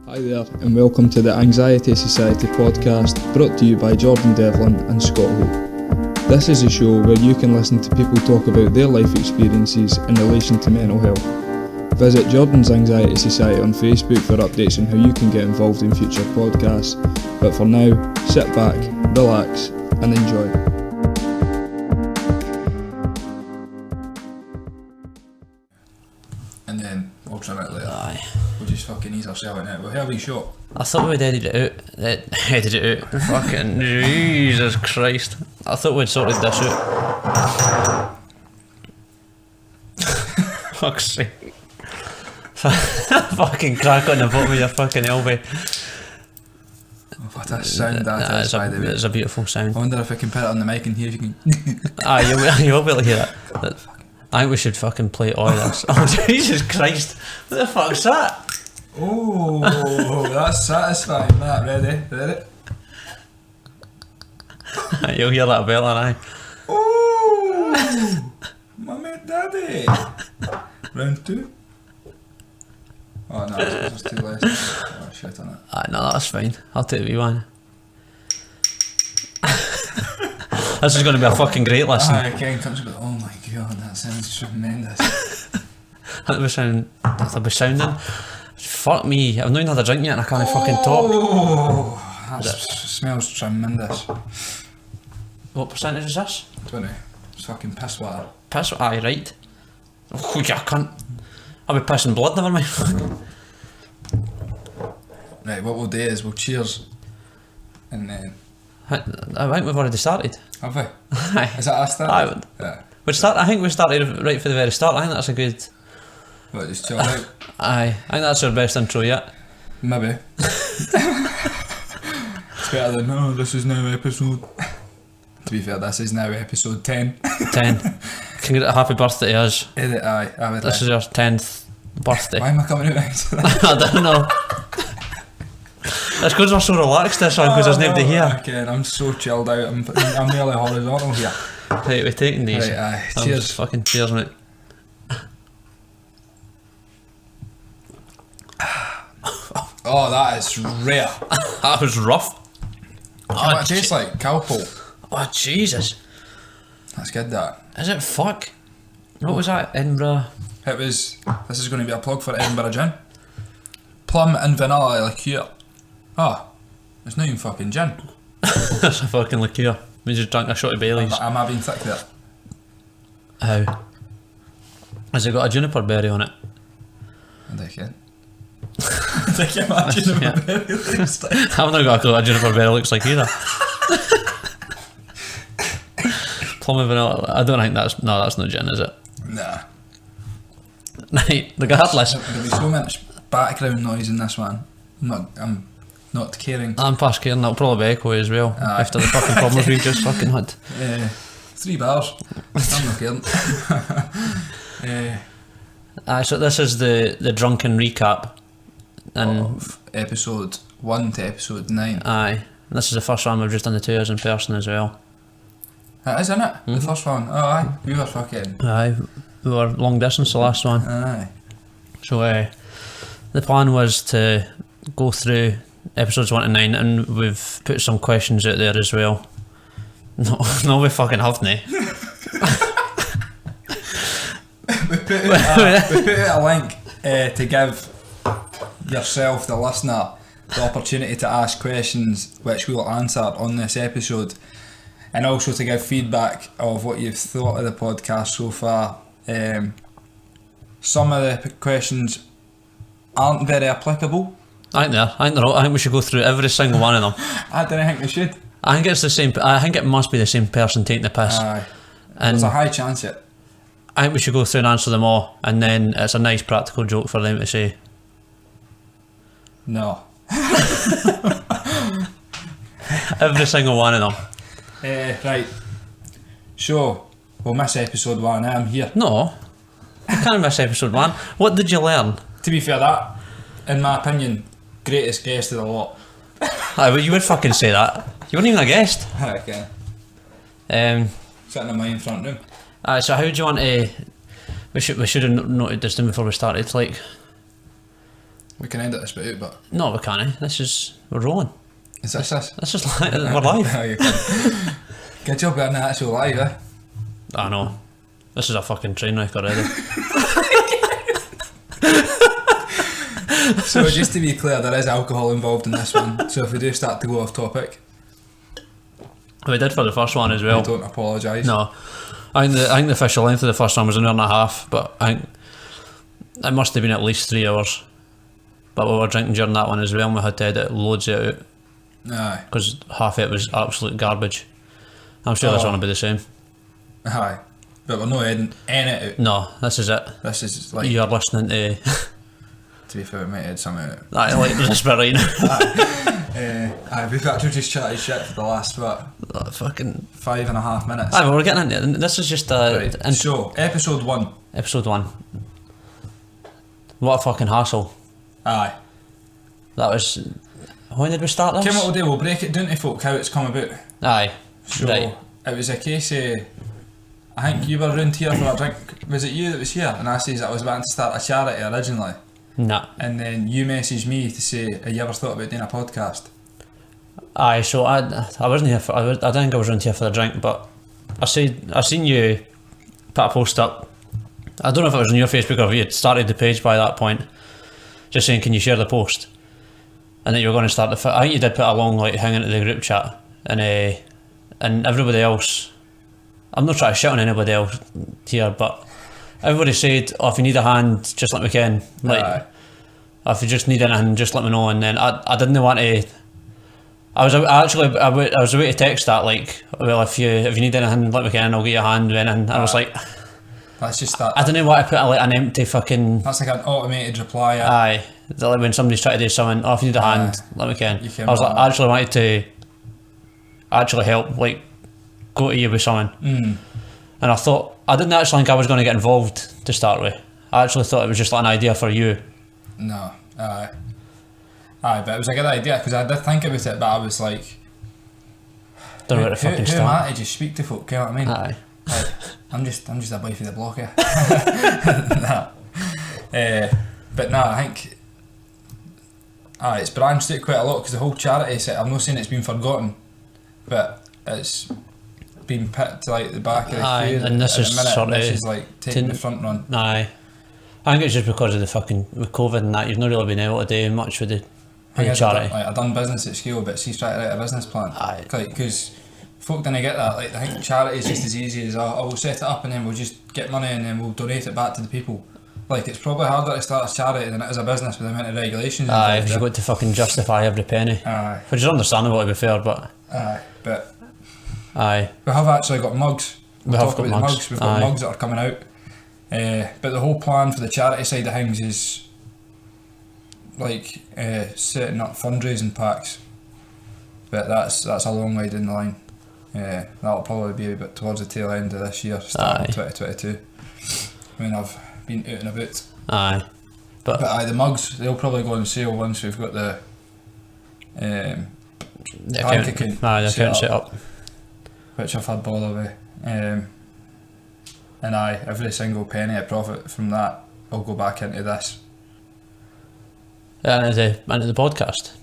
Hi there, and welcome to the Anxiety Society podcast, brought to you by Jordan Devlin and Scott Hope. This is a show where you can listen to people talk about their life experiences in relation to mental health. Visit Jordan's Anxiety Society on Facebook for updates on how you can get involved in future podcasts. But for now, sit back, relax, and enjoy. And then we'll trim it later. Aye. We'll just fucking ease ourselves in it. We'll have a wee shot. I thought we'd edited it out. Edited it out. Fucking Jesus Christ. I thought we'd sorted this out. Fuck's sake. Fucking crack on the bottom of your fucking elbow. Oh, what a sound that is, by the way. It's a beautiful sound. I wonder if I can put it on the mic and hear if you can. You'll be able to hear that. I think we should fucking play all this. Oh Jesus Christ. What the fuck's that? Oh, that's satisfying. That ready? You'll hear that better, aye. Oh, mummy and daddy. Round two. Oh no, it's too less. Oh shit on it. Aye, no, that's fine. I'll take the wee one. This is going to be a fucking great listen. Aye, Ken comes about. Oh my god, that sounds tremendous. That'll be sounding. Fuck me, I've not even had a drink yet and I can't fucking talk. Oh, that smells tremendous. What percentage is this? 20. It's fucking piss water. Piss? Aye, right. Oh, you cunt. I'll be pissing blood, never mind. Right, what we'll do is we'll cheers and then. I think we've already started. Have we? Aye. Is that us start? Aye. Yeah. I think we started right for the very start. I think that's a good. What, just chill out? Aye, I think that's our best intro yet. Maybe. It's better than, no, this is now episode. To be fair, this is now episode 10. 10. Can get a happy birthday to us. Aye, I would This is our 10th birthday. Why am I coming out next? I don't know. It's because we're so relaxed this one, because there's nobody here. Okay, I'm so chilled out. I'm nearly horizontal here. Right, we're taking these. Right, aye. I'm Cheers. just fucking cheers, mate. Oh, that is rare. That was rough. Oh, it tastes like cowpole. Oh, Jesus. That's good, that. Is it fuck? What was that? Edinburgh? This is going to be a plug for Edinburgh Gin. Plum and vanilla liqueur. Oh, it's not even fucking gin. That's a fucking liqueur. We just drank a shot of Baileys. Am I being thick there? How? Has it got a juniper berry on it? I think it. I can imagine Yeah. it very looks like. I've not got a clue what a juniper berry looks like either. Plum and vanilla. I don't think that's not gin, is it? Nah. Right, regardless. There'll be so much background noise in this one. I'm not caring. I'm past caring, that'll probably be echoey as well. Aye. After the fucking problems we've just fucking had. 3 bars. I'm not caring. Aye, so this is the drunken recap. And Of episode 1 to episode 9. aye, this is the first one we've just done the 2 hours in person as well. That is, isn't it? The first one. Oh, aye. We were fucking. Aye, we were long distance the last one. Aye. So the plan was to go through episodes 1 to 9 and we've put some questions out there as well. No, we fucking haven't. We put out a link to give yourself, the listener, the opportunity to ask questions which we'll answer on this episode, and also to give feedback of what you've thought of the podcast so far. Some of the questions aren't very applicable. I think we should go through every single one of them. I don't think we should. I think it's the same. I think it must be the same person taking the piss. Aye. And There's a high chance it. I think we should go through and answer them all, and then it's a nice practical joke for them to say. No. Every single one of them. Right. So, we'll miss episode 1. I'm here. No, you can't miss episode 1. What did you learn? To be fair, that, in my opinion, greatest guest of the lot. Aye, well, you would fucking say that. You weren't even a guest. Okay. Sitting in my in front room. So how do you want to? We should have noted this down before we started. Like, We can edit this bit out, but... No, we can't. We're rolling. Is this? This is like, we're live. No, you can't. Good job getting the actual live, eh? I know. This is a fucking train wreck already. So just to be clear, there is alcohol involved in this one, so if we do start to go off topic, We did for the first one as well. I don't apologise. No. I think the official length of the first one was an hour and a half, but I think it must have been at least 3 hours. But we were drinking during that one as well, and we had to edit loads of it out Aye. because half it was absolute garbage. I'm sure this one will be the same. Aye. But we're not editing it out. No, this is it. This is like, You're listening to to be fair, we might edit something out. like this bit right now. Aye, we've actually just chatted shit for the last, what, Oh, fucking 5.5 minutes. aye, well, we're getting into it. This is just Right. So, episode 1. episode 1. What a fucking hassle. Aye. That was... When did we start this? Kim, what we'll do, we'll break it down to folk how it's come about. Aye. So, Right. it was a case of, I think you were round here for a drink. Was it you that was here? And I says I was wanting to start a charity originally. Nah. And then you messaged me to say, have you ever thought about doing a podcast? Aye, so I wasn't here for... I didn't think I was around here for the drink, but I seen you put a post up. I don't know if it was on your Facebook or if you had started the page by that point, just saying, can you share the post? And that you were going to start the... I think you did put a long like thing into the group chat, and everybody else... I'm not trying to shit on anybody else here, but everybody said, oh, if you need a hand, just let me know. Like, Aye. if you just need anything, just let me know. And then I didn't want to... I was away to text that, like, well, if you need anything, let me know, I'll get you a hand. And I was like, That's just that. I don't know why I put like an empty fucking... That's like an automated reply. Aye. Like when somebody's trying to do something, oh, if you need a hand, let me know. You can I was like, run I actually wanted to actually help, like, go to you with something. And I thought, I didn't actually think I was going to get involved to start with. I actually thought it was just like an idea for you. No. Aye. Aye, but it was a good idea because I did think about it, but I was like, Don't know where to fucking who am I start. to just speak to folk, you know what I mean? Aye. Like, I'm just a boy for the block here. Nah. But nah, I think it's branched out quite a lot because the whole charity set, I'm not saying it's been forgotten, but it's been put to like the back of the Aye, queue and this at is the minute, sort and this of is like taking the front run. Aye. I think it's just because of the fucking... With COVID and that, you've not really been able to do much with the charity. I done business at school, but she's trying to write a business plan. Aye. Like, because folk didn't get that. Like, I think charity is just as easy as, oh, we'll set it up and then we'll just get money and then we'll donate it back to the people. Like, it's probably harder to start a charity than it is a business with the amount of regulations Aye, involved. you've got to fucking justify every penny. Aye. Which is understandable, to be fair, but... Aye, but Aye. we have actually got mugs. We have talk got about the mugs. We've got Aye. mugs that are coming out. But the whole plan for the charity side of things is like setting up fundraising packs. But that's a long way down the line. That'll probably be a bit towards the tail end of this year, starting 2022. When I've been out and about. Aye. But aye, the mugs, they'll probably go on sale once we've got the The bank account, account aye, the set account set up. which I've had bother with. And aye, every single penny of profit from that will go back into this. Into the podcast?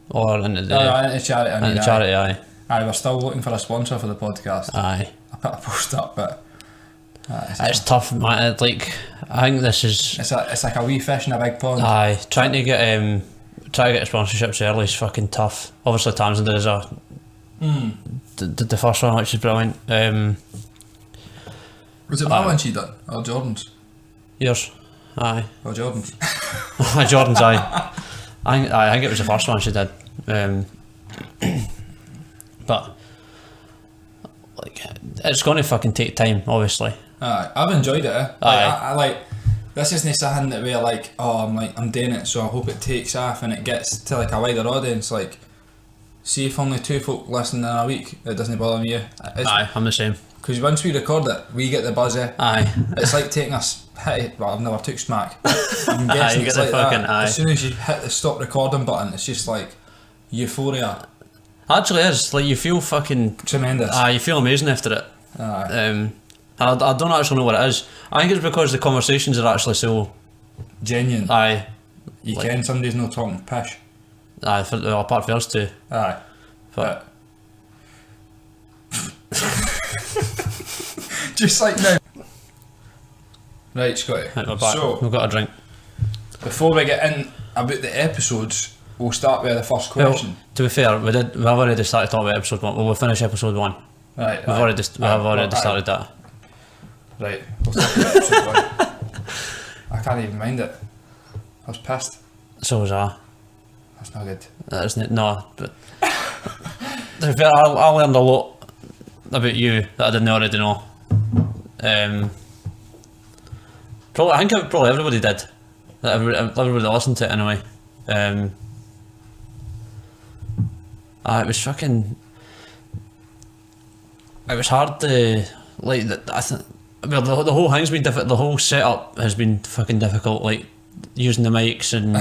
Or into the... Into charity, I mean, into charity, aye. Aye, we're still looking for a sponsor for the podcast. Aye. I put a post up, but It's tough, man. Like, I think this is... it's like a wee fish in a big pond. Aye, trying to get sponsorships early is fucking tough. Obviously, Tamsin is the first one, which is brilliant. Was it my one she done? Or Jordan's? Yours, aye. Or Jordan's? Jordan's, aye. I think it was the first one she did. But like, it's going to fucking take time, obviously. Aye, I've enjoyed it. Like, Aye. I like. This isn't something that we're like, oh, I'm doing it, so I hope it takes off and it gets to like a wider audience. Like, see if only 2 folk listen in a week, it doesn't bother me. Aye, I'm the same. Because once we record it, we get the buzz. Aye. It's like taking us hit. Well, I've never took smack. I'm Aye, guessing you it's get like the fucking that. aye. As soon as you hit the stop recording button, it's just like euphoria. Actually, it is like you feel fucking Tremendous. Aye, you feel amazing after it. Aye. And I don't actually know what it is. I think it's because the conversations are actually so Genuine. aye, You Like- can, somebody's not talking pish. Aye, well, apart from us two. Aye. But Just like now. Right, Scotty. right, we're back. So, We've got a drink. before we get in about the episodes, we'll start with the first question. Well, to be fair, we've already started talking about episode 1. Well, we'll finish episode 1. Right, We have already started that. Right, we'll start with episode 1. I can't even mind it. I was pissed. So was I. That's not good. That isn't no, but to be fair, I learned a lot about you that I didn't already know. I think probably everybody did. That everybody listened to it anyway. It was fucking. It was hard to like. I think. Well, the whole thing's been difficult. The whole setup has been fucking difficult. Like using the mics and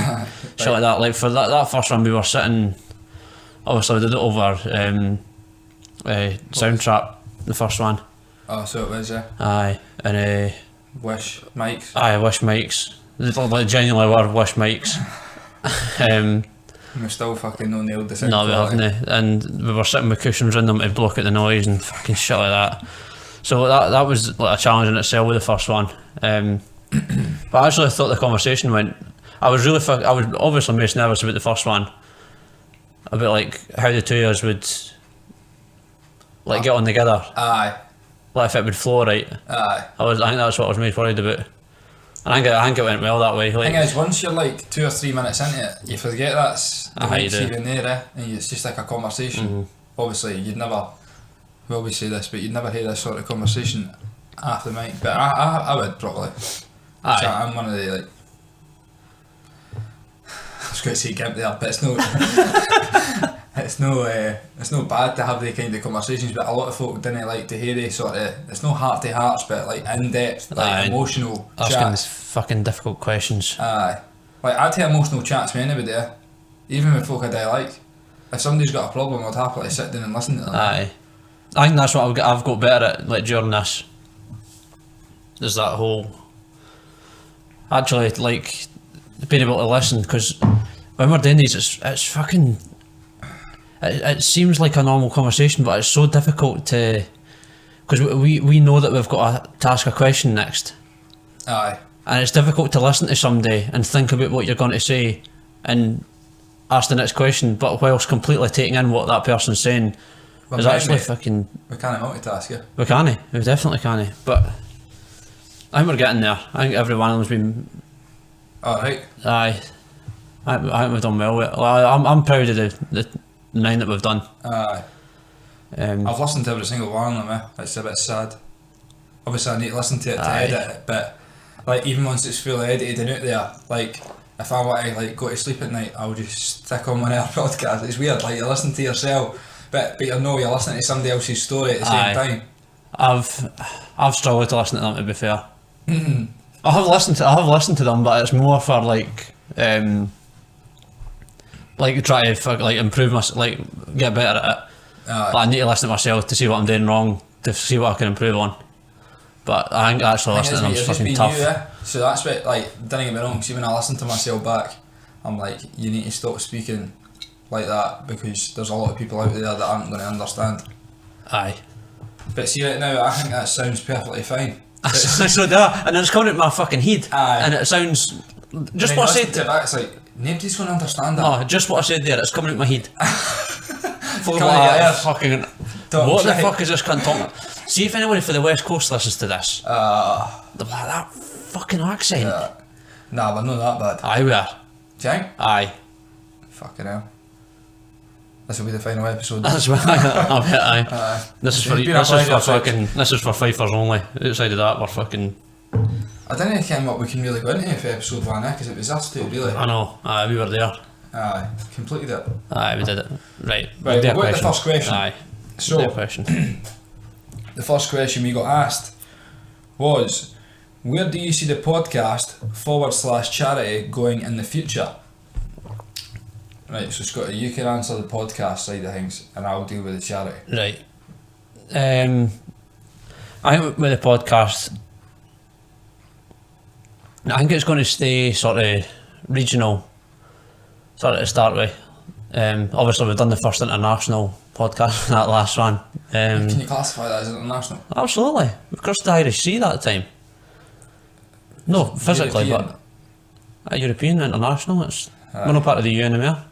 shit like that. Like for that first one, we were sitting. Obviously, we did it over Soundtrap. The first one. Oh, so it was, yeah. Aye, and Wish mics. aye, Wish mics. Like genuinely were Wish mics. We still fucking no nailed the sound No, we quality. haven't. And we were sitting with cushions in them to block out the noise and fucking shit like that. So that was like a challenge in itself with the first one. But I actually thought the conversation went. I was obviously most nervous about the first one. About like how the two of us would like get on together. Aye, Like if it would flow right. aye. I think that's what I was most worried about. And I think it went well that way. Like, Thing is, once you're like 2 or 3 minutes into it, you forget that's the Aye, you mic's do. even there, and it's just like a conversation. Obviously, you'd never. We always say this, but you'd never hear this sort of conversation after the mic. But I would probably. Aye. So I'm one of the like. I was going to say gimp there, but it's no. It's no bad to have the kind of conversations, but a lot of folk didn't like to hear the sort of. It's no heart to hearts, but like in depth, like Aye. emotional asking chats. fucking difficult questions. Aye. Like I'd have emotional chats with anybody, even with folk I like. If somebody's got a problem, I'd happily sit down and listen to them. Aye. I think that's what I've got better at, like during this. There's that whole. Actually, like, being able to listen, because when we're doing these, it's fucking. It seems like a normal conversation, but it's so difficult to. Because we know that we've got to ask a question next. Aye. And it's difficult to listen to somebody and think about what you're going to say and ask the next question, but whilst completely taking in what that person's saying Well, is mate, actually mate, fucking. we can't multitask you. We can't. We definitely can't. But I think we're getting there. I think every one of them's been. Alright. Aye. I think we've done well with it. I'm proud of the 9 that we've done. Aye. I've listened to every single one of them, It's a bit sad. Obviously I need to listen to it to Aye. edit it, but like even once it's fully edited and out there, like if I want to like go to sleep at night, I'll just stick on one of our podcasts. It's weird, like you listen to yourself, but you know you're listening to somebody else's story at the same Aye. time. I've struggled to listen to them, to be fair. I have listened to them, but it's more for like try to like improve like get better at it. Aye. But I need to listen to myself to see what I'm doing wrong, to see what I can improve on. But I think actually Thing listening is, to them mate, is you're fucking just being tough. you, So that's what, like, don't get me wrong, see when I listen to myself back, I'm like, you need to stop speaking like that because there's a lot of people out there that aren't going to understand. Aye. But see right now, I think that sounds perfectly fine. So that, and it's coming out my fucking head. Aye. And it sounds just And what I listen to said. it back, it's like, nobody's going to understand that. Oh, just what I said there. It's coming out my head. Coming out your ears. Fucking. Don't What the try. fuck is this cunt talking? See if anyone for the West Coast listens to this. That fucking accent. Nah, we're not that bad. Aye, we are. Do you think? Aye. Fucking hell. This will be the final episode. That's why I bet. Aye. This is for It's been a pleasure, fucking. This is for fifers only. Outside of that, we're fucking. I don't know what we can really go into for episode 1, because it was us two, really. I know. Aye, we were there. Aye, completed it. Aye, we did it. Right. Right, do a we'll go to the question. first question. Aye. So- Do a question. The first question we got asked was, where do you see the podcast /charity going in the future? Right, so Scotty, you can answer the podcast side of things and I'll deal with the charity. Right. I think with the podcast, I think it's going to stay sort of regional sort of to start with. Obviously we've done the first international podcast, that last one. Can you classify that as international? Absolutely. We crossed the Irish Sea that time. No, physically, European. but European, international, we're not part of the UN anymore.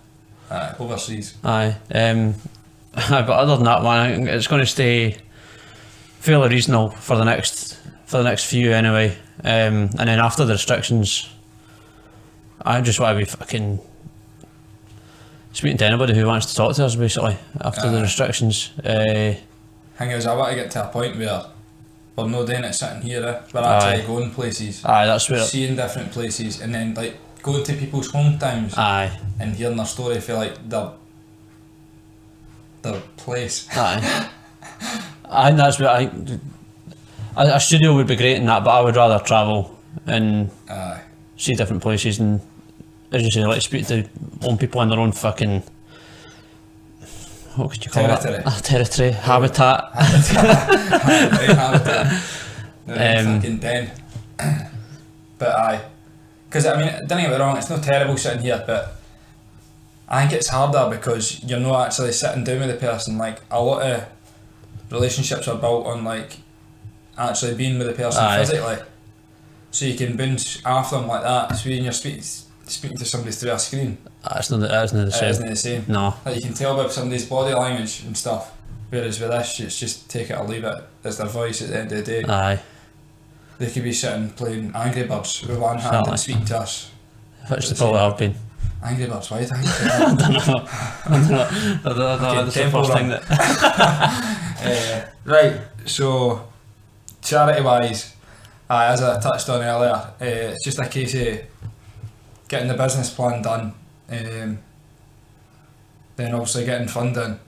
Overseas. Aye. But other than that, man, I think it's going to stay fairly reasonable for the next few anyway. And then after the restrictions, I just want to be fucking speaking to anybody who wants to talk to us, basically, after the restrictions. Thing is, I want to get to a point where we're not doing it sitting here, we're actually going places, Aye, that's where seeing different places, and then like going to people's hometowns Aye. and hearing their story for like their place. Aye. I think that's what a studio would be great in that, but I would rather travel and Aye. see different places and, as you say, like speak to own people in their own fucking, what could you call Territory. that? Territory, habitat. Right, habitat. They're in fucking den. But aye, because I mean, don't get me wrong, it's not terrible sitting here, but I think it's harder because you're not actually sitting down with the person. Like, a lot of relationships are built on like actually being with the person Aye. physically, so you can bounce off them like that. So when you're speaking to somebody through a screen, That's not the it same. isn't the same. No. Like, you can tell by somebody's body language and stuff. Whereas with this, it's just take it or leave it. It's their voice at the end of the day. Aye. They could be sitting playing Angry Birds with one hand Certainly. and speaking to us. Which they probably have been. Angry Birds, why do you think? I don't know. That's the tempo first run. thing that. Right, so charity wise, as I touched on earlier, it's just a case of getting the business plan done, then obviously getting funding,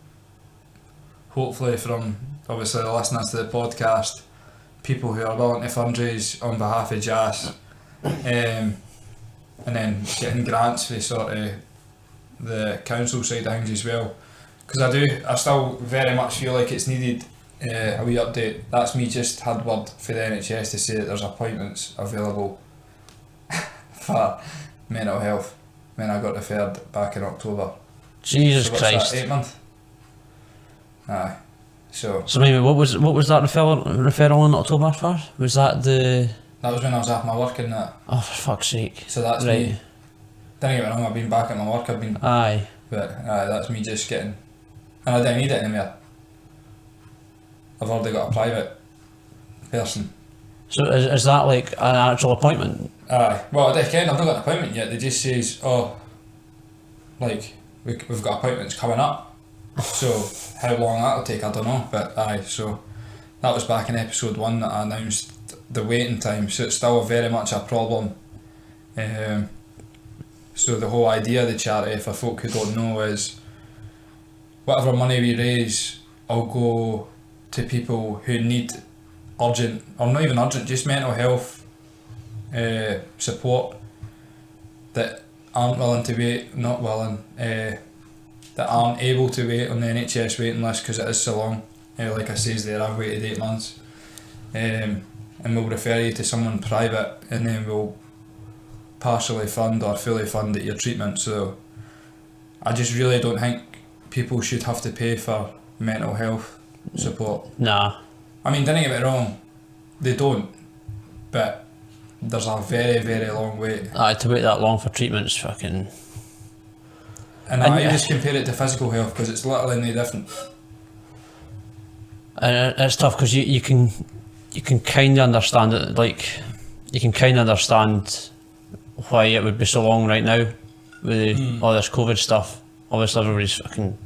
hopefully from obviously the listeners to the podcast, people who are willing to fundraise on behalf of Jazz, and then getting grants for sort of the council side of things as well, because I still very much feel like it's needed. A wee update, that's me just had word for the NHS to say that there's appointments available for mental health when I got referred back in October. Jesus So what's Christ. that, 8 months? Aye. So So maybe what was that referral in October for? Was that the... that was when I was off my work and that. Oh, for fuck's sake. So that's Right. me. Don't get me wrong, I've been back at my work, Aye. but that's me just getting, and I don't need it anymore. I've already got a private person. So is that like an actual appointment? Aye. Well, they can. I've not got an appointment yet. They just says, oh, like we've got appointments coming up. So how long that'll take, I don't know. But aye. So that was back in episode 1 that I announced the waiting time. So it's still very much a problem. So the whole idea of the charity, for folk who don't know, is whatever money we raise, I'll go to people who need urgent, or not even urgent, just mental health support, that aren't willing to wait, that aren't able to wait on the NHS waiting list because it is so long. Like I says there, I've waited 8 months. And we'll refer you to someone private, and then we'll partially fund or fully fund your treatment. So I just really don't think people should have to pay for mental health support. Nah. I mean, don't get me wrong, they don't, but there's a very, very long wait. Aye, to wait that long for treatment's fucking... And I just compare it to physical health because it's literally no different. And it's tough because you can kind of understand it, like, you can kind of understand why it would be so long right now with all this COVID stuff. Obviously everybody's fucking...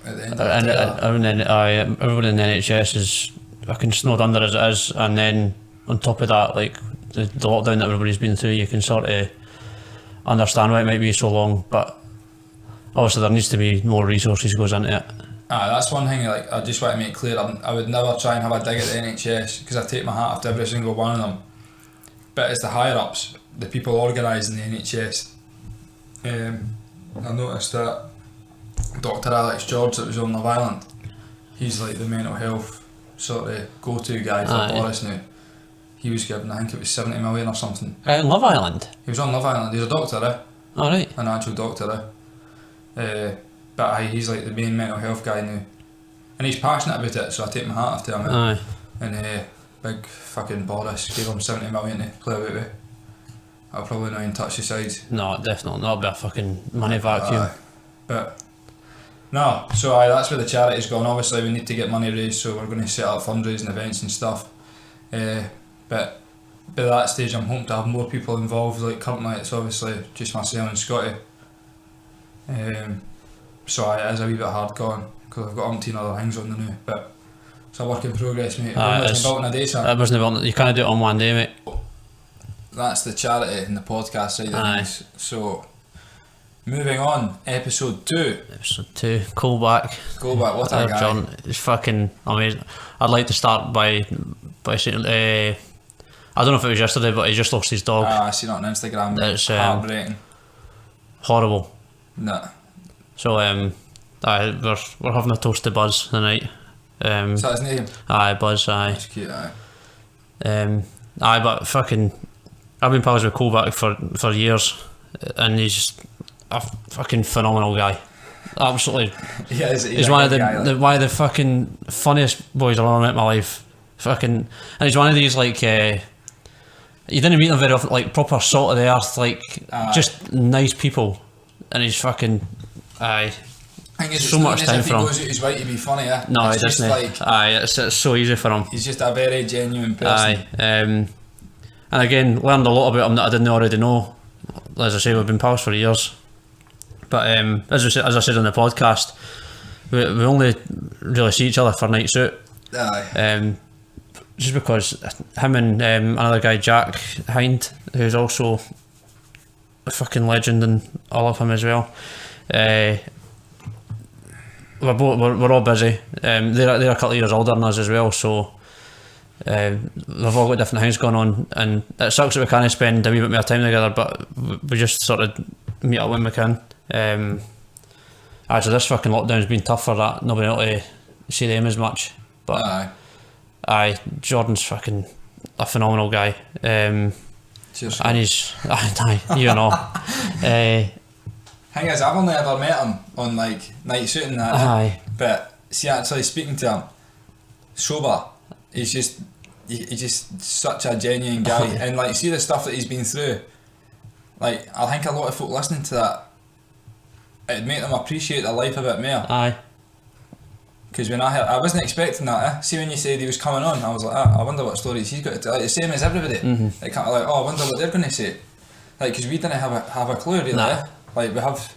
At the end of the day, everyone in the NHS is fucking snowed under as it is, and then on top of that, like the lockdown that everybody's been through, you can sort of understand why it might be so long, but obviously there needs to be more resources goes into it. that's one thing. Like, I just want to make clear, I would never try and have a dig at the NHS because I take my hat off to every single one of them. But it's the higher ups, the people organising the NHS. I noticed that Dr. Alex George that was on Love Island, he's like the mental health sort of go-to guy for Aye. Boris now. he was given, I think it was 70 million or something. In Love Island? He was on Love Island, he's a doctor, Alright. an actual doctor, but aye, he's like the main mental health guy now. And he's passionate about it, so I take my hat off to him. Aye. And big fucking Boris gave him 70 million to play about with. I'll probably not even touch the sides. No, definitely not be a fucking money vacuum. But no, so that's where the charity's gone. Obviously we need to get money raised, so we're going to set up fundraising events and stuff. But by that stage I'm hoping to have more people involved. Like currently it's obviously just myself and Scotty. So it is a wee bit hard going because I've got umpteen other things on the new, but it's a work in progress, mate. It wasn't built in a day, sir. It wasn't built. You can't do it on one day, mate. That's the charity and the podcast side of things. So moving on, episode 2. Episode 2, Callback. Callback, what a guy. John is fucking amazing. I'd like to start by saying, I don't know if it was yesterday, but he just lost his dog. I seen it on Instagram. It's heartbreaking. Horrible. Nah. So we're having a toast to Buzz tonight. Is that his name? Aye, Buzz. Aye. That's cute. Aye. Aye, but fucking, I've been pals with Callback for years, and he's just a fucking phenomenal guy. Absolutely. Yeah, he's one of the fucking funniest boys I've ever met in my life. Fucking, and he's one of these like you didn't meet him very often, like proper salt of the earth, like just nice people, and he's fucking I think it's so much time for him. He goes out his way to be funny, No, he doesn't. It's so easy for him. He's just a very genuine person. And again, learned a lot about him that I didn't already know. As I say, we've been pals for years. But as I said on the podcast, we only really see each other for nights out. Just because him and another guy, Jack Hind, who's also a fucking legend, and I love him as well. We're all busy. They're a couple of years older than us as well, so we've all got different things going on, and it sucks that we can't spend a wee bit more time together, but we just sort of meet up when we can. So this fucking lockdown's been tough for that, not being able to see them as much, but Jordan's fucking a phenomenal guy. Cheers. And he's you know. Thing is, I've only ever met him on like nights out and that. But see, actually speaking to him sober, he's just such a genuine guy. And like, see the stuff that he's been through, like I think a lot of folk listening to that, it'd make them appreciate their life a bit more. Because when I wasn't expecting that. See, when you said he was coming on, I was like, I wonder what stories he's got to tell. Like, the same as everybody. Like, kind of like, I wonder what they're going to say. Like, because we didn't have a clue really. Like, we have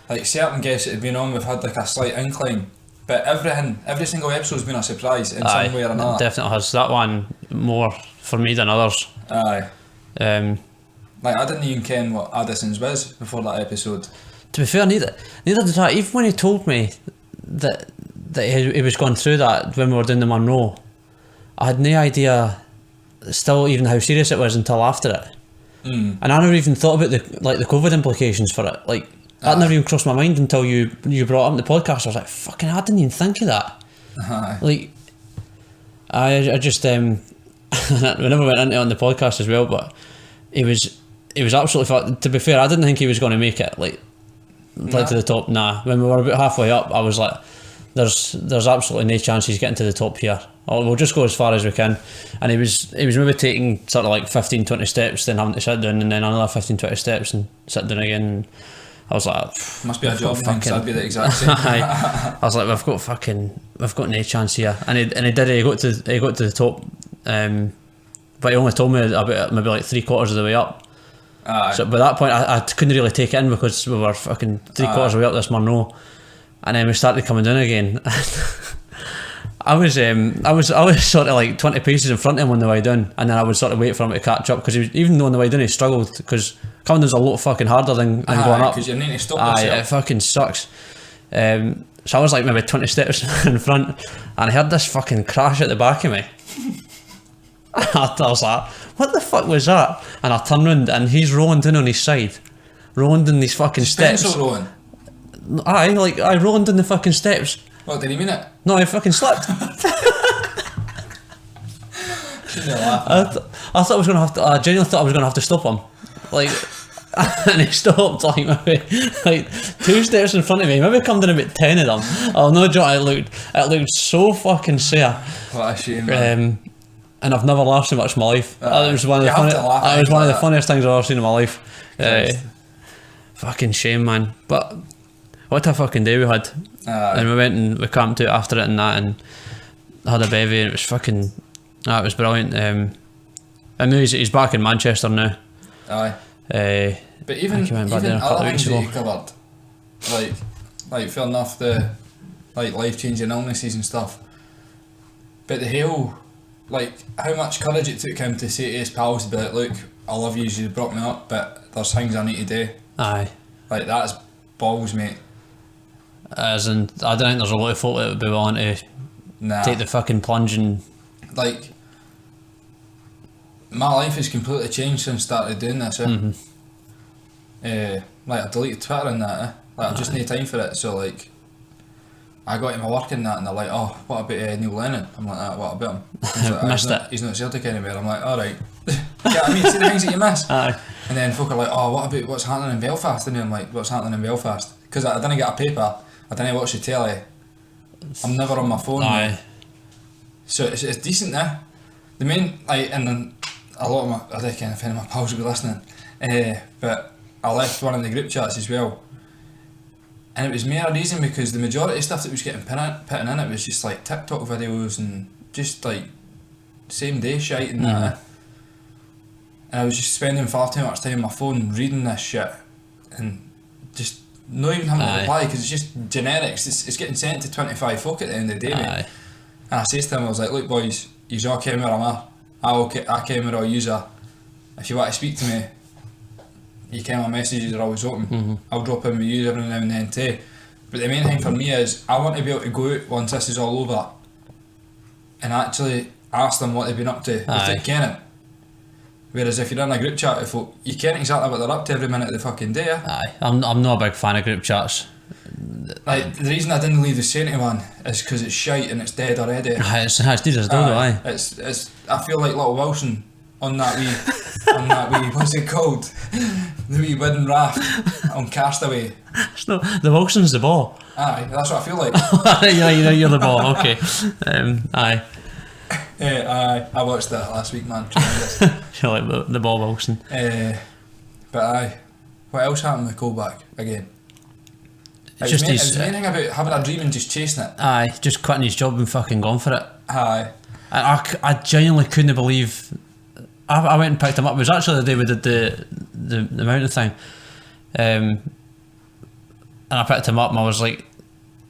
like certain guests that have been on, we've had like a slight inkling, but every single episode's been a surprise in some way or another. It definitely has. That one more for me than others. Like, I didn't even ken what Addison's was before that episode. To be fair, neither did I. Even when he told me that he was going through that when we were doing the Monroe, I had no idea still even how serious it was until after it. And I never even thought about the COVID implications for it. Like, that never even crossed my mind until you brought up the podcast. I was like, fucking, I didn't even think of that. Like, I just we never went into it on the podcast as well, but he was absolutely, to be fair, I didn't think he was going to make it like to the top. When we were about halfway up, I was like, there's absolutely no chance he's getting to the top here. We'll just go as far as we can. And he was maybe taking sort of like 15-20 steps, then having to sit down, and then another 15-20 steps and sit down again. And I was like, must be a job thing, so I'd be the exact same. I was like, we've got no chance here. And he did. He got to the top, but he only told me about maybe like 3/4 of the way up. So by that point, I couldn't really take it in because we were fucking 3/4 of the way up this Monroe, and then we started coming down again. I was sort of like 20 paces in front of him on the way down, and then I would sort of wait for him to catch up, because even though on the way down he struggled, because coming down's a lot fucking harder than going up. Because you need to stop yourself. It fucking sucks. So I was like maybe 20 steps in front, and I heard this fucking crash at the back of me. I was like, what the fuck was that? And I turned round and he's rolling down on his side, rolling down these fucking steps. Stencil rolling? I rolling down the fucking steps. What, did he mean it? No, I fucking slipped. I thought I was going to have to. I genuinely thought I was going to have to stop him, like, and he stopped like maybe like 2 steps in front of me. Maybe come down about 10 of them. Oh no, joke! It looked so fucking sore. What a shame. Man. And I've never laughed so much in my life. It was one of the funniest things I've ever seen in my life. Fucking shame, man. But what a fucking day we had. And we went and we camped out after it and that, and had a bevy, and it was fucking. It was brilliant. I know he's back in Manchester now. Aye. But even other things that you covered, like fair enough, the like life-changing illnesses and stuff. But the whole, like, how much courage it took him to say to his pals, to be like, look, I love you, you broke me up, but there's things I need to do. Aye. Like, that's balls, mate. As in, I don't think there's a lot of folk that would be willing to take the fucking plunge and... Like, my life has completely changed since I started doing this. Like, I deleted Twitter and that. Like, I've just no time for it. So, like, I got to my work and that, and they're like, oh, what about Neil Lennon? I'm like, what about him? He's like, Missed it. He's not Celtic anymore. I'm like, alright. You know what I mean? See the things that you miss. Aye. And then folk are like, oh, what about what's happening in Belfast? And I'm like, what's happening in Belfast? Because I didn't get a paper, I didn't watch the telly, I'm never on my phone. Aye. So it's decent now. The main, like, and then a lot of my, I don't know if any of my pals will be listening, but I left one of the group chats as well. And it was mere reason because the majority of stuff that was getting putting in it was just like TikTok videos and just like same day shite and that. And I was just spending far too much time on my phone reading this shit and just not even having to reply because it's just generics. It's getting sent to 25 folk at the end of the day, mate. And I says to them, I was like, look boys, yous all came where I'm at. I came where I'll use her. If you want to speak to me, you can, my messages are always open. I'll drop in with you every now and then too. But the main thing for me is I want to be able to go out once this is all over and actually ask them what they've been up to without kenning. Whereas if you're in a group chat with folk, you can't exactly what they're up to every minute of the fucking day. Aye, I'm not a big fan of group chats. Like, the reason I didn't leave the Sainty one is because it's shite and it's dead already. Aye, it's dead as dodo, aye. It's I feel like little Wilson on that wee what's it called? The wee wooden raft on Castaway. It's not, the Wilson's the ball. Aye, that's what I feel like. Yeah, you're the ball, okay. Aye. Aye, I watched that last week, man. You're like the ball Wilson. But aye, what else happened with Colback again? It's just his main thing about having a dream and just chasing it. Aye, just quitting his job and fucking gone for it. Aye. I genuinely couldn't believe. I went and picked him up. It was actually the day we did the mountain thing, and I picked him up and I was like,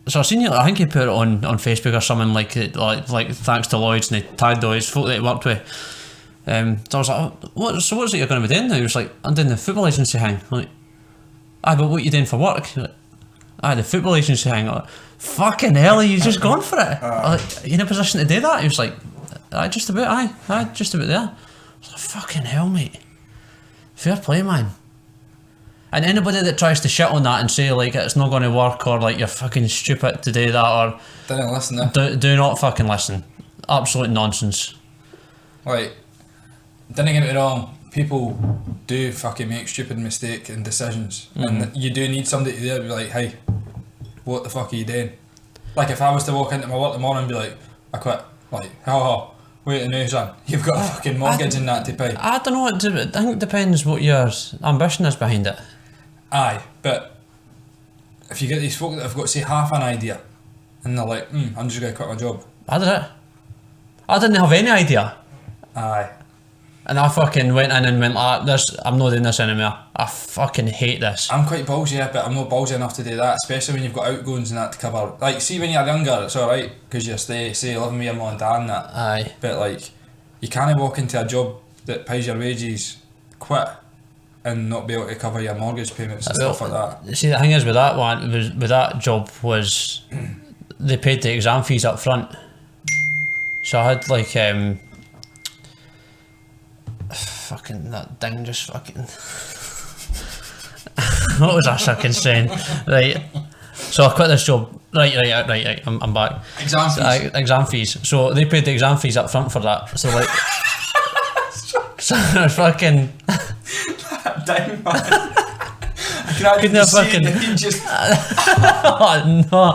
so I seen you. I think he put it on Facebook or something like thanks to Lloyd's, and he tagged all his folk that he worked with. So I was like, oh, what's it you're going to be doing now? He was like, I'm doing the football agency thing. I'm like, aye, but what are you doing for work? Like, aye, the football agency thing. I'm like, fucking hell, you just gone for it? I'm like, you in a position to do that? He was like, just about there. I was like, fucking hell, mate. Fair play, man. And anybody that tries to shit on that and say like it's not going to work or like you're fucking stupid to do that or didn't listen though. Do not fucking listen. Absolute nonsense. Like, didn't get me wrong, people do fucking make stupid mistakes and decisions, and you do need somebody to there be like, hey, what the fuck are you doing? Like, if I was to walk into my work tomorrow and be like, I quit, like, wait a minute, son, you've got a fucking mortgage and that to pay. I don't know, I think it depends what your ambition is behind it. Aye, but if you get these folk that have got, say, half an idea and they're like, I'm just going to quit my job. I did it. I didn't have any idea. Aye. And I fucking went in and went like, I'm not doing this anymore. I fucking hate this. I'm quite ballsy, but I'm not ballsy enough to do that, especially when you've got outgoings and that to cover. Like, see, when you're younger, it's alright, because you stay, say, living with your mum and dad and that. Aye. But, like, you can't walk into a job that pays your wages, quit, and not be able to cover your mortgage payments and stuff like that. See, the thing is with that one, with that job was, they paid the exam fees up front. So I had, like, fucking that thing just fucking what was I fucking saying? Right, so I quit this job. Right, I'm back. Exam fees. Exam fees. So they paid the exam fees up front for that. So like So I was fucking. Damn, man. I Couldn't have fucking. You just Oh no!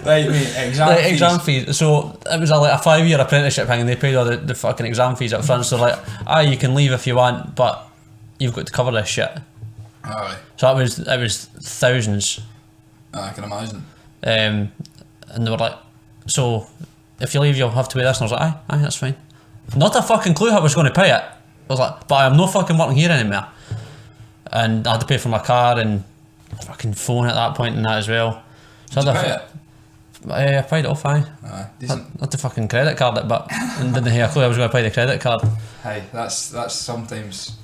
right, mate. Exam fees. So it was like a 5-year apprenticeship thing, and they paid all the fucking exam fees up front. So like, you can leave if you want, but you've got to cover this shit. Aye. So it was thousands. I can imagine. And they were like, so if you leave, you'll have to pay this. And I was like, aye, that's fine. Not a fucking clue how I was going to pay it. I was like, but I'm not fucking working here anymore. And I had to pay for my car and fucking phone at that point and that as well. So Did you pay it? I paid it off, aye. Decent. Not the fucking credit card it, but and didn't have a clue I was going to pay the credit card. Hey, that's sometimes.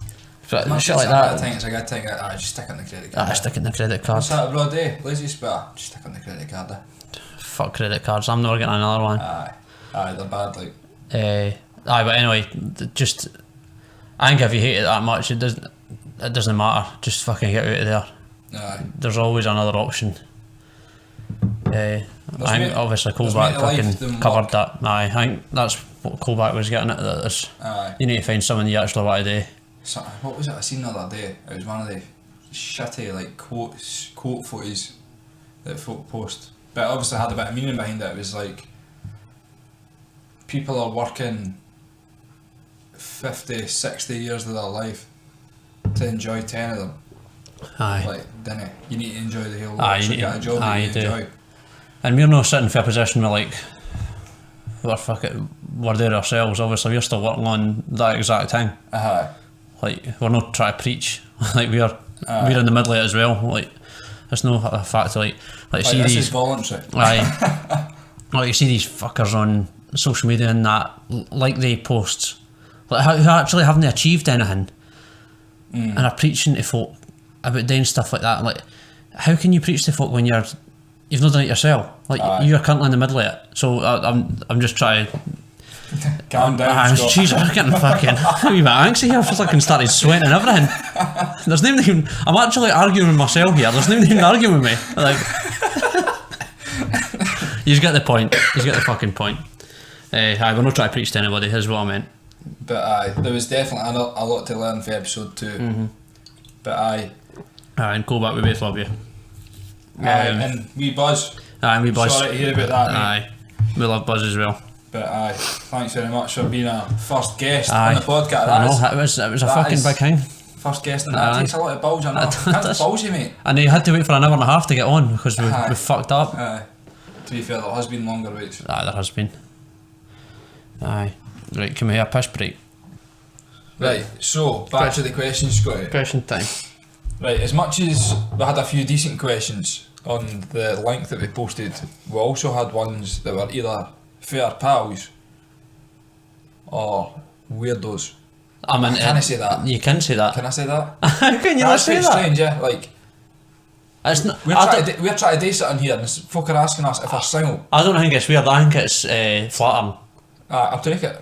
But Not shit just like a that. bad thing, it's a good thing. Just stick on the credit card. I stick in the credit card. What's that abroad, eh? Lazy spare. Just stick on the credit card. Fuck credit cards. I'm never getting another one. Aye, they're bad. Like, Aye, but anyway, just I think if you hate it that much, it doesn't matter. Just fucking get out of there. aye. There's always another option. I think mate- obviously there's Colback mate life fucking than covered work. that. Aye, I think that's what Colback was getting at. That there's, Aye. you need to find someone you actually want to do. So, what was it I seen the other day? It was one of the shitty like quote footies that folk post, but it obviously had a bit of meaning behind it. It was like people are working 50, 60 years of their life to enjoy 10 of them. Aye. Like, didn't you need to enjoy the whole Aye, lot, so you get a need- job aye, that you you do. enjoy. And we're not sitting for a position where like we're there ourselves. Obviously, we're still working on that exact thing. Like we're not trying to preach. Like we're in the middle of it as well. Like it's no a fact to like see this these. is voluntary. Aye. Like you see these fuckers on social media and that, like they post, like who actually haven't achieved anything, and are preaching to folk about doing stuff like that. Like, how can you preach to folk when you've not done it yourself? Like you're currently in the middle of it. So I'm just trying. Calm down, Scott. Jeez, I'm getting fucking a wee bit anxious here. I feel like I started sweating and everything. There's no even. I'm actually arguing with myself here. There's no even arguing with me. Like, you get the point. You get the fucking point. Aye, we're not trying to preach to anybody. Is what I meant. But there was definitely a lot to learn for episode 2. But Aye, and go back. We both love you. and we Buzz. Aye, we Buzz. Sorry to hear about that, mate. Aye, we love Buzz as well. But thanks very much for being a first guest Aye. on the podcast. I know, it was a that fucking is- big thing. First guest, and that Aye. takes a lot of balls. I know. It Can't does. balls you, mate. And he had to wait for an hour and a half to get on because we Aye. fucked up. To be fair, there has been longer waits. Aye, there has been. Aye. Right, can we have a piss break? Right, so back to the questions, Scotty. Question time. Right, as much as we had a few decent questions on the link that we posted, we also had ones that were either fair pals or weirdos. I mean, Can I say that? You can say that. Can I say that? How can you not That's say quite that? strange, yeah. Like, It's not, we're trying to do something here, and folk are asking us if we're single. I don't think it's weird. I think it's flattering. I'll take it.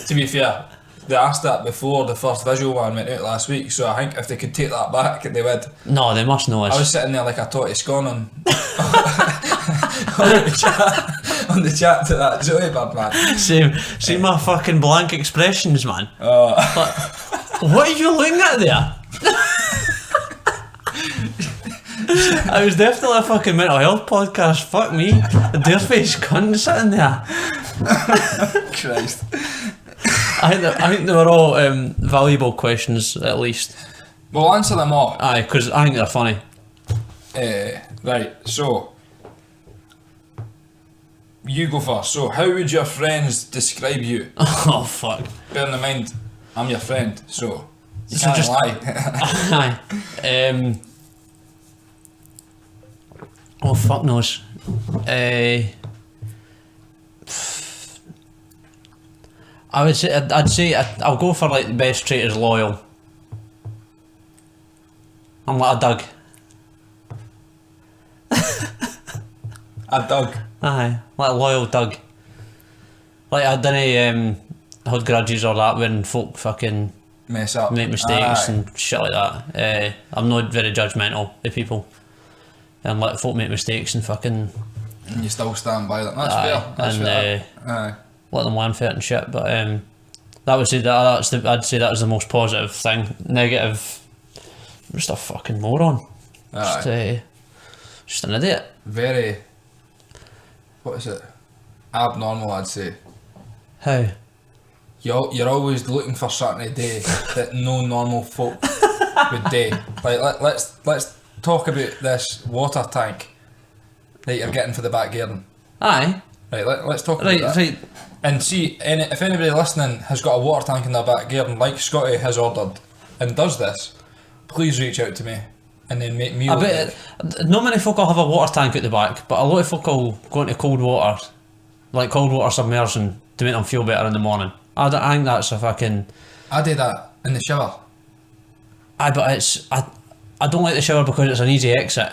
To be fair, they asked that before the first visual one went out last week, so I think if they could take that back, they would. No, they must know I was us. sitting there like a totty scone on on the chat to that Joey bird, man. See my fucking blank expressions, man. Like, what are you looking at there? I was definitely a fucking mental health podcast. Fuck me. A deer-faced cunt sitting there. Christ. I think they were all valuable questions, at least. We'll answer them all. Aye, because I think they're funny. Right, so you go first. So, how would your friends describe you? Oh, fuck. Bearing in mind, I'm your friend, so you So can't just- lie. Aye. Oh, fuck knows. I would say, I'll go for like the best trait is loyal. I'm like a Doug. A Doug. Aye, like a loyal Doug. Like I didn't hold grudges or that when folk fucking Mess up. make mistakes Aye. and shit like that. I'm not very judgmental of people. And let folk make mistakes and fucking And you still stand by them. That's aye, fair. That's and fair. Aye. let them learn for it and shit. But I'd say that was the most positive thing. Negative, I'm just a fucking moron. Just an idiot. Very, what is it? Abnormal, I'd say. How? You're always looking for something to do that no normal folk would do. Like let's talk about this water tank that you're getting for the back garden. Aye. Right, let's talk about that. Right. And see, if anybody listening has got a water tank in their back garden, like Scotty has ordered, and does this, please reach out to me, and then make me. I bet not many folk will have a water tank at the back, but a lot of folk will go into cold water, like cold water submersion, to make them feel better in the morning. I think that's a fucking. I do that in the shower. But I don't like the shower because it's an easy exit.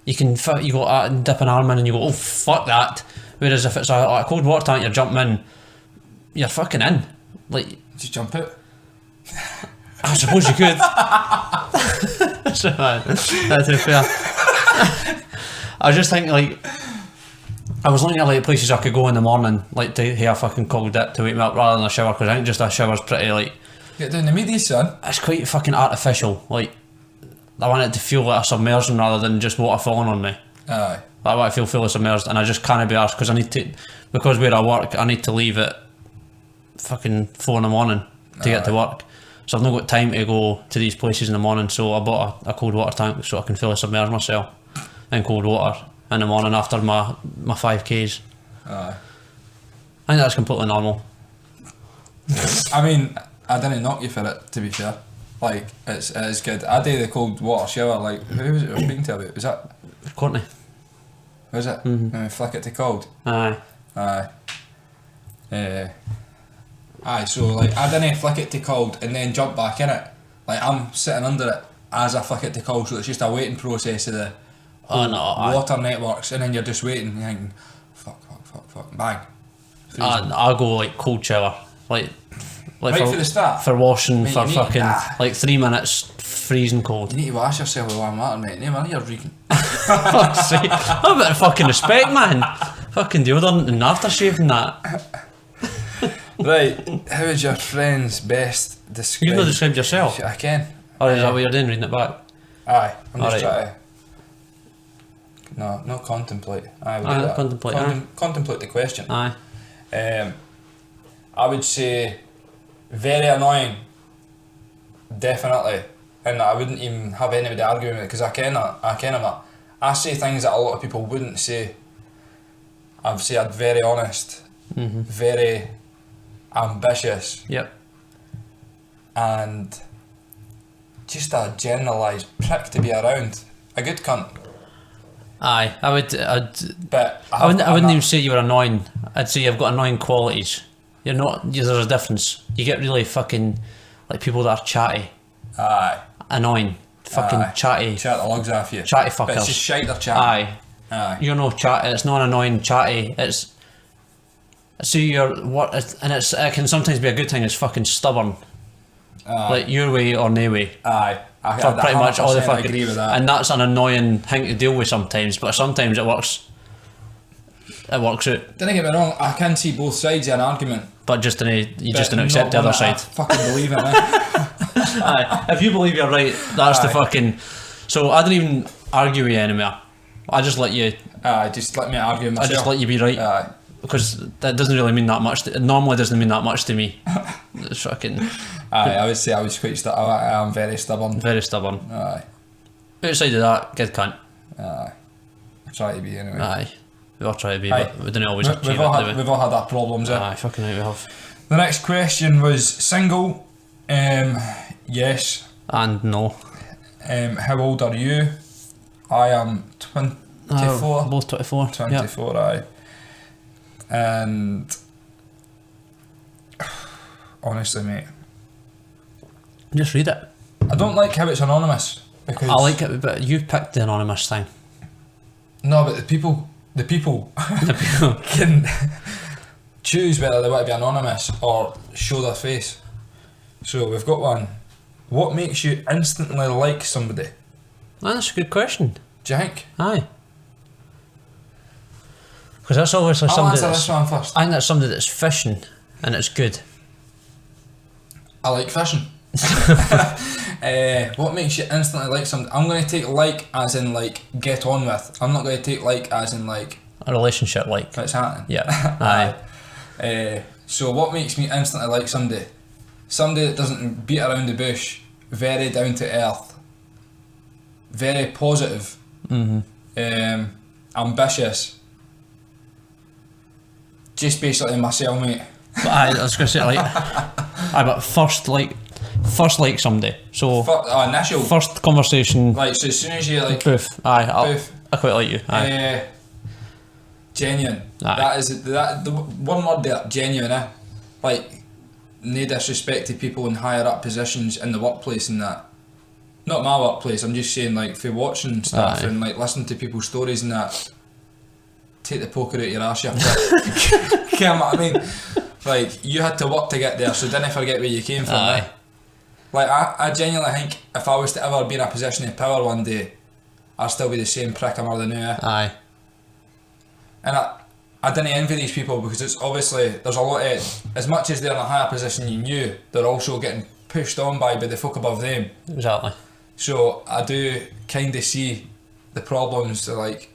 You can you go dip an arm in and you go, oh fuck that. Whereas if it's a cold water tank, you're jumping in, you're fucking in. Like, just jump out. I suppose you could. That's fair. I was just thinking, like, I was looking at like places I could go in the morning, like to have a fucking cold dip to wake me up rather than a shower, because I think just a shower's pretty like. Get down the media, son. It's quite fucking artificial. Like, I want it to feel like a submersion rather than just water falling on me. Aye. I want to feel fully submerged, and I just can't be arsed because where I work, I need to leave at fucking 4 in the morning to get to work. So I've not got time to go to these places in the morning, so I bought a cold water tank so I can fully submerge myself in cold water in the morning after my 5Ks. Aye. I think that's completely normal. I mean, I didn't knock you for it, to be fair. Like, it is good. I do the cold water shower, like, who was it I was speaking to about? Was that Courtney. Was it? And we flick it to cold? Aye. Aye. Aye, so like I didn't flick it to cold and then jump back in it. Like I'm sitting under it as I flick it to cold, so it's just a waiting process of the water networks, and then you're just waiting, you're thinking, fuck, bang. I'll go like cold shower. Like right for the start? For washing, mate, for fucking like 3 minutes freezing cold. You need to wash yourself with warm water, mate. No man, you're reeking. Fuck's sake. A bit of fucking respect, man. Fucking deodorant and aftershave and that. Right, how is your friend's best described? You've not described yourself. I can. Or is that what you're doing, reading it back? Aye, I'm just Alright. trying to... No, not contemplate. Aye, we'll Aye, do that. contemplate, Contemplate the question. Aye. I would say very annoying, definitely, and I wouldn't even have anybody arguing with it because I ken him. I say things that a lot of people wouldn't say. I'd say I'm very honest, very ambitious, Yep. and just a generalised prick to be around. A good cunt. Aye, But I wouldn't even say you were annoying. I'd say you've got annoying qualities. You're not. There's a difference. You get really fucking like people that are chatty. Aye. Annoying. Fucking Aye. chatty. Chat the lugs off you. Chatty But fuckers. it's just shite they're chatting. Aye. Aye. You're no chatty. It's not annoying chatty. It's. So you're what? And it can sometimes be a good thing. It's fucking stubborn. Like your way or no way. Aye. For pretty much all the 100% fucking. agree with that. And that's an annoying thing to deal with sometimes. But sometimes it works. It works out. Don't get me wrong, I can see both sides of an argument. But just don't but accept the not other one that I side. fucking believe in it. Aye. If you believe you're right, that's the Aye. fucking. So I don't even argue with you anymore. I just let you. Just let me argue with I myself. just let you be right. Aye. Because that doesn't really mean that much. It normally doesn't mean that much to me. It's fucking Aye, I would say I was quite I am very stubborn. very stubborn. Aye. Outside of that, good cunt. Aye. I try to be anyway. Aye. We all try to be, Aye. but we don't always We've achieve all it, had, do we? we've all had our problems. Aye, fucking right we have. The next question was single. Yes. And no. How old are you? I am 24. Both 24. 24, aye. And honestly, mate, Just read it. I don't like how it's anonymous because I like it, but you picked the anonymous thing. No, but the people can choose whether they want to be anonymous or show their face. So we've got one. What makes you instantly like somebody? That's a good question. Do you think? Aye. Because that's obviously I'll somebody answer that's, this one first. I think that's somebody that's fishing and it's good. I like fishing. What makes you instantly like something? I'm going to take like as in like get on with. I'm not going to take like as in like A relationship, like. what's happening. Yeah. Aye. So what makes me instantly like somebody? Somebody that doesn't beat around the bush, very down to earth, very positive, ambitious. Just basically my cellmate. But I was going to say, like, but first like somebody. So, Initial. first conversation, Like, so as soon as you like, boof. Aye, boof. I quite like you. Aye. Genuine. Aye. That is the one word there. Genuine. Like, no disrespect to people in higher up positions in the workplace and that. Not my workplace. I'm just saying, like, for watching stuff Aye. and like listening to people's stories and that. Take the poker out your arse, you prick. You know what I mean? Like, you had to work to get there, so didn't forget where you came from. Aye. Like, I genuinely think if I was to ever be in a position of power one day, I'd still be the same prick I'm the now. Aye. And I didn't envy these people because it's obviously, there's a lot of, as much as they're in a higher position you knew, they're also getting pushed on by the folk above them. Exactly. So I do kind of see the problems like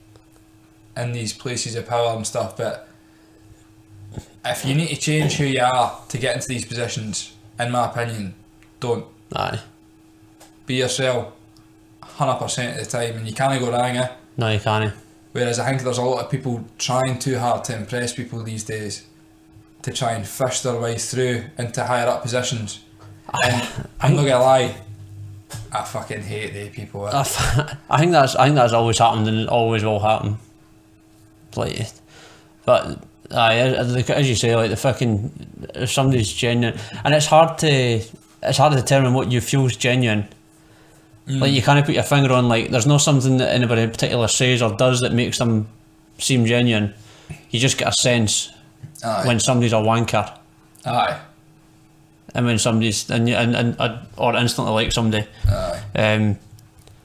in these places of power and stuff, but if you need to change who you are to get into these positions, in my opinion, don't. Aye. Be yourself 100% of the time, and you can't go wrong. No, you can't. Whereas I think there's a lot of people trying too hard to impress people these days, to try and fish their way through into higher up positions. And I'm not gonna lie, I fucking hate they people. I think that's always happened and it always will happen. Like, but aye, as you say, like the fucking, if somebody's genuine, and it's hard to determine what you feel is genuine. Like, you can't put your finger on, like, there's not something that anybody in particular says or does that makes them seem genuine. You just get a sense when somebody's a wanker. Aye. And when somebody's or instantly like somebody. Aye. Um,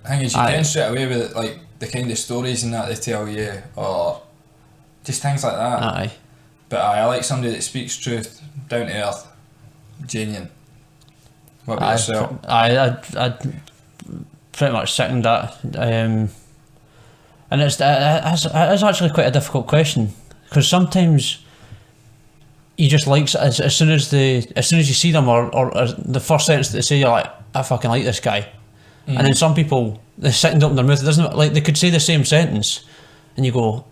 I think you can straight away with it, like the kind of stories and that they tell you, or just things like that. aye. But I like somebody that speaks truth, down to earth, genuine. What about yourself? I pretty much second that. And it's actually quite a difficult question, because sometimes you just like, as soon as you see them or the first sentence that they say, you're like, I fucking like this guy. And then some people, the second open their mouth, it doesn't, like, they could say the same sentence and you go,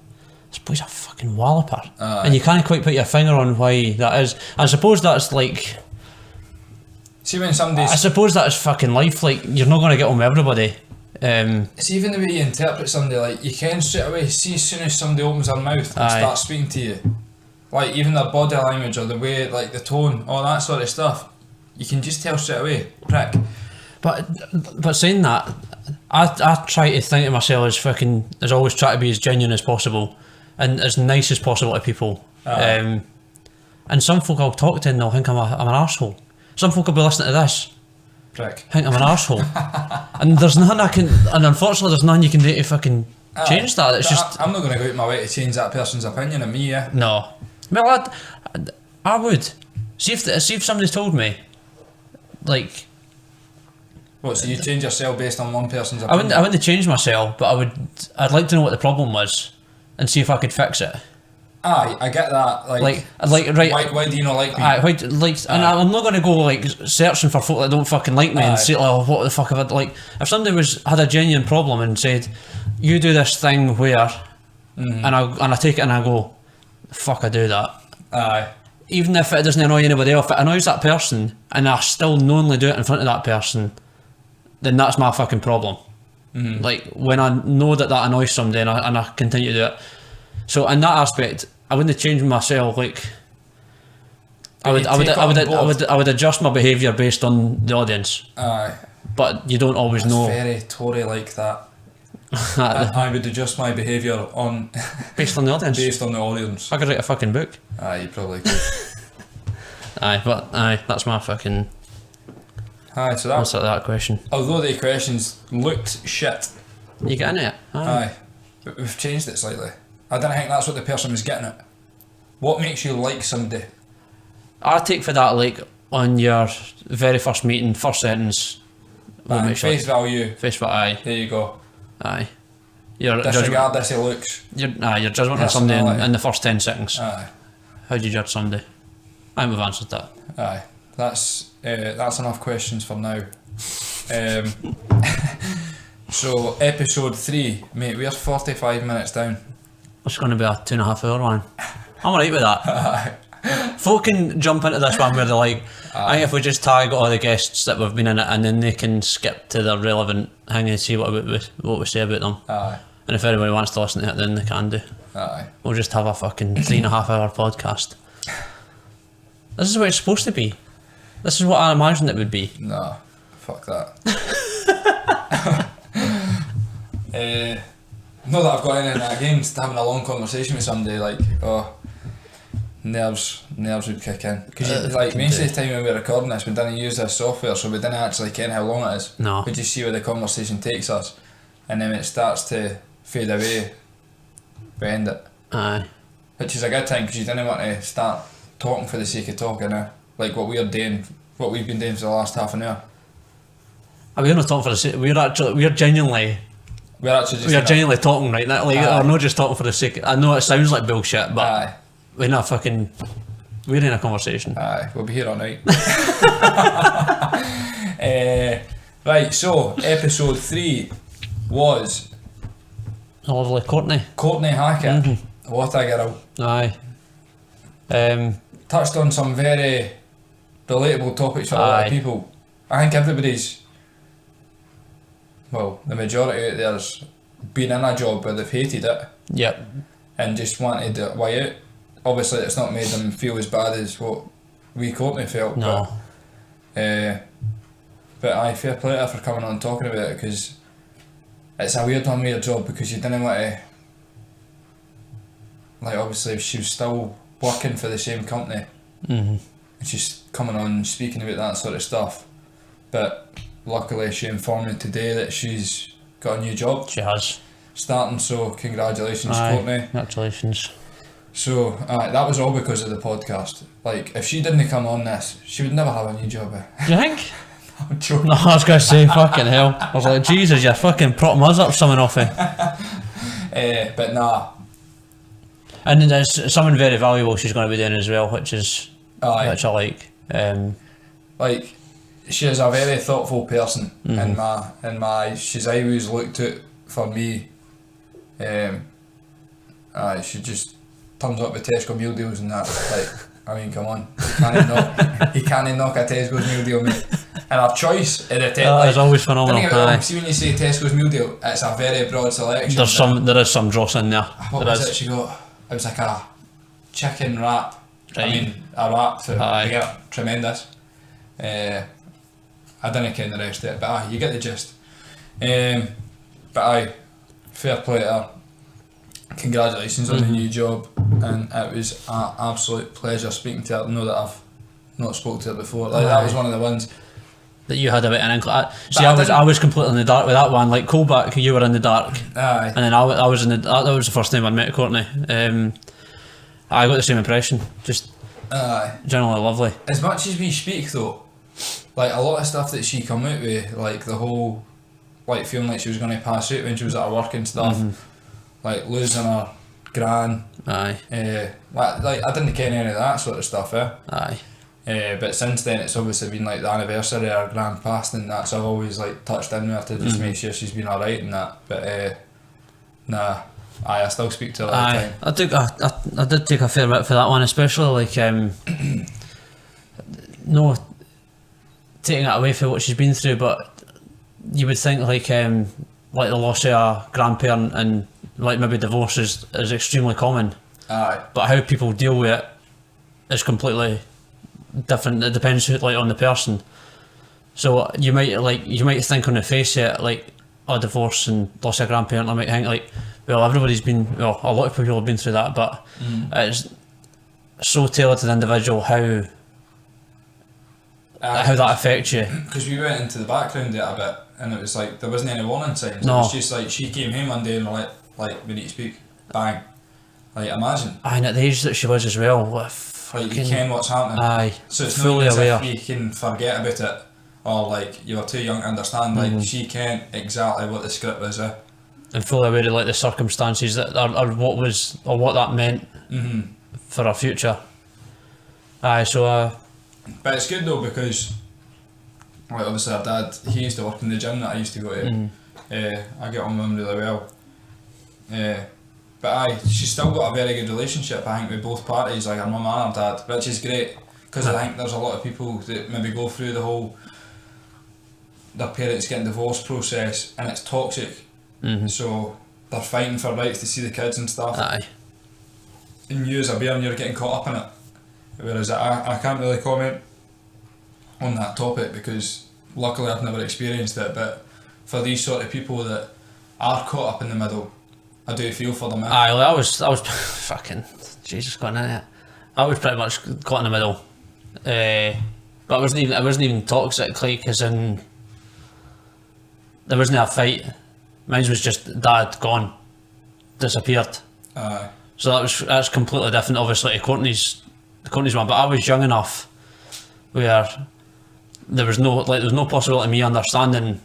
this boy's a fucking walloper. And you can't quite put your finger on why that is. I suppose that's like, See when somebody's, I suppose that is fucking life. Like, you're not going to get on with everybody. it's even the way you interpret somebody. Like, you can straight away see as soon as somebody opens their mouth and Aye. starts speaking to you, like even their body language or the way, like the tone, all that sort of stuff, you can just tell straight away, prick. But saying that, I try to think of myself as fucking, as always try to be as genuine as possible and as nice as possible to people. And some folk I'll talk to and they'll think I'm an arsehole. Some folk will be listening to this, Prick. think I'm an arsehole. And there's nothing and unfortunately there's nothing you can do to fucking change that. It's But just, I'm not going to go out my way to change that person's opinion of me. Yeah. no. Well, I would. See if somebody told me, like, What? So you change yourself based on one person's opinion? I wouldn't change myself, but I'd like to know what the problem was and see if I could fix it. Aye, I get that. Like Right. why do you not like me? Aye, and I'm not going to go like searching for folk that don't fucking like me and say, oh, what the fuck have I, like, if somebody had a genuine problem and said, you do this thing where, and I take it and I go, fuck, I do that. Aye. Even if it doesn't annoy anybody else, if it annoys that person and I still knowingly do it in front of that person, then that's my fucking problem. Like, when I know that annoys somebody and I continue to do it. So in that aspect, I wouldn't change myself. Like, I would adjust my behaviour based on the audience. Aye. But you don't always That's know. very Tory like that. I would adjust my behaviour on Based on the audience. based on the audience. I could write a fucking book. Aye, you probably could. That's my fucking Aye, so that, answer to that question. although the questions looked shit, You get into it. aye, but we've changed it slightly. I don't think that's what the person was getting at. What makes you like somebody? I take for that like on your very first meeting, first sentence. We'll make sure. Face value. Face value. Aye. There you go. Aye. Your Disregard this he looks. Your judgment on somebody in the first 10 seconds. Aye. How do you judge somebody? I think we've answered that. Aye. That's enough questions for now. So episode 3, mate, we're 45 minutes down. It's going to be a 2.5 hour one. I'm alright with that. Folk can jump into this one where they're like, I think if we just tag all the guests that we've been in it, and then they can skip to the relevant thing and see what we say about them. Aye. And if anybody wants to listen to it, then they can do. Aye. We'll just have a fucking 3.5 hour podcast. This is what it's supposed to be. This is what I imagined it would be. Nah, fuck that. Not that I've got anything against having a long conversation with somebody, like, nerves would kick in. Because like most of the time when we're recording this, we didn't use this software, so we didn't actually ken how long it is. No. We just see where the conversation takes us, and then when it starts to fade away, we end it. Aye. Which is a good thing, because you didn't want to start talking for the sake of talking, like what we've been doing for the last half an hour. We're not talking for the sake. We're genuinely talking right now. Like, we're not just talking for the sake. I know it sounds like bullshit, but Aye. we're in a conversation. Aye, we'll be here all night. Right, so episode 3 was The lovely Courtney Hackett. Mm-hmm. What a girl. Aye. Touched on some very relatable topics for a lot of people. I think everybody's, well, the majority out there's been in a job where they've hated it. Yep. And just wanted it way out. Obviously it's not made them feel as bad as what we Courtney felt. No. But aye, fair play to her for coming on and talking about it, because it's a weird job, because you didn't want to, like, obviously she was still working for the same company, and she's coming on and speaking about that sort of stuff, but luckily she informed me today that she's got a new job. She has. Starting, so congratulations, Courtney. Congratulations. So that was all because of the podcast. Like, if she didn't come on this, she would never have a new job. Do you think? I'm joking. No, I was going to say, fucking hell. I was like, Jesus, you're fucking propping us up something off it. But nah. And there's something very valuable she's going to be doing as well, which I like. Like, she is a very thoughtful person in my eyes. She's always looked out for me. She just turns up with Tesco meal deals and that. Like, I mean, come on, you can't knock a Tesco's meal deal, mate. And our choice in the it's always phenomenal. See, when you say Tesco's meal deal, it's a very broad selection. There is some dross in there. What was it she got? It was like a chicken wrap. Right. I mean, a wrap for tremendous. I didn't ken the rest of it, but you get the gist. But fair play to her. Congratulations on the new job, and it was an absolute pleasure speaking to her. I know that I've not spoke to her before. Like, that was one of the ones that you had a bit of an inkling. See, I was completely in the dark with that one. Like, Colback, you were in the dark. Aye. And then I was in the. That was the first time I met Courtney. I got the same impression. Just generally lovely. As much as we speak though, like, a lot of stuff that she come out with, like the whole, like, feeling like she was going to pass out when she was at her work and stuff, like losing her gran. Aye. Like, I didn't ken any of that sort of stuff. Aye. But since then it's obviously been like the anniversary of her gran passed and that, so I've always like touched in with her to just make sure she's been alright and that. But I still speak to her all the time. I did take a fair bit for that one, especially like no taking it away from what she's been through, but you would think like the loss of a grandparent and like maybe divorce is extremely common. Aye. But how people deal with it is completely different. It depends on the person. So you might think on the face of it like a divorce and loss of a grandparent. I might think like, well, everybody's been, well, a lot of people have been through that, but it's so tailored to the individual how that affects you. Because we went into the background of it a bit, and it was like there wasn't any warning signs. No. It was just like she came home one day and like we need to speak. Bang. Like, imagine. And at the age that she was as well, like you ken what's happening. Aye. So it's fully not as aware. if you can forget about it, or like you were too young to understand. Like she kent exactly what the script was. And fully aware of like the circumstances that or what that meant for our future. Aye, so But it's good though because, like obviously our dad, he used to work in the gym that I used to go to. I get on with him really well. But aye, she's still got a very good relationship, I think, with both parties, like her mum and her dad, which is great because I think there's a lot of people that maybe go through the whole their parents getting divorced process and it's toxic. So they're fighting for rights to see the kids and stuff. aye. And you as a parent, you're getting caught up in it. Whereas I can't really comment on that topic because luckily I've never experienced it, but for these sort of people that are caught up in the middle, I do feel for them. Aye, well, I was fucking Jesus going in it. I was pretty much caught in the middle, but I wasn't even toxic, like as in there wasn't a fight. Mine was just dad gone, disappeared. Aye. So that's completely different, obviously, to Courtney's one. But I was young enough where there was no possibility of me understanding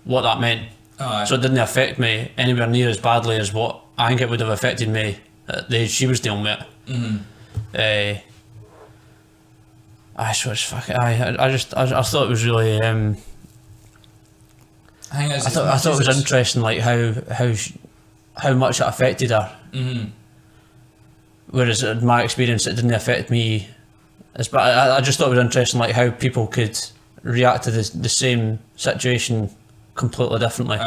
what that meant. Aye. So it didn't affect me anywhere near as badly as what I think it would have affected me at the age she was dealing with it. So it's fucking. I thought it was really. I thought it was interesting, like how much it affected her. Whereas in my experience, it didn't affect me as bad. I just thought it was interesting, like how people could react to the same situation completely differently.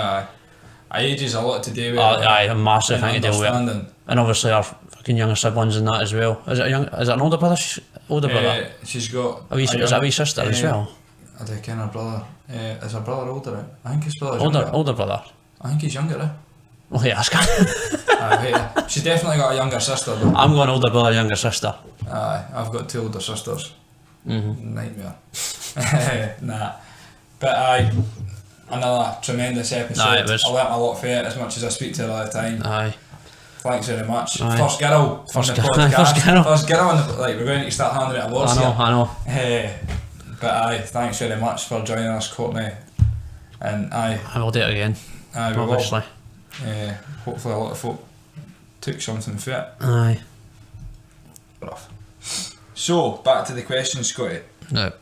Age is a lot to do with. Aye, a massive thing to deal with. Understanding. And obviously our fucking younger siblings and that as well. Is it an older brother? Older brother? She's got Is that a wee sister as well? I do ken her brother. Is her brother older? I think his brother's Older younger. brother. I think he's younger. Well, yeah, She's definitely got a younger sister though. I'm going older brother, younger sister. Aye, I've got two older sisters. Nightmare. Nah. But aye, another tremendous episode. Aye, it was. I learnt a lot from it as much as I speak to her all the time. Aye. Thanks very much. Aye. First girl on the podcast. First girl on the, like we're going to start handing out awards here. I know. But aye, thanks very much for joining us, Courtney. And aye, I will do it again. aye we will. Obviously. Hopefully a lot of folk took something from it. Aye. Rough. So, back to the questions, Scotty. No.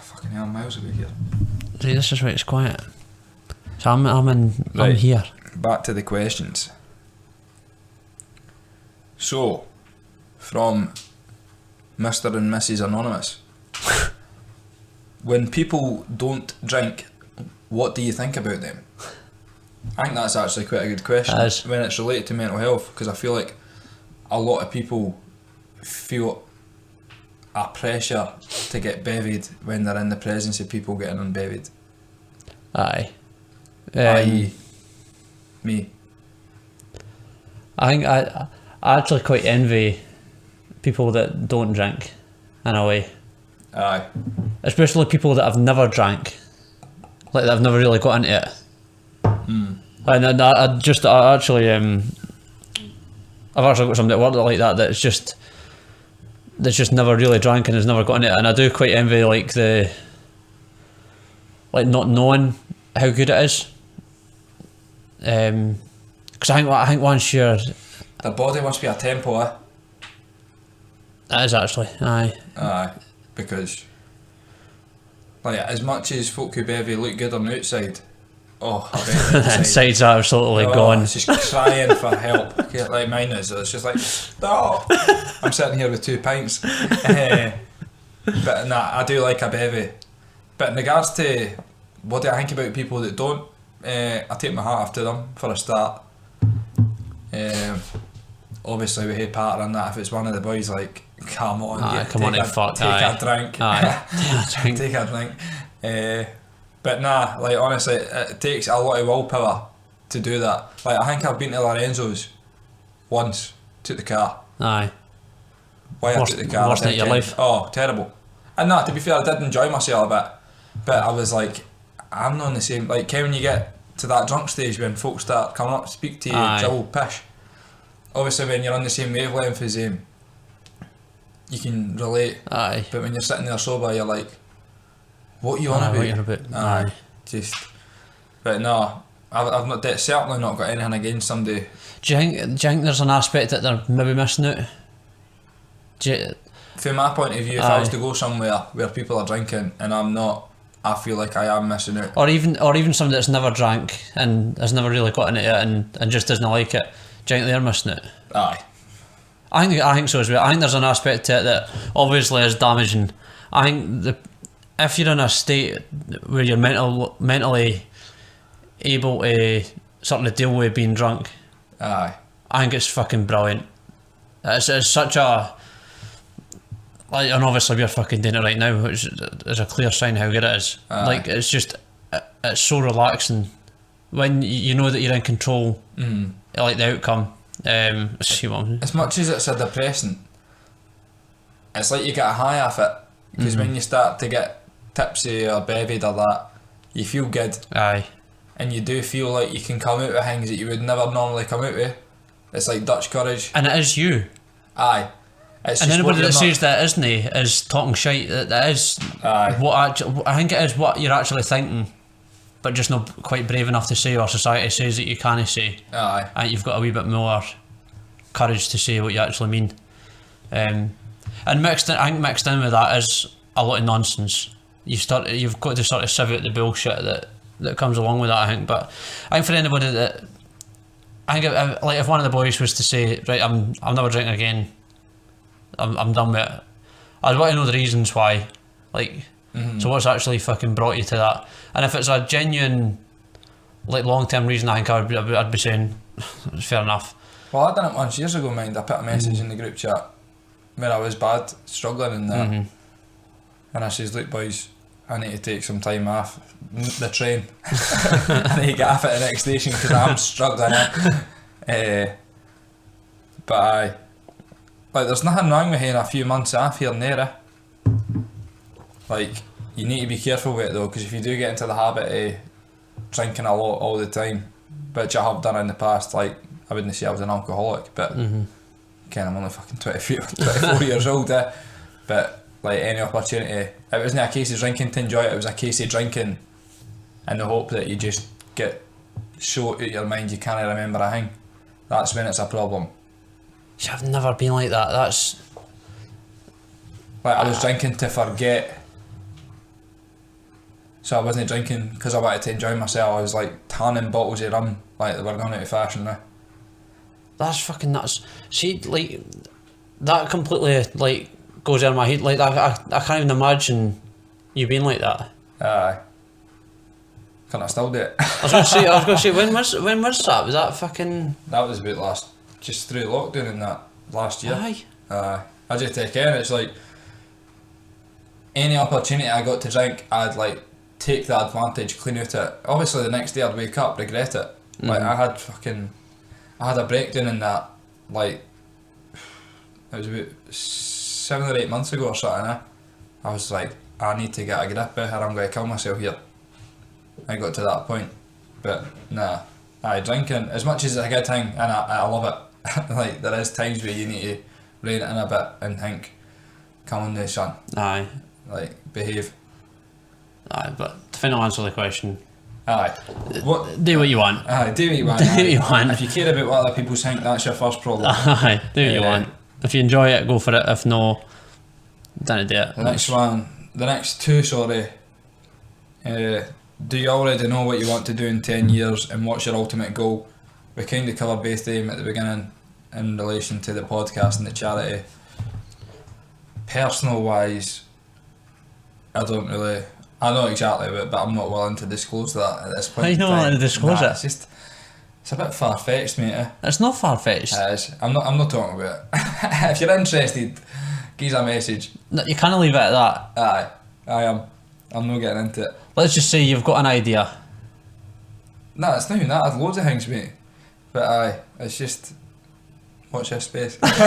Fucking hell, I'm miles away here. See, this is where it's quiet. So I'm Right. here. Back to the questions. So, from Mr. and Mrs. Anonymous. When people don't drink, what do you think about them? I think that's actually quite a good question It is. when it's related to mental health, because I feel like a lot of people feel a pressure to get bevied when they're in the presence of people getting unbevied. Aye. I.e. me. I think I actually quite envy people that don't drink, in a way. Aye. Especially people that have never drank, like that have never really got into it. And I've actually got somebody at work like that that's just never really drank and has never got into it, and I do quite envy like not knowing how good it is. Because I think once you're, The body must be a tempo, eh? that is actually aye. Aye. Because like as much as folk who bevy look good on the outside, Inside's absolutely gone. It's just crying for help. Yeah, like mine is. It's just like, no. I'm sitting here with 2 pints. But nah, I do like a bevy. But in regards to what do I think about people that don't, I take my hat off to them for a start. Obviously we hate part on that. If it's one of the boys, like, come on, come on, fuck, take a drink. Aye. Take a drink. But nah, like honestly, it takes a lot of willpower to do that. Like I think I've been to Lorenzo's once, took the car. Aye. Why I took the car? Worst night of your life. Oh, terrible. And nah, to be fair, I did enjoy myself a bit, but I was like, I'm not on the same. Like, when you get to that drunk stage when folks start coming up to speak to you, Aye. dribble, pish. Obviously, when you're on the same wavelength as them, you can relate. Aye. But when you're sitting there sober, you're like, what are you on about? What you on about? Aye. Just. But no, I've not certainly not got anything against somebody. Do you think there's an aspect that they're maybe missing out? From my point of view, if I was to go somewhere where people are drinking and I'm not, I feel like I am missing out. Or even somebody that's never drank and has never really got into it and just doesn't like it, do you think they're missing it? Aye. I think so as well. I think there's an aspect to it that obviously is damaging. I think if you're in a state where you're mentally able to sort of deal with being drunk, Aye. I think it's fucking brilliant. It's such a, like, and obviously we're fucking doing it right now, which is a clear sign how good it is. Aye. Like, it's just, it's so relaxing when you know that you're in control, like the outcome. As much as it's a depressant, it's like you get a high off it, because when you start to get tipsy or bevied or that, you feel good. Aye. And you do feel like you can come out with things that you would never normally come out with. It's like Dutch courage. And it is you. Aye. It's And just anybody what that you're says that isn't is talking shite. That is Aye. I think it is what you're actually thinking, but just not quite brave enough to say, or society says that you can't say. Aye. And you've got a wee bit more courage to say what you actually mean. And I think mixed in with that is a lot of nonsense. You've got to sort of sieve out the bullshit that comes along with that, I think. But I think for anybody that, I think if one of the boys was to say, right, I'm never drinking again, I'm done with it, I'd want to know the reasons why. Like, so what's actually fucking brought you to that? And if it's a genuine, like, long-term reason, I think I'd be saying, it's fair enough. Well, I done it once years ago, mind. I put a message in the group chat where I was bad, struggling in that. And I says, look boys, I need to take some time off the train. I need to get off at the next station because I'm struggling. But aye, like, there's nothing wrong with having a few months off here and there. Like, you need to be careful with it though, because if you do get into the habit of drinking a lot all the time, which I have done in the past, like, I wouldn't say I was an alcoholic, but again, I'm only fucking 24 years old, but like, any opportunity, it wasn't a case of drinking to enjoy it, it was a case of drinking in the hope that you just get so out of your mind you can't remember a thing. That's when it's a problem. See, I've never been like that. That's like, I was drinking to forget, so I wasn't drinking because I wanted to enjoy myself. I was like tanning bottles of rum like they were going out of fashion now. That's fucking nuts. See, like, that completely, like, goes in my head. Like, I can't even imagine you being like that. Aye. Can I still do it? I was gonna say, when was that? Was that fucking? That was about just through lockdown and that last year. Aye. I just take in. It's like any opportunity I got to drink, I'd like take the advantage, clean out it. Obviously, the next day I'd wake up, regret it. Like, I had a breakdown in that, like, it was about 7 or 8 months ago or something. I was like, I need to get a grip or I'm going to kill myself here. I got to that point, but nah. Drinking, as much as it's a good thing, and I love it, like, there is times where you need to rein it in a bit and think, come on now son, Aye. like, behave. Aye, but to final answer the question, Aye. do what you want. Aye, do what you want. Do what you want. If you care about what other people think, that's your first problem. Aye, do what you want. If you enjoy it, go for it. If no, don't do it. The next two, sorry. Do you already know what you want to do in 10 years and what's your ultimate goal? We kind of covered both of them at the beginning in relation to the podcast and the charity. Personal wise, I know exactly what, but I'm not willing to disclose that at this point. Why you not willing to disclose it? It's a bit far-fetched, mate. It's not far-fetched. It is. I'm not talking about it. If you're interested, give us a message. No, you can't leave it at that. Aye, I am. I'm not getting into it. Let's just say you've got an idea. No, it's not even that. I've loads of things, mate. But aye, it's just watch this space. That's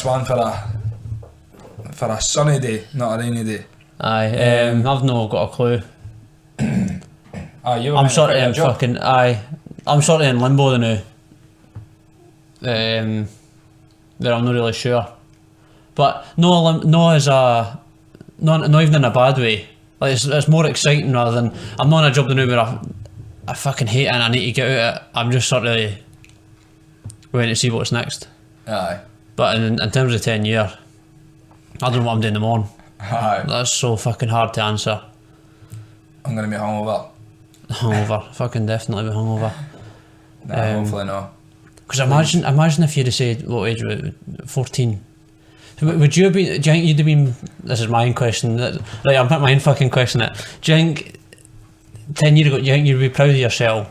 one for a sunny day, not a rainy day. Aye, I've not got a clue. You were I'm meant to sort of quit your in job. fucking. Aye, I'm sort of in limbo now. then I'm not really sure. But no as a not even in a bad way. Like it's more exciting rather than I'm not in a job now where I fucking hate it and I need to get out of it. I'm just sort of waiting to see what's next. Aye. But in terms of 10 year, I don't know what I'm doing tomorrow. Aye. That's so fucking hard to answer. I'm gonna be hungover. Hungover, fucking definitely be hungover. Nah, hopefully no. Because imagine if you'd have said what age were you? 14. Would you have been? Do you think you'd have been? This is my question. Right, I'm not my own fucking question. It. Do you think 10 years ago? Do you think you'd be proud of yourself?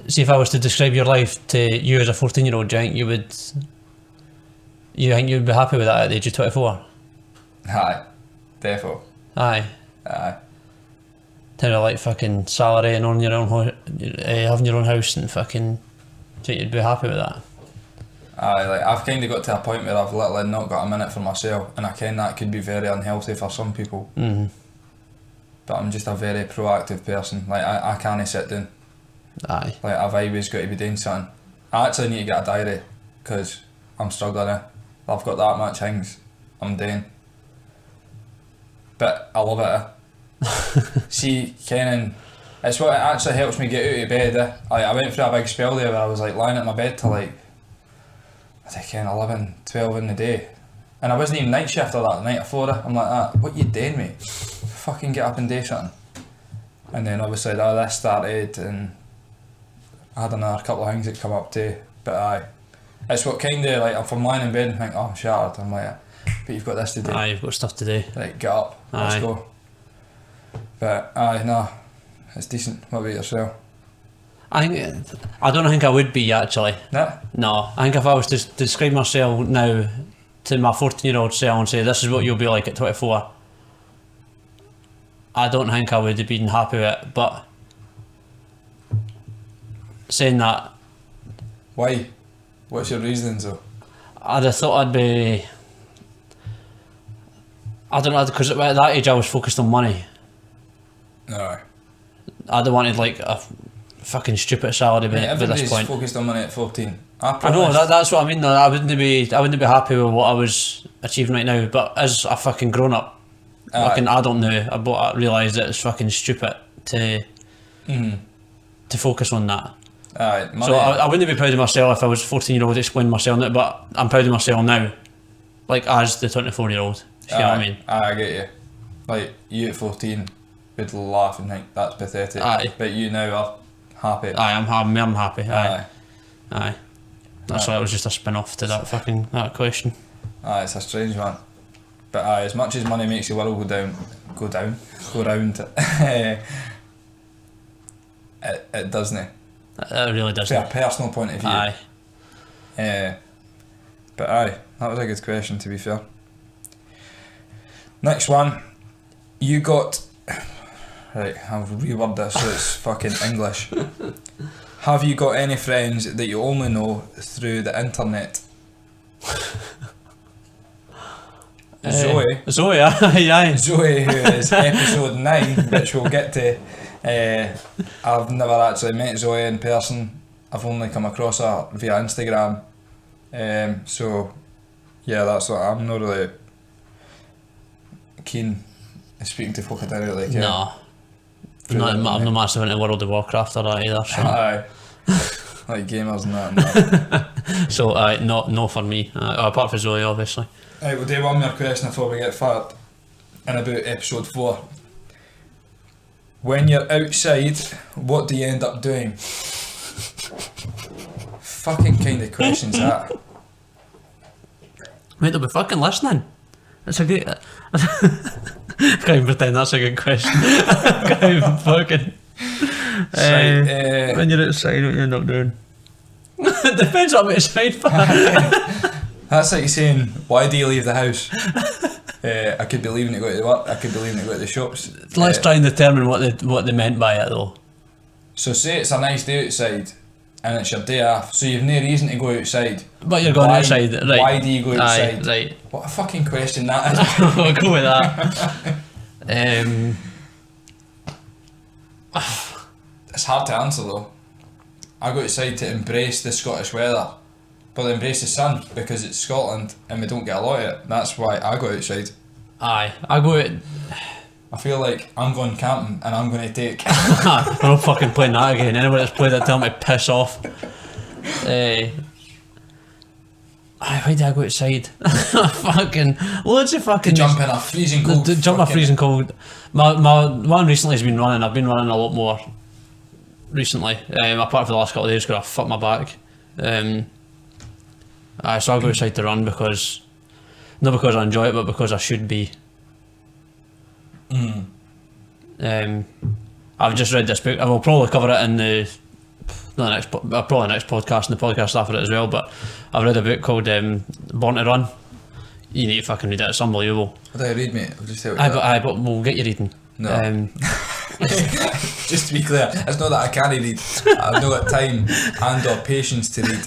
See, if I was to describe your life to you as a 14-year-old, do you think you would? You think you'd be happy with that at the age of 24? Aye. Defo. Aye. Aye. To have like fucking salary and owning your own having your own house and fucking. Do you think you'd be happy with that? Aye, like I've kind of got to a point where I've literally not got a minute for myself, and I ken that could be very unhealthy for some people. Mm-hmm. But I'm just a very proactive person. Like I can't sit down. Aye. Like I've always got to be doing something. I actually need to get a diary because I'm struggling now. I've got that much things I'm doing. But I love it. See, Kenan, it's what actually helps me get out of bed. Like I went through a big spell there where I was like lying at my bed till like I think 11, 12 in the day. And I wasn't even night shift or that, the night before it. I'm like, what you doing, mate? Fucking get up and do something. And then obviously this started and I had another couple of things that come up too. But aye, it's what kind of like, if I'm lying in bed and think, oh I'm shattered, I'm like, but you've got this to do. Aye, you've got stuff to do. Like, get up, let's go. But aye, no, it's decent. What about yourself? I don't think I would be actually. Nah? No, I think if I was to describe myself now to my 14-year-old self and say this is what you'll be like at 24, I don't think I would have been happy with it. But saying that, Why? What's your reasons though? I'd have thought I'd be. I don't know, because at that age I was focused on money. No. I'd have wanted like a fucking stupid salary by this Everybody's point. focused on money at 14. I know that's what I mean. Though I wouldn't be happy with what I was achieving right now. But as a fucking grown up, fucking adult now, I realised that it's fucking stupid to focus on that. Money. So I wouldn't be proud of myself if I was 14-year-old explaining myself now. But I'm proud of myself now, like as the 24-year-old. You know what I mean? I get you. Like you at 14 would laugh and think that's pathetic. Aye. But you now are happy. Aye, I'm happy. Aye. That's why it was just a spin-off to that question. Aye, it's a strange one. But aye, as much as money makes the world go round, it doesn't. It really does. From a personal point of view. Aye. But aye, that was a good question to be fair. Next one, you got. Right, I'll reword this so it's fucking English. Have you got any friends that you only know through the internet? Zoe, aye. Zoe, who is episode 9, which we'll get to. I've never actually met Zoe in person. I've only come across her via Instagram. So, yeah, that's what I'm not really keen speaking to folk I don't really care. No. I'm not massive into World of Warcraft or that either. So. Aye. Like gamers and that. So, no for me. Apart from Zoe, obviously. Right, we'll do one more question before we get fired. In about episode 4. When you're outside, what do you end up doing? Fucking kind of questions that. Mate, they'll be fucking listening. That's a good. Can't even pretend that's a good question. Can't even fucking. When you're outside, what you end up doing? Depends what I'm outside for. That's like saying, why do you leave the house? I could be leaving to go to work, I could be leaving to go to the shops. Let's try and determine what they meant by it though. So say it's a nice day outside and it's your day off, so you've no reason to go outside. But you're going outside, right? Why do you go outside? Aye, right. What a fucking question that is. We'll go with that. It's hard to answer though. I go outside to embrace the Scottish weather but they embrace the sun because it's Scotland and we don't get a lot of it. That's why I go outside. Aye, I go out. I feel like I'm going camping and I'm going to take. We're not fucking playing that again. Anyone that's played that, tell me to piss off. Why did I go outside? Fucking loads of fucking. Jump in a freezing cold. Jump in a freezing cold. My one recently has been running. I've been running a lot more recently. Apart from the last couple of days, because I fucked my back. So I'll go outside to run because, not because I enjoy it, but because I should be. I've just read this book. I will probably cover it in the next podcast and the podcast after it as well. But I've read a book called Born to Run. You need to fucking read it. It's unbelievable. What do I read, mate? I'll just tell you. But we'll get you reading. No. Just to be clear, it's not that I can't read. I've not got time and or patience to read.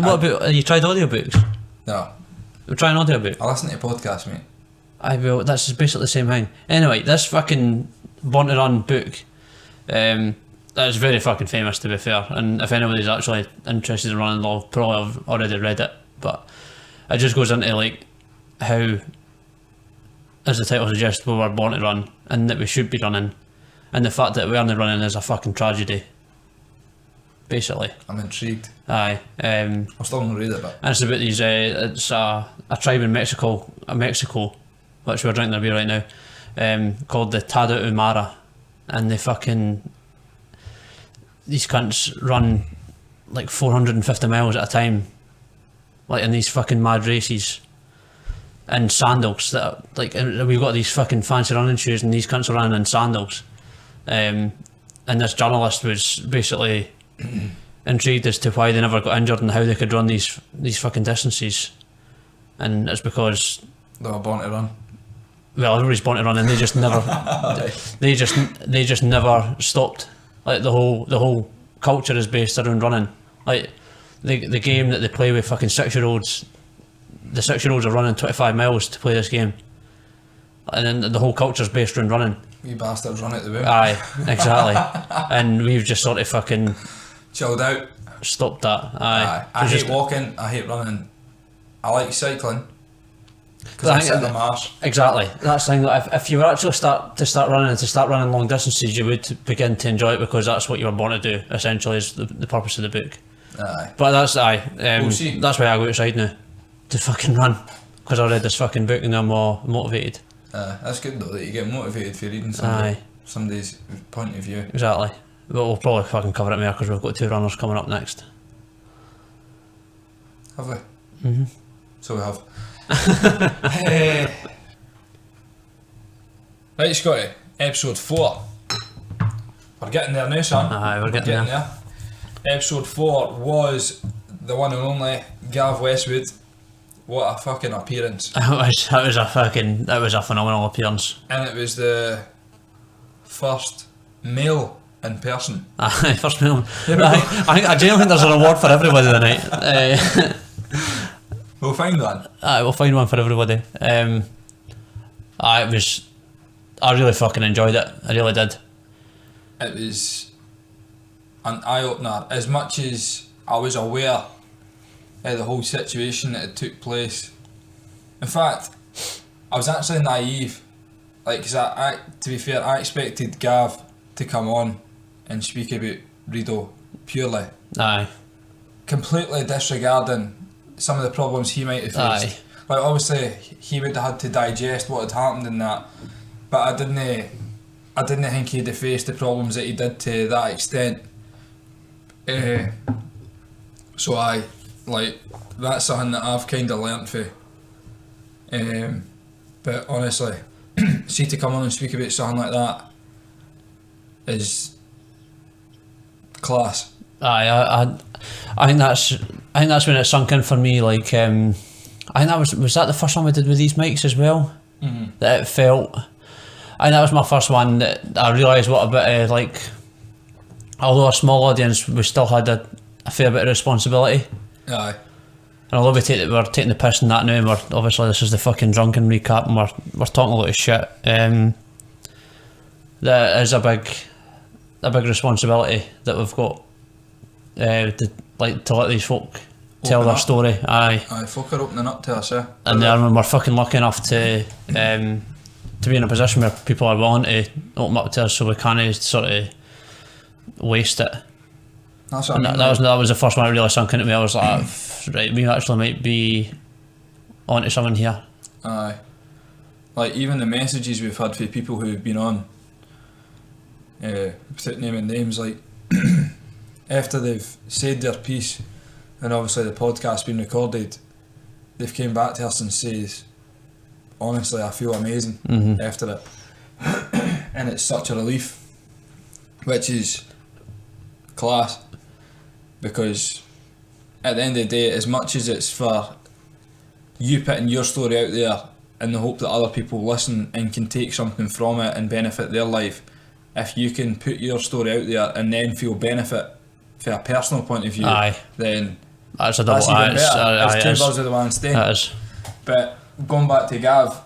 What about you tried audiobooks? No. We're trying audiobook. I listen to podcasts, mate. I will. That's basically the same thing. Anyway, this fucking Born to Run book, that's very fucking famous, to be fair. And if anybody's actually interested in running, they'll probably have already read it. But it just goes into like how, as the title suggests, we were born to run and that we should be running, and the fact that we aren't running is a fucking tragedy. Basically. I'm intrigued. Aye. I'll still not read it, but. And it's about these. It's a tribe in Mexico, which we're drinking their beer right now, called the Tarahumara, and they fucking, these cunts run like 450 miles at a time, like in these fucking mad races, in sandals that are, like, and we've got these fucking fancy running shoes and these cunts are running in sandals, and this journalist was basically intrigued as to why they never got injured and how they could run these fucking distances, and it's because they were born to run. Well, everybody's born to run, and they just never, they just never stopped. Like the whole culture is based around running. Like the game that they play with fucking 6-year-olds, the 6-year-olds are running 25 miles to play this game, and then the whole culture's based around running. You bastards run out the womb. Aye, exactly. And we've just sort of fucking chilled out. Stopped that. Aye. I hate walking. I hate running. I like cycling. Because I sit on the marsh. Exactly. That's the thing. That if you were actually start running long distances, you would begin to enjoy it because that's what you were born to do. Essentially, is the purpose of the book. Aye. But that's We'll see. That's why I go outside now to fucking run, because I read this fucking book and I'm more motivated. That's good though that you get motivated for reading somebody's point of view. Exactly. But we'll probably fucking cover it more because we've got 2 runners coming up next. Have we? Mm-hmm. So we have. Right, Scotty, episode 4. We're getting there now, son. Aye, we're getting there. Episode 4 was the one and only Gav Westwood. What a fucking appearance. That was a phenomenal appearance. And it was the first male in person. Aye, first male. I genuinely think there's an award for everybody tonight. We'll find one. Aye, we'll find one for everybody. I really fucking enjoyed it. I really did. It was an eye-opener. As much as I was aware of the whole situation that had took place. In fact, I was actually naive. Like, cause I to be fair, I expected Gav to come on and speak about Rideau purely. Aye. Completely disregarding some of the problems he might have faced. Aye. Like, obviously he would have had to digest what had happened in that, but I didn't think he'd have faced the problems that he did to that extent. So that's something that I've kind of learnt for. But honestly, see, to come on and speak about something like that is class. Aye, I think that's when it sunk in for me. Like, I think that was that the first one we did with these mics as well. Mm-hmm. That it felt. I think that was my first one that I realised what a bit of, like, although a small audience, we still had a fair bit of responsibility. Aye. And although we're taking the piss in that now, and we're obviously, this is the fucking drunken recap, and we're talking a lot of shit. That is a big responsibility that we've got. To let these folk tell their story. Aye, folk are opening up to us, eh? and then we're fucking lucky enough to be in a position where people are willing to open up to us, so we can't sort of waste it. That's what And I mean, that was the first one that really sunk into me. I was like, right, we actually might be onto something here. aye. Like, even the messages we've had for people who've been on, without naming names, like, after they've said their piece, and obviously the podcast's been recorded, they've came back to us and says, honestly, I feel amazing after it. And it's such a relief, which is class, because at the end of the day, as much as it's for you putting your story out there in the hope that other people listen and can take something from it and benefit their life, if you can put your story out there and then feel benefit from a personal point of view, Aye. then That's a double. that's even better. It's two it birds with one stone. That is. But going back to Gav,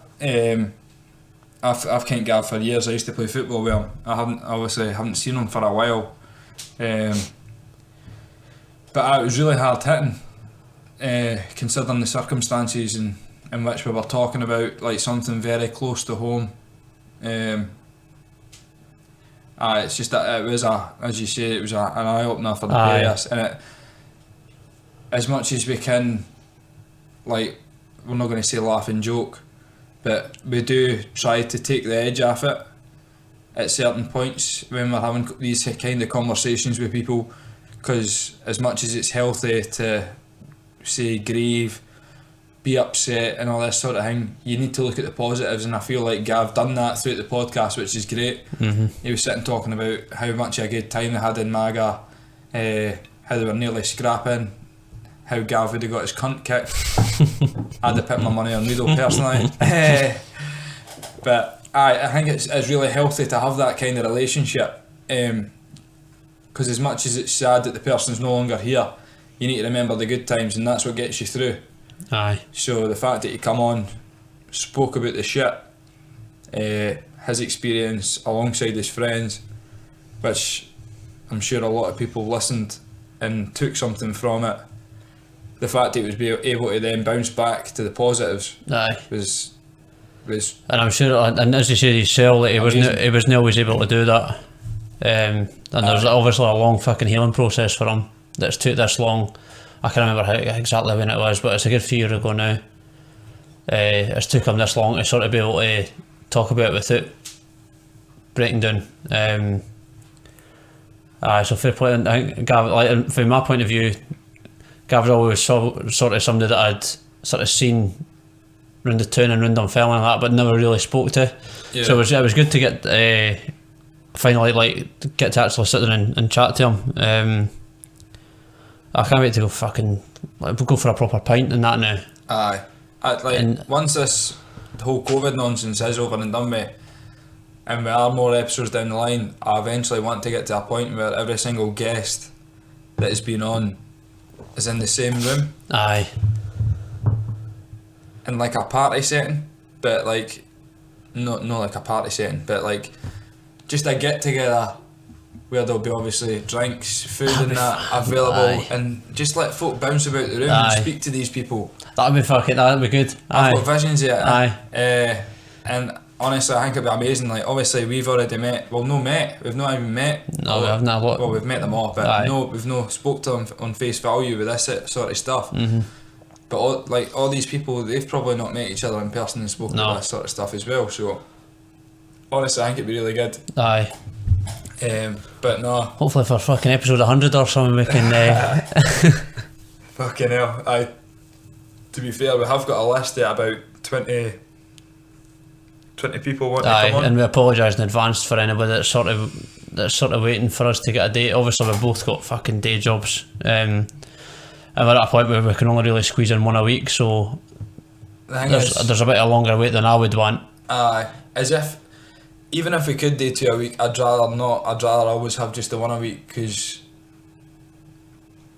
I've kent Gav for years. I used to play football with him. I haven't seen him for a while. But it was really hard hitting, considering the circumstances in which we were talking about, like something very close to home. It's just that it was as you say, it was an eye opener for the Aye. players, and it, as much as we can, like, we're not going to say laugh and joke, but we do try to take the edge off it at certain points when we're having these kind of conversations with people, because as much as it's healthy to say grieve, be upset and all this sort of thing, you need to look at the positives, and I feel like Gav done that throughout the podcast, which is great. He was sitting talking about how much a good time they had in Maga, how they were nearly scrapping, how Gav would have got his cunt kicked. I'd have put my money on Needle personally. But I think it's really healthy to have that kind of relationship, because as much as it's sad that the person's no longer here, you need to remember the good times, and that's what gets you through. Aye. So the fact that he come on, spoke about the shit, his experience alongside his friends, which I'm sure a lot of people listened and took something from it. The fact that he was able to then bounce back to the positives Aye. was And I'm sure, and as you said yourself, like, he wasn't always able to do that. And there's obviously a long fucking healing process for him that's took this long. I can't remember how exactly when it was, but it's a good few years ago now. It's took him this long to sort of be able to talk about it without breaking down. So fair play. I think Gav, like, from my point of view, Gav's always sort of somebody that I'd sort of seen round the town and round Dunfermline and that, but never really spoke to. Yeah. So it was good to get finally, like, get to actually sit there and chat to him. I can't wait to go fucking, like, we'll go for a proper pint and that now. aye. Once this whole COVID nonsense is over and done with, and we are more episodes down the line, I eventually want to get to a point where every single guest that has been on is in the same room. Aye. In like a party setting, but like not like a party setting, but like just a get together where there'll be obviously drinks, food and that available, aye. and just let folk bounce about the room Aye. and speak to these people. That'd be good. I've Aye. got visions of it. Aye. And honestly, I think it'd be amazing. Like, obviously we've already met. Well, no met. We've not even met. No, we haven't a lot. Well, we've met them all, but Aye. we've no spoke to them on face value with this sort of stuff. Mm-hmm. But all these people, they've probably not met each other in person and spoken about this sort of stuff as well. So honestly, I think it'd be really good. Aye. But no, Hopefully for fucking episode 100 or something we can... fucking hell. To be fair, we have got a list of about 20 people wanting to come on. And we apologise in advance for anybody that's sort of waiting for us to get a date. Obviously we've both got fucking day jobs, and we're at a point where we can only really squeeze in one a week, so there's a bit of a longer wait than I would want. As if, even if we could do 2 a week, I'd rather not. I'd rather always have just the 1 a week, because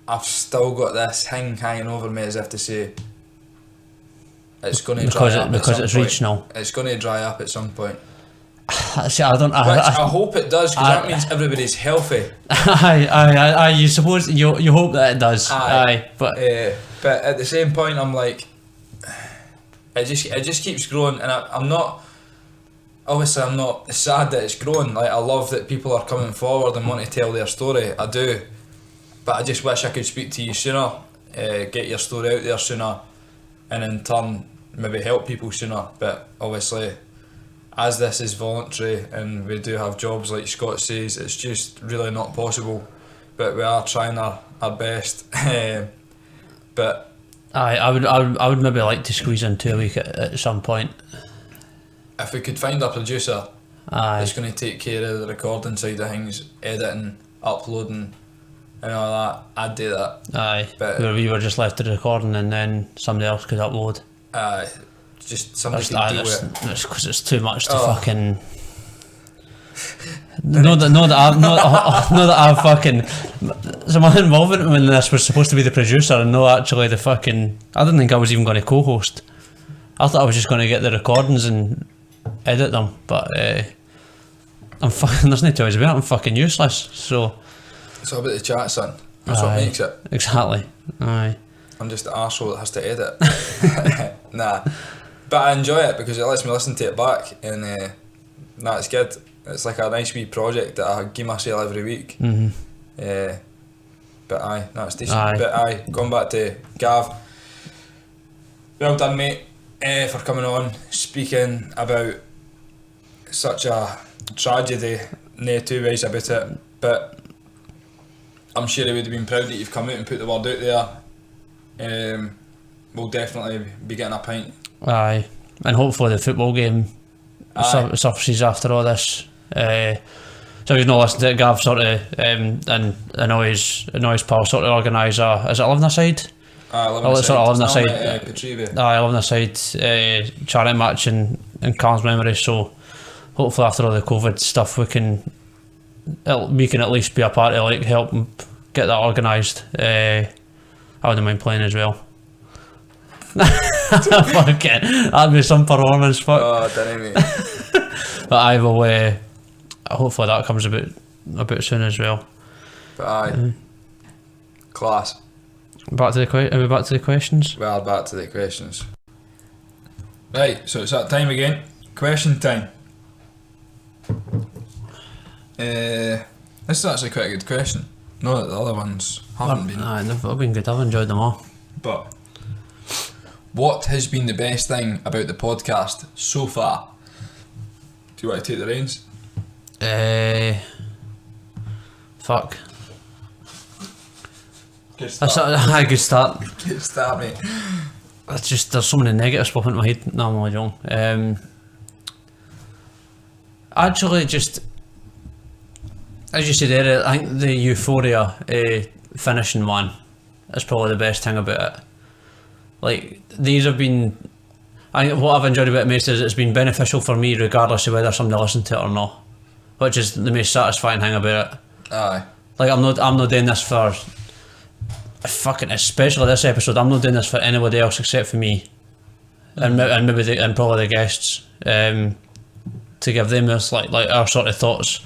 I've still got this thing hanging over me as if to say it's going to dry up because at it's some point. regional. It's going to dry up at some point. See, I don't. Which I hope it does, because that means everybody's healthy. Aye. You suppose you hope that it does. Aye. But at the same point, I'm like, it just keeps growing, and I'm not. Obviously, I'm not sad that it's growing. Like, I love that people are coming forward and want to tell their story. I do, but I just wish I could speak to you sooner, get your story out there sooner, and in turn maybe help people sooner. But obviously, as this is voluntary and we do have jobs, like Scott says, it's just really not possible. But we are trying our best. But I would maybe like to squeeze into a week at some point. If we could find a producer that's going to take care of the recording side of things, editing, uploading, and all that, I'd do that. Aye, but where we were just left to the recording and then somebody else could upload. Just somebody could do it. That's because it's too much to fucking. Know that I've fucking. So my involvement in this was supposed to be the producer and not actually the fucking. I didn't think I was even going to co-host. I thought I was just going to get the recordings and edit them, but I'm fucking. There's no two ways about it. I'm fucking useless. So. It's all about the chat, son. That's what makes it. Exactly. Aye. I'm just an arsehole that has to edit. Nah. But I enjoy it because it lets me listen to it back, and it's good. It's like a nice wee project that I give myself every week. Mm-hmm. But aye, that's decent. But aye, going back to Gav. Well done, mate, for coming on, speaking about such a tragedy. No two ways about it. But I'm sure he would have been proud that you've come out and put the word out there. We'll definitely be getting a pint. Aye, and hopefully the football game surfaces after all this. So he's not listening to it, Gav sort of, and I know his pal sort of organise is it 11 aside? 11 aside. 11 aside charity match in Carl's memory. So hopefully after all the COVID stuff we can at least be a part of like help get that organised. I wouldn't mind playing as well. Fuck it, that'd be some performance. Fuck. Oh, damn it. But I will. Hopefully that comes about soon as well. But aye, class. Back to the questions. Well, back to the questions. Right, so it's that time again. Question time. This is actually quite a good question. Not that the other ones haven't been. Aye, they've all been good. I've enjoyed them all. But what has been the best thing about the podcast so far? Do you want to take the reins? Fuck. Good start. Good start. Good start, mate. It's just there's so many negatives popping into my head. No, I'm only young. Actually, just as you said earlier, I think the Euphoria finishing one is probably the best thing about it. Like, these have been, I think what I've enjoyed about it most is it's been beneficial for me regardless of whether somebody listens to it or not, which is the most satisfying thing about it. Aye. Like, I'm not doing this for fucking, especially this episode, I'm not doing this for anybody else except for me and maybe and probably the guests, to give them this like our sort of thoughts.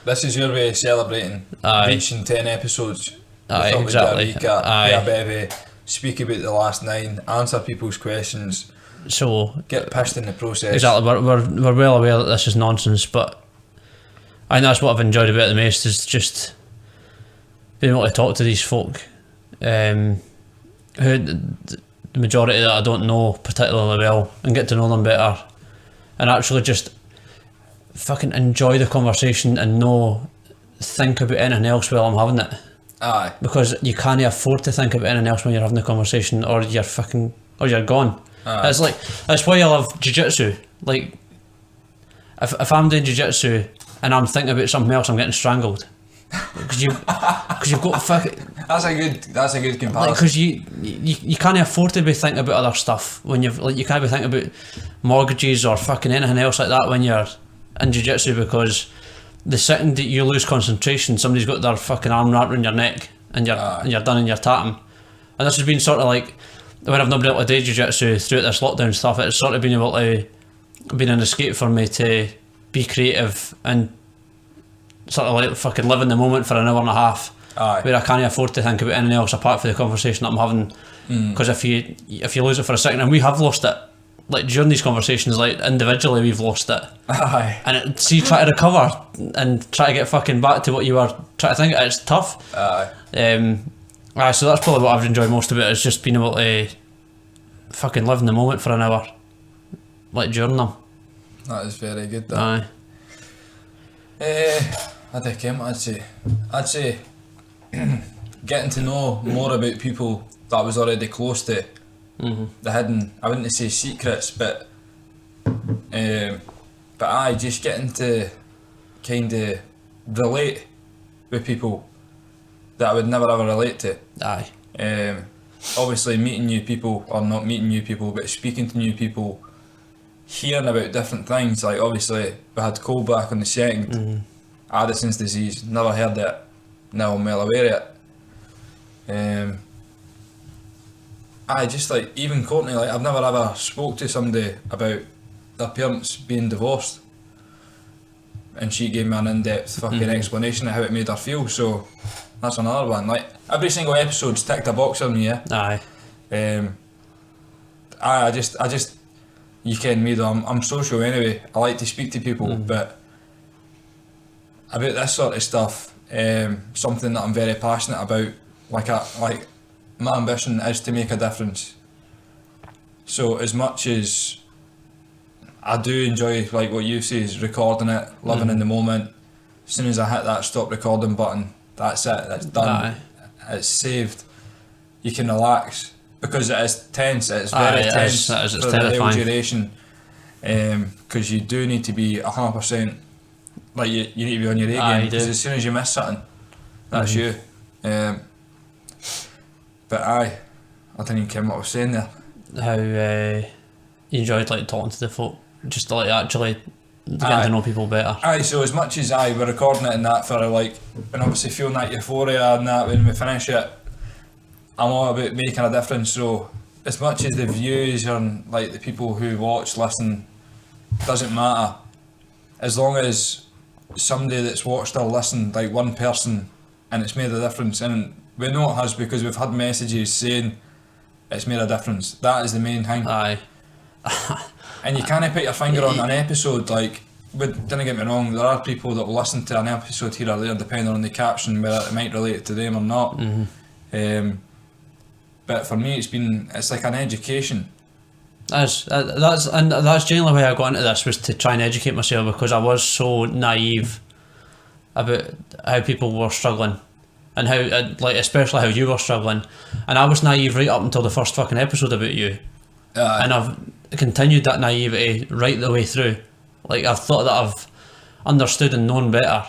This is your way of celebrating reaching 10 episodes. Aye, exactly. Aye. Baby, speak about the last 9, answer people's questions, so get pissed in the process. Exactly, we're well aware that this is nonsense, but I think that's what I've enjoyed about it the most, is just being able to talk to these folk, who the majority that I don't know particularly well, and get to know them better, and actually just fucking enjoy the conversation and think about anything else while I'm having it. Aye. Because you can't afford to think about anything else when you're having the conversation, or you're gone. Aye. It's like, that's why I love jiu-jitsu. Like, if I'm doing jiu-jitsu and I'm thinking about something else, I'm getting strangled. Because you've got fucking. That's a good comparison. Like, because you can't afford to be thinking about other stuff when you can't be thinking about mortgages or fucking anything else like that when you're in jiu-jitsu, because the second that you lose concentration, somebody's got their fucking arm wrapped around your neck and you're done and you're tatting. And this has been sort of like, when I've not been able to do jiu-jitsu throughout this lockdown stuff, it's sort of been able to been an escape for me to be creative and sort of like fucking live in the moment for an hour and a half. Aye. Where I can't afford to think about anything else apart from the conversation that I'm having. Because if you lose it for a second, and we have lost it, like during these conversations, like individually we've lost it. Aye. And see, try to recover and try to get fucking back to what you were trying to think. It's tough. Aye. So that's probably what I've enjoyed most of it, is just being able to fucking live in the moment for an hour, like during them. That is very good. That. Aye. I think I'd say getting to know more about people that I was already close to. The hidden, I wouldn't say secrets, but aye, just getting to kind of relate with people that I would never ever relate to. Aye. Obviously meeting new people, or not meeting new people, but speaking to new people, hearing about different things. Like obviously we had Cole back on the 2nd, Addison's disease, never heard it, now I'm well aware of it. I just like, even Courtney, like I've never ever spoke to somebody about their parents being divorced, and she gave me an in-depth fucking explanation of how it made her feel. So that's another one. Like every single episode's ticked a box on me. Yeah. Aye. I just you ken me though, I'm social anyway. I like to speak to people, but about this sort of stuff, something that I'm very passionate about. Like my ambition is to make a difference. So as much as I do enjoy, like what you say, is recording it, living in the moment, as soon as I hit that stop recording button, that's it, that's done. Aye. It's saved. You can relax, because it is tense, it's very tense It's for the real terrifying. duration, because you do need to be 100%, like you need to be on your A Aye, game, you because do. as soon as you miss something, that's you. But aye, I didn't even care what I was saying there. How you enjoyed like talking to the folk, just to, like actually getting Aye. to know people better. Aye, so as much as we're recording it and that for like, and obviously feeling that euphoria and that when we finish it, I'm all about making a difference. So as much as the views and like the people who watch, listen, doesn't matter, as long as somebody that's watched or listened, like one person, and it's made a difference. And we know it has, because we've had messages saying it's made a difference. That is the main thing. Aye. And you can't put your finger on an episode, like, but don't get me wrong, there are people that will listen to an episode here or there depending on the caption, whether it might relate to them or not. But for me it's like an education. That's generally why I got into this, was to try and educate myself, because I was so naive about how people were struggling, and how like especially how you were struggling, and I was naive right up until the first fucking episode about you, and I've continued that naivety right the way through. Like I've thought that I've understood and known better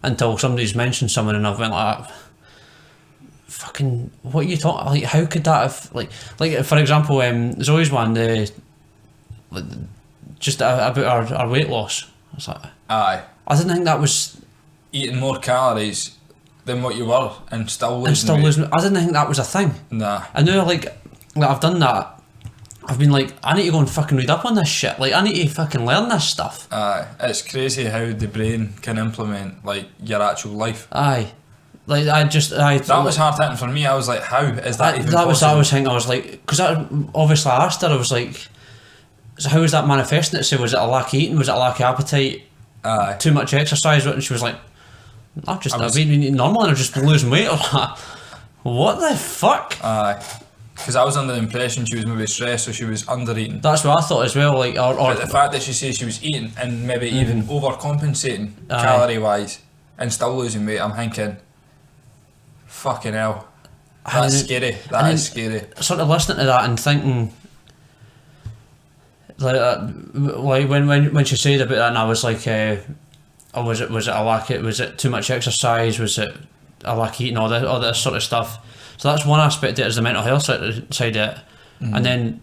until somebody's mentioned someone and I've went like, fucking, what are you talking, like how could that have, like for example, Zoe's one, just about our weight loss. I was like, Aye. I didn't think that was Eating more calories than what you were and still losing weight. I didn't think that was a thing. Nah. I know, like I've done that. I've been like, I need to go and fucking read up on this shit. Like, I need to fucking learn this stuff. Aye. It's crazy how the brain can implement like your actual life. Aye. Like, that was hard hitting for me. I was like, how is that even that was possible? I was thinking. I was like, because obviously I asked her. I was like, so how was that manifesting itself? Was it a lack of eating? Was it a lack of appetite? Aye. Too much exercise? And she was like, I've been eating normal and I've just been losing weight. I was like, what the fuck? Aye. Because I was under the impression she was maybe stressed, so she was under eating. That's what I thought as well. Like, or But the fact that she says she was eating and maybe even overcompensating calorie wise and still losing weight, I'm thinking, fucking hell, that's scary. That is scary. Sort of listening to that and thinking, like when she said about that, and I was like, oh, was it a lack of, was it too much exercise? Was it a lack of eating? All this sort of stuff. So that's one aspect of it, is the mental health side of it. And then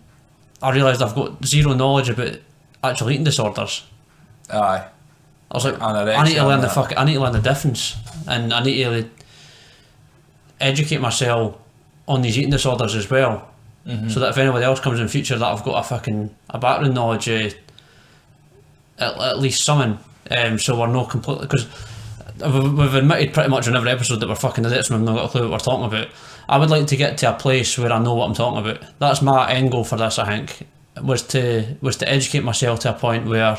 I realised I've got zero knowledge about actual eating disorders. Aye. I was like, Anorexia I need to learn and I need to learn the difference, and I need to educate myself on these eating disorders as well, so that if anybody else comes in the future, that I've got a background knowledge, at least something. So we're not completely, because we've admitted pretty much on every episode that we're fucking idiots and we've not got a clue what we're talking about. I would like to get to a place where I know what I'm talking about. That's my end goal for this, I think, was to educate myself to a point where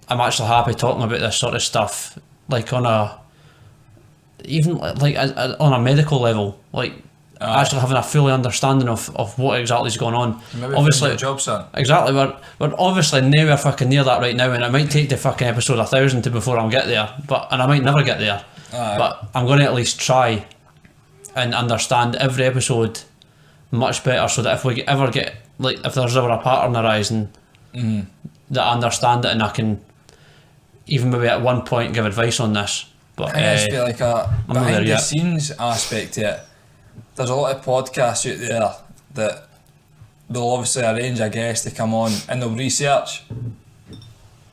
I'm actually happy talking about this sort of stuff, like on a medical level, like actually having a fully understanding of what exactly is going on. Maybe obviously, your job, son. Exactly, we're obviously nowhere fucking near that right now, and it might take the fucking episode 1000 to before I get there, and I might never get there. But I'm going to at least try and understand every episode much better, so that if we ever get, like, if there's ever a pattern arising, that I understand it and I can even maybe at one point give advice on this. But I just feel like a I'm not there behind the yet. scenes aspect to it. There's a lot of podcasts out there that they'll obviously arrange a guest to come on and they'll research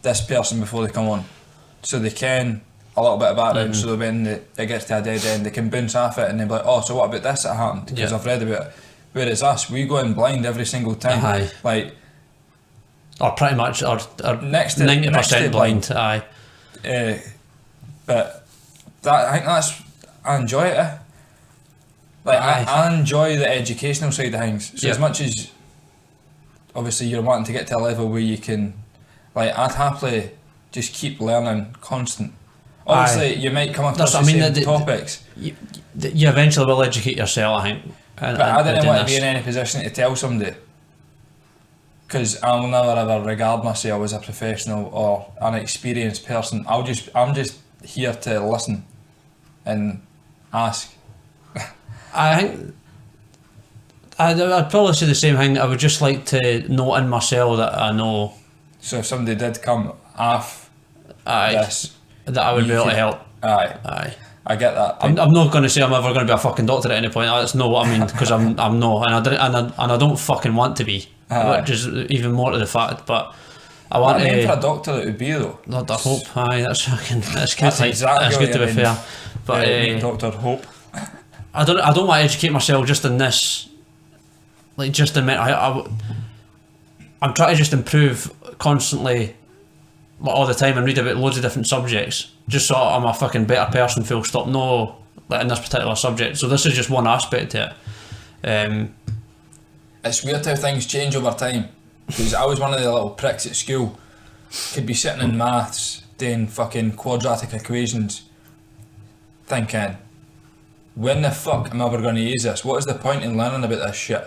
this person before they come on, so they can a little bit of background, so that when it gets to a dead end they can bounce off it and they'll be like, oh, so what about this that happened, because I've read about it. Whereas us, we go in blind every single time. Aye. Like, or pretty much, or next to 90% blind. Aye. But I think that's, I enjoy it. Like, I enjoy the educational side of things. So as much as obviously you're wanting to get to a level where you can, like, I'd happily just keep learning constant. Obviously you might come across the same topics. You eventually will educate yourself, I think. But I don't want to be in any position to tell somebody, because I'll never ever regard myself as a professional or an experienced person. I'm just here to listen and ask. I think I'd probably say the same thing. I would just like to know in myself that I know. So if somebody did come off this, that I would be able to help. Aye. I get that. I'm not going to say I'm ever going to be a fucking doctor at any point. That's not what I mean, because I'm not, and I don't fucking want to be, which is even more to the fact. But I want what a to. name for a doctor it would be, though. Dr. Hope. Aye, that's good. That's exactly that's good to be fair. But Dr. Hope. I don't want to educate myself just in this, like, just in I'm trying to just improve constantly, like, all the time, and read about loads of different subjects, just so I'm a fucking better person, full stop. No, like, in this particular subject. So this is just one aspect to it. It's weird how things change over time, because I was one of the little pricks at school, could be sitting in maths doing fucking quadratic equations thinking, when the fuck am I ever going to use this? What is the point in learning about this shit?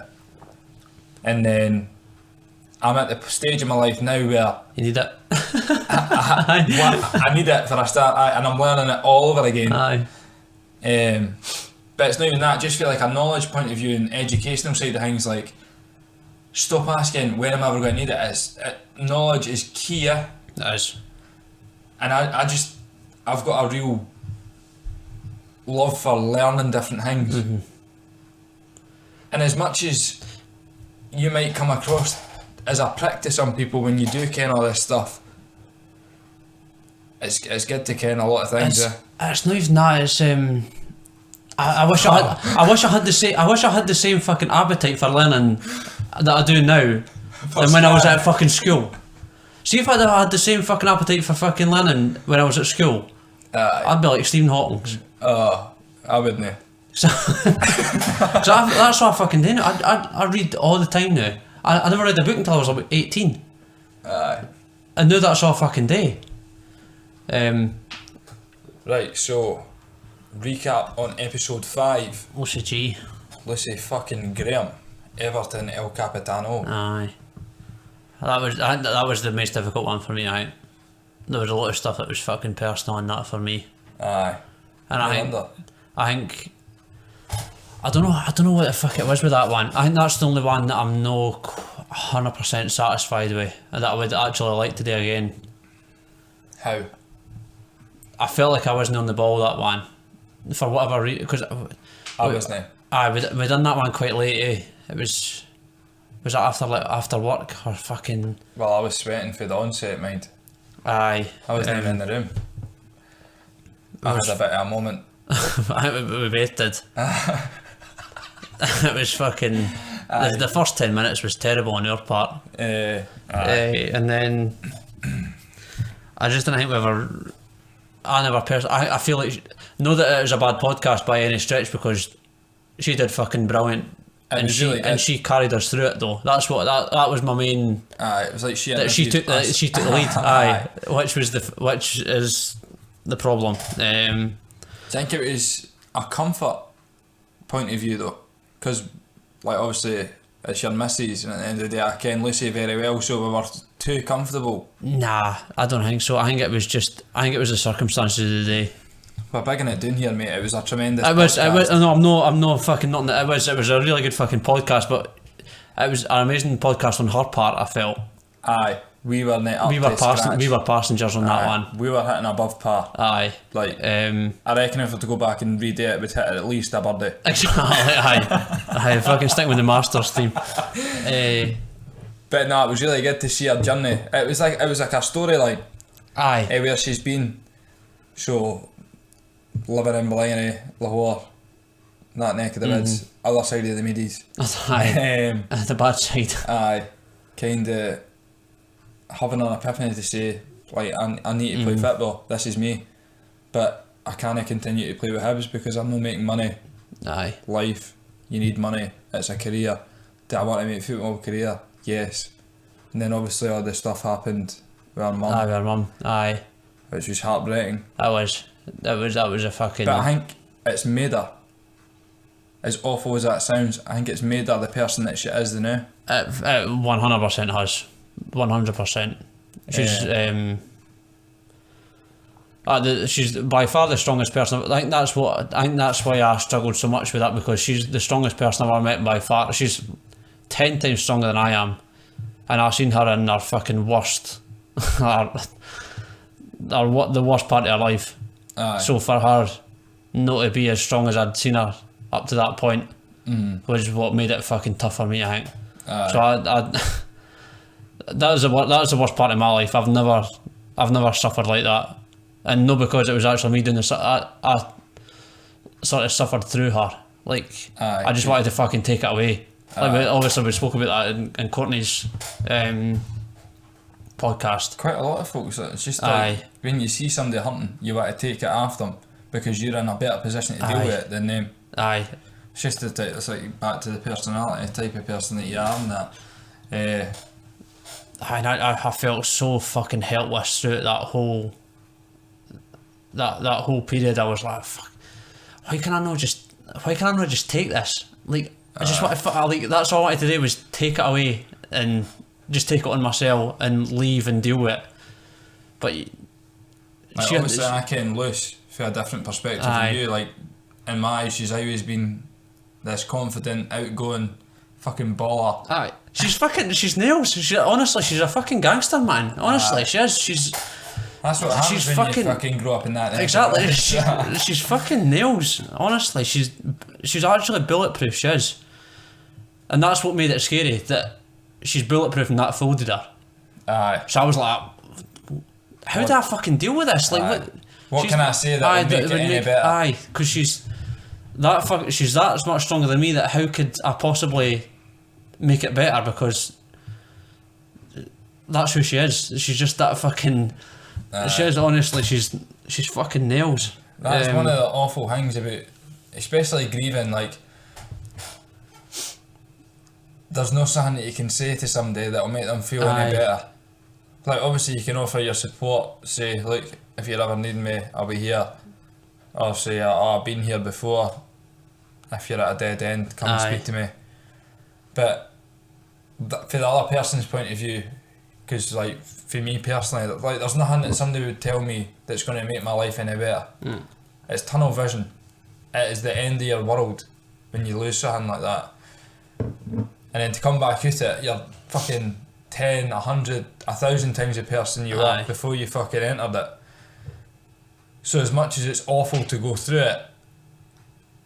And then I'm at the stage in my life now where You need it. I need it for a start, and I'm learning it all over again. Aye. But it's not even that. Just feel like a knowledge point of view and educational side of things, like, stop asking when am I ever going to need it. Knowledge is key. It is. And I've got a real love for learning different things. And as much as you might come across as a prick to some people when you do ken all this stuff, it's good to ken a lot of things. It's not even that. It's I wish I had the same fucking appetite for learning that I do now than when I was at fucking school. See, if I had the same fucking appetite for fucking learning when I was at school, I'd be like Stephen Hawking. I wouldn't. So that's what I fucking do now. I read all the time now. I never read a book until I was about 18. And now that's all I fucking do. Right, so recap on episode 5. What's the G? Lucy fucking Graham, Everton El Capitano. Aye. That was the most difficult one for me. There was a lot of stuff that was fucking personal in that for me. Aye. And I think I don't know what the fuck it was with that one. I think that's the only one that I'm no 100% satisfied with, and that I would actually like to do again. How? I felt like I wasn't on the ball that one, for whatever reason. Because I wasn't. Aye, we done that one quite late. It was that after work or fucking? Well, I was sweating for the onset, mind. Aye. I wasn't even in the room. I had a bit of a moment. I think we both did. It was fucking. The first 10 minutes was terrible on your part. And then I just didn't think we ever. I never personally. I feel like know that it was a bad podcast by any stretch because she did fucking brilliant. And she carried us through it though. That's what that was my main. It was like she took the lead. Aye, which is the problem. I think it was a comfort point of view though, because like obviously it's your missus, and at the end of the day I ken Lucy very well, so we were too comfortable. Nah, I don't think so. I think it was the circumstances of the day. We're bigging it down here, mate. It was a tremendous. It was. No, I'm not fucking nothing. It was a really good fucking podcast, but it was an amazing podcast on her part. I felt. Aye, we were passengers on that one. We were hitting above par. Aye, like I reckon if we were to go back and redo it, we'd hit it at least a birdie. Exactly. Aye, fucking stick with the Masters theme. But no, it was really good to see her journey. It was like a storyline. Aye, where she's been. So. Living in Blenheim, Lahore, that neck of the woods, other side of the Meadies. Aye, the bad side. Aye, kind of having an epiphany to say, like, I need to play football, this is me, but I can't continue to play with Hibs because I'm not making money. Aye. Life, you need money, it's a career. Do I want to make a football career? Yes. And then obviously all this stuff happened with our mum. Aye, with our mum, aye. Which was heartbreaking. That was a fucking. But I think it's made her. As awful as that sounds, I think it's made her the person that she is now. It 100% has. 100%. She's she's by far the strongest person. I think that's why I struggled so much with that, because she's the strongest person I've ever met by far. She's 10 times stronger than I am, and I've seen her in her fucking worst, the worst part of her life. Aye. So for her not to be as strong as I'd seen her up to that point was what made it fucking tough for me, I think. Aye. So that was the worst part of my life. I've never suffered like that, and not because it was actually me doing this. I sort of suffered through her. Like, aye, I just wanted to fucking take it away. Like, obviously we spoke about that in Courtney's podcast. Quite a lot of folks, it's just like when you see somebody hunting, you want to take it after them because you're in a better position to deal with it than them. Aye. It's just it's like back to the personality type of person that you are and that. I felt so fucking helpless throughout that whole period. I was like, fuck, why can I not just take this? Like, I just want to, like, that's all I wanted to do was take it away and just take it on myself and leave and deal with it. But obviously I can Luce for a different perspective from you. Like, in my eyes, she's always been this confident, outgoing fucking baller. Aye. She's nails. Honestly, she's a fucking gangster, man. Honestly, she is. That's what happens when you fucking grow up in that. Exactly. She's fucking nails. Honestly, she's actually bulletproof. She is, and that's what made it scary. That she's bulletproof and that folded her. Aye. So I was like, how do I fucking deal with this? Like, what can I say that would make it any better? Aye, because she's that much stronger than me. That how could I possibly make it better? Because that's who she is. She's just that fucking. She is, honestly. She's fucking nails. That's one of the awful things about, especially grieving. Like, there's no something that you can say to somebody that'll make them feel any better. Like, obviously you can offer your support, say, look, if you ever need me, I'll be here. Or say, I've been here before. If you're at a dead end, come and speak to me. But for the other person's point of view, because like for me personally, like there's nothing that somebody would tell me that's going to make my life any better. It's tunnel vision. It is the end of your world when you lose something like that. And then to come back at it, you're fucking 10, 100, 1,000 times the person you were before you fucking entered it. So as much as it's awful to go through it,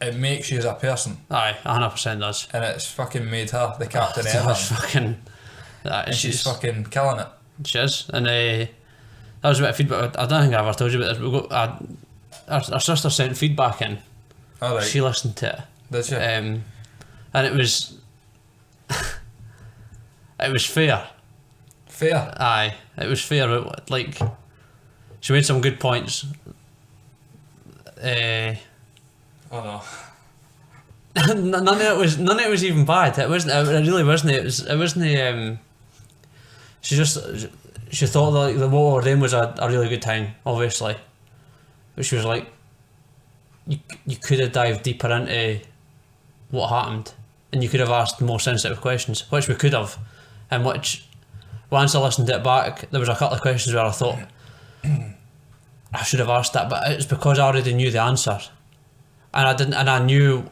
it makes you as a person. Aye, 100% does. And it's fucking made her the captain ever. And she's fucking killing it. She is. And that was a bit of feedback. I don't think I ever told you about this. Our sister sent feedback in. All right. She listened to it. Did she? And it was it was fair. Fair? Aye, it was fair. Like, She made some good points. Oh no. None of it was even bad. It wasn't. It really wasn't. It wasn't. She thought that the what we were doing was a really good time, obviously. But she was like, you could have dived deeper into what happened, and you could have asked more sensitive questions, which we could have, and which once I listened to it back, there was a couple of questions where I thought I should have asked that, but it's because I already knew the answer, and I didn't, and I knew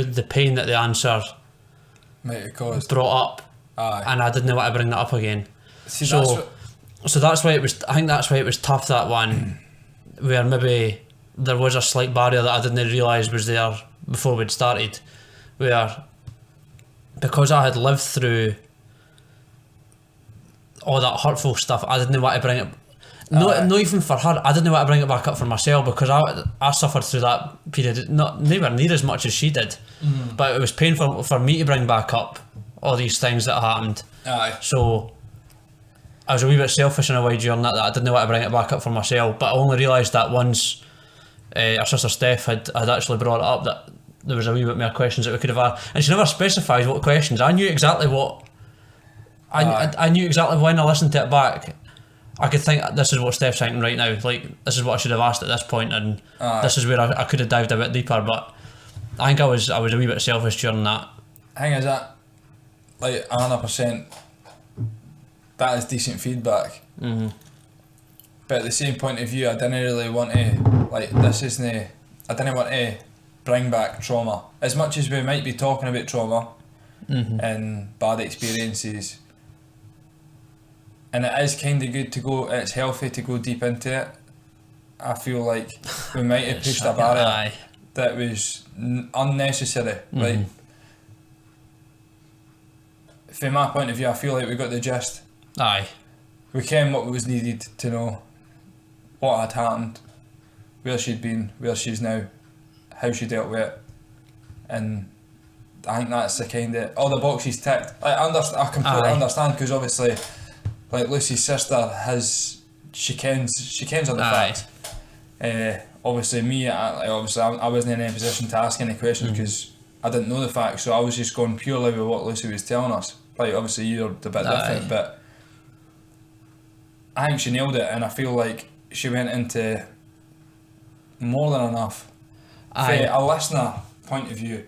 the pain that the answer might have caused. brought up, Aye. and I didn't want to bring that up again. See, So that's why it was. I think that's why it was tough, that one, where maybe there was a slight barrier that I didn't realise was there before we'd started, where because I had lived through all that hurtful stuff, I didn't want to bring it. Not even for her. I didn't want to bring it back up for myself, because I suffered through that period, nowhere near as much as she did. But it was painful for me to bring back up all these things that happened. Aye. So I was a wee bit selfish in a way during that I didn't want to bring it back up for myself, but I only realised that once our sister Steph had actually brought it up, that there was a wee bit more questions that we could have asked, and she never specified what questions. I knew exactly what I knew exactly when I listened to it back. I could think, this is what Steph's thinking right now, like this is what I should have asked at this point, and this is where I could have dived a bit deeper. But I think I was a wee bit selfish during that. Thing is that, like 100%, that is decent feedback. Mm-hmm. But at the same point of view, I didn't really want to, like, I didn't want to bring back trauma. As much as we might be talking about trauma and bad experiences, and it is kind of good to go, it's healthy to go deep into it. I feel like we might have pushed a barrier that was unnecessary. Like, from my point of view, I feel like we got the gist. Aye. We came what was needed to know, what had happened, where she'd been, where she's now, how she dealt with it, and I think that's the kind of, all the boxes ticked. I completely understand, because obviously, like Lucy's sister she kens all the facts. Obviously me, I wasn't in any position to ask any questions because I didn't know the facts, so I was just going purely with what Lucy was telling us. Like, obviously you're a bit different, but I think she nailed it, and I feel like she went into more than enough from a listener point of view.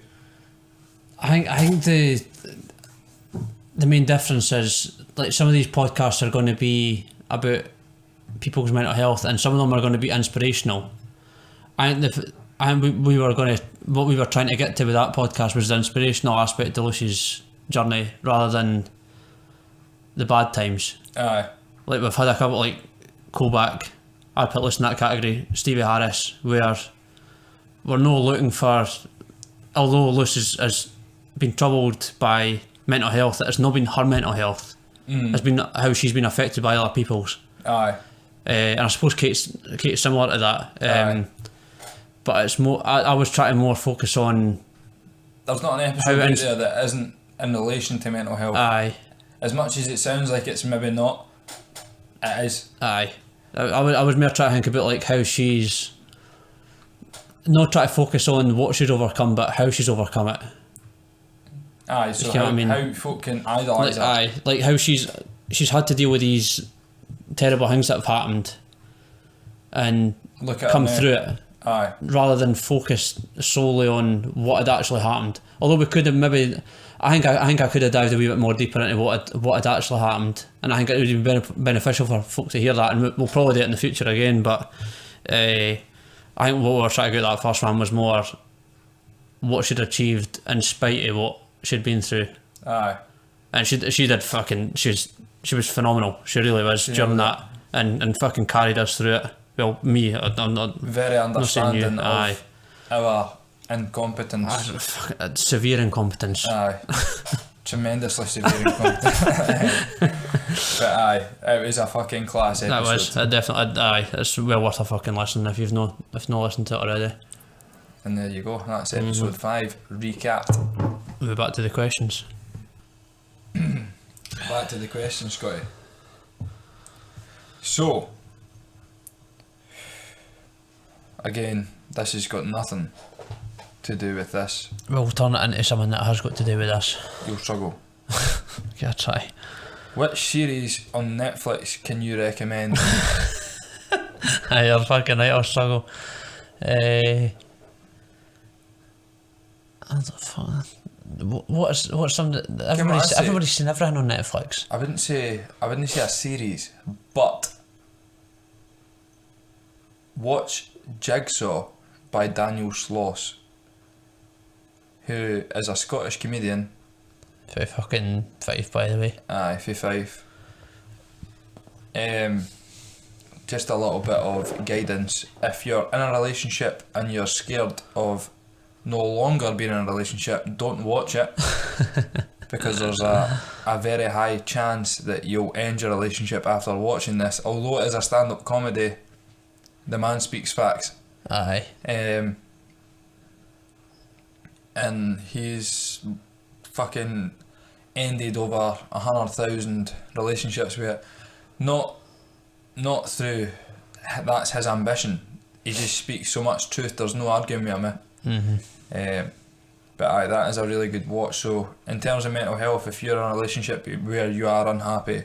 I think the main difference is, like, some of these podcasts are going to be about people's mental health, and some of them are going to be inspirational. What we were trying to get to with that podcast was the inspirational aspect of Lucy's journey, rather than the bad times. Aye. Like, we've had a couple, like Kobach, I'd put Lucy in that category, Stevie Harris, where we're not looking for, although Lucy has been troubled by mental health, it's not been her mental health. It's been how she's been affected by other people's. Aye. And I suppose Kate's similar to that. But it's more, I was trying to more focus on, there's not an episode out there that isn't in relation to mental health. Aye. As much as it sounds like it's maybe not, it is. Aye. I was more trying to think about, like, how she's not trying to focus on what she's overcome, but how she's overcome it. Aye, so how folk can idolise it. Like how she's had to deal with these terrible things that have happened and come through it. Aye. Rather than focus solely on what had actually happened. Although we could have maybe, I think I could have dived a wee bit more deeper into what had actually happened, and I think it would be beneficial for folk to hear that, and we'll probably do it in the future again. But I think what we were trying to get that first one was more what she'd achieved in spite of what she'd been through. Aye. And she did fucking, she was phenomenal. She really was during that, and fucking carried us through it. Well, me, I'm not very understanding of our incompetence. Severe incompetence. Aye. Tremendously severe incompetence. But aye, it was a fucking class episode. That was, definitely, aye, it's well worth a fucking listen if you've not listened to it already. And there you go, that's episode 5, recapped. We'll be back to the questions. Back to the questions, Scotty. So, again, this has got nothing to do with this. We'll turn it into something that has got to do with this. You'll struggle. Okay, I'll try. Which series on Netflix can you recommend? Aye, you're fucking right, I'll struggle. I don't fuck. What's some that everybody's seen everything on Netflix? I wouldn't say a series, but watch Jigsaw by Daniel Sloss, who is a Scottish comedian. Very fucking Fife, by the way. Aye, Fife. Just a little bit of guidance. If you're in a relationship and you're scared of no longer being in a relationship, don't watch it. Because there's a very high chance that you'll end your relationship after watching this. Although it is a stand-up comedy, the man speaks facts. Aye. And he's fucking ended over 100,000 relationships with it. Not through that's his ambition. He just speaks so much truth. There's no arguing with him. Mm-hmm. But aye, that is a really good watch. So in terms of mental health, if you're in a relationship where you are unhappy,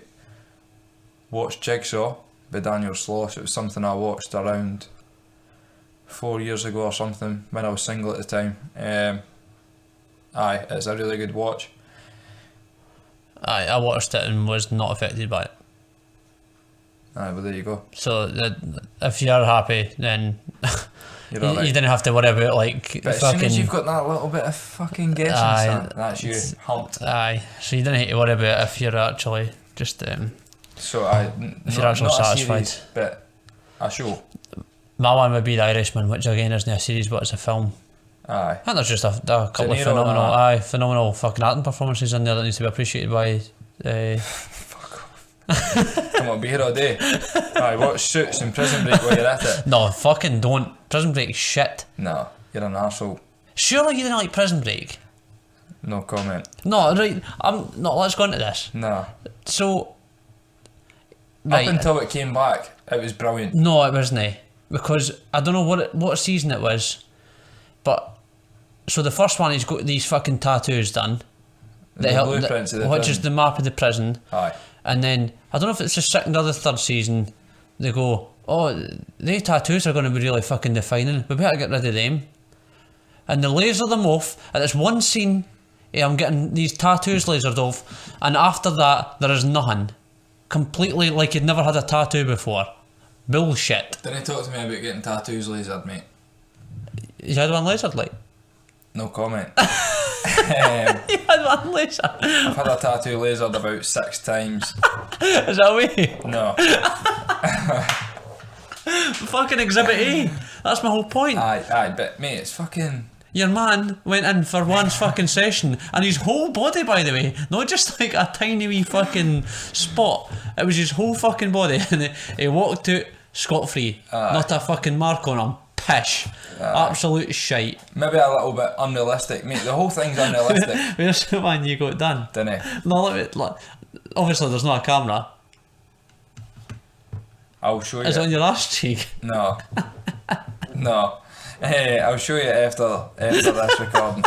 watch Jigsaw by Daniel Sloss. It was something I watched around 4 years ago or something when I was single at the time. Aye, it's a really good watch. Aye, I watched it and was not affected by it. Aye, well there you go. So if you're happy, then You're you alright. didn't have to worry about like But as fucking. soon as you've got that little bit of fucking guessing, Aye, that's you humped. Aye, so you didn't have to worry about it if you're actually just So I, if you're actually not satisfied. a series, but a show. My one would be The Irishman, which again isn't a series but it's a film. Aye. I think there's just a couple of Niro phenomenal, phenomenal fucking acting performances in there that needs to be appreciated by. Come on, be here all day. Aye, watch Suits and Prison Break while you're at it. No, fucking don't. Prison Break is shit. No, you're an arsehole. Surely you didn't like Prison Break. No comment. No, right. Let's go into this. No. So. Right. Up until it came back, it was brilliant. No, it wasn't. Because I don't know what season it was, but so the first one he's got these fucking tattoos done. The blueprints of the which prison. is the map of the prison. Aye. And then I don't know if it's the second or the third season. They go, oh, they tattoos are going to be really fucking defining. We better get rid of them. And they laser them off. And it's one scene. I'm getting these tattoos lasered off, and after that there is nothing. Completely like you'd never had a tattoo before. Bullshit. Didn't talk to me about getting tattoos lasered, mate. You had one lasered, like? No comment. You had one lasered? I've had a tattoo lasered about 6 times. Is that way? No. Fucking Exhibit A. That's my whole point. Aye, but mate, it's fucking... Your man went in for one fucking session, and his whole body, by the way, not just like a tiny wee fucking spot, it was his whole fucking body, and he walked out scot-free. Not a fucking mark on him. Pish. Absolute shite. Maybe a little bit unrealistic, mate. The whole thing's unrealistic. Where's the one you got done? Didn't No, obviously there's not a camera. I'll show you. Is it on your ass cheek? No. No. I'll show you after this recording.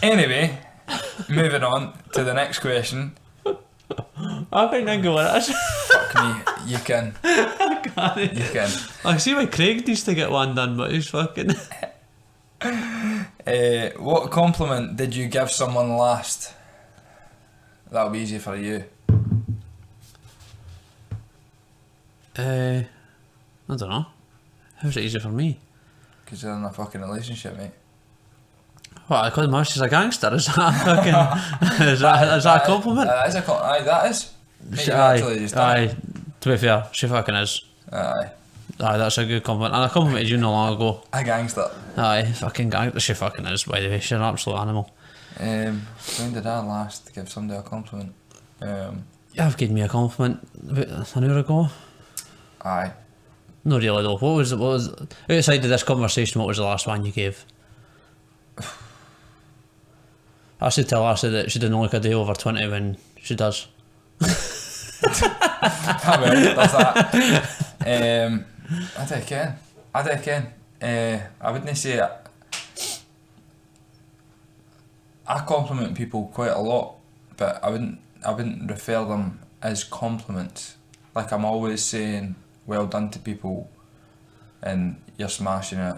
Anyway, moving on to the next question. I think I go on it. Fuck me, you can. You can. I see why Craig needs to get one done, but he's fucking... What compliment did you give someone last? That'll be easy for you. I don't know. How's it easy for me? Because you're in a fucking relationship, mate. What, I call him she's a gangster? Is that a fucking... is that a compliment? That is a compliment. Aye, that is. Mate, you Aye, actually just done it. aye. To be fair, she fucking is. Aye. Aye, that's a good compliment. And I complimented you not long ago. A gangster. Aye, fucking gangster. She fucking is, by the way. She's an absolute animal. When did I last give somebody a compliment? You've given me a compliment about an hour ago. Aye. No, really though. What was outside of this conversation? What was the last one you gave? I should tell Lassie that she didn't look a day over 20 when she does. I will, that's that. I don't ken. I wouldn't say it. I compliment people quite a lot, but I wouldn't refer them as compliments. Like, I'm always saying well done to people, and you're smashing it,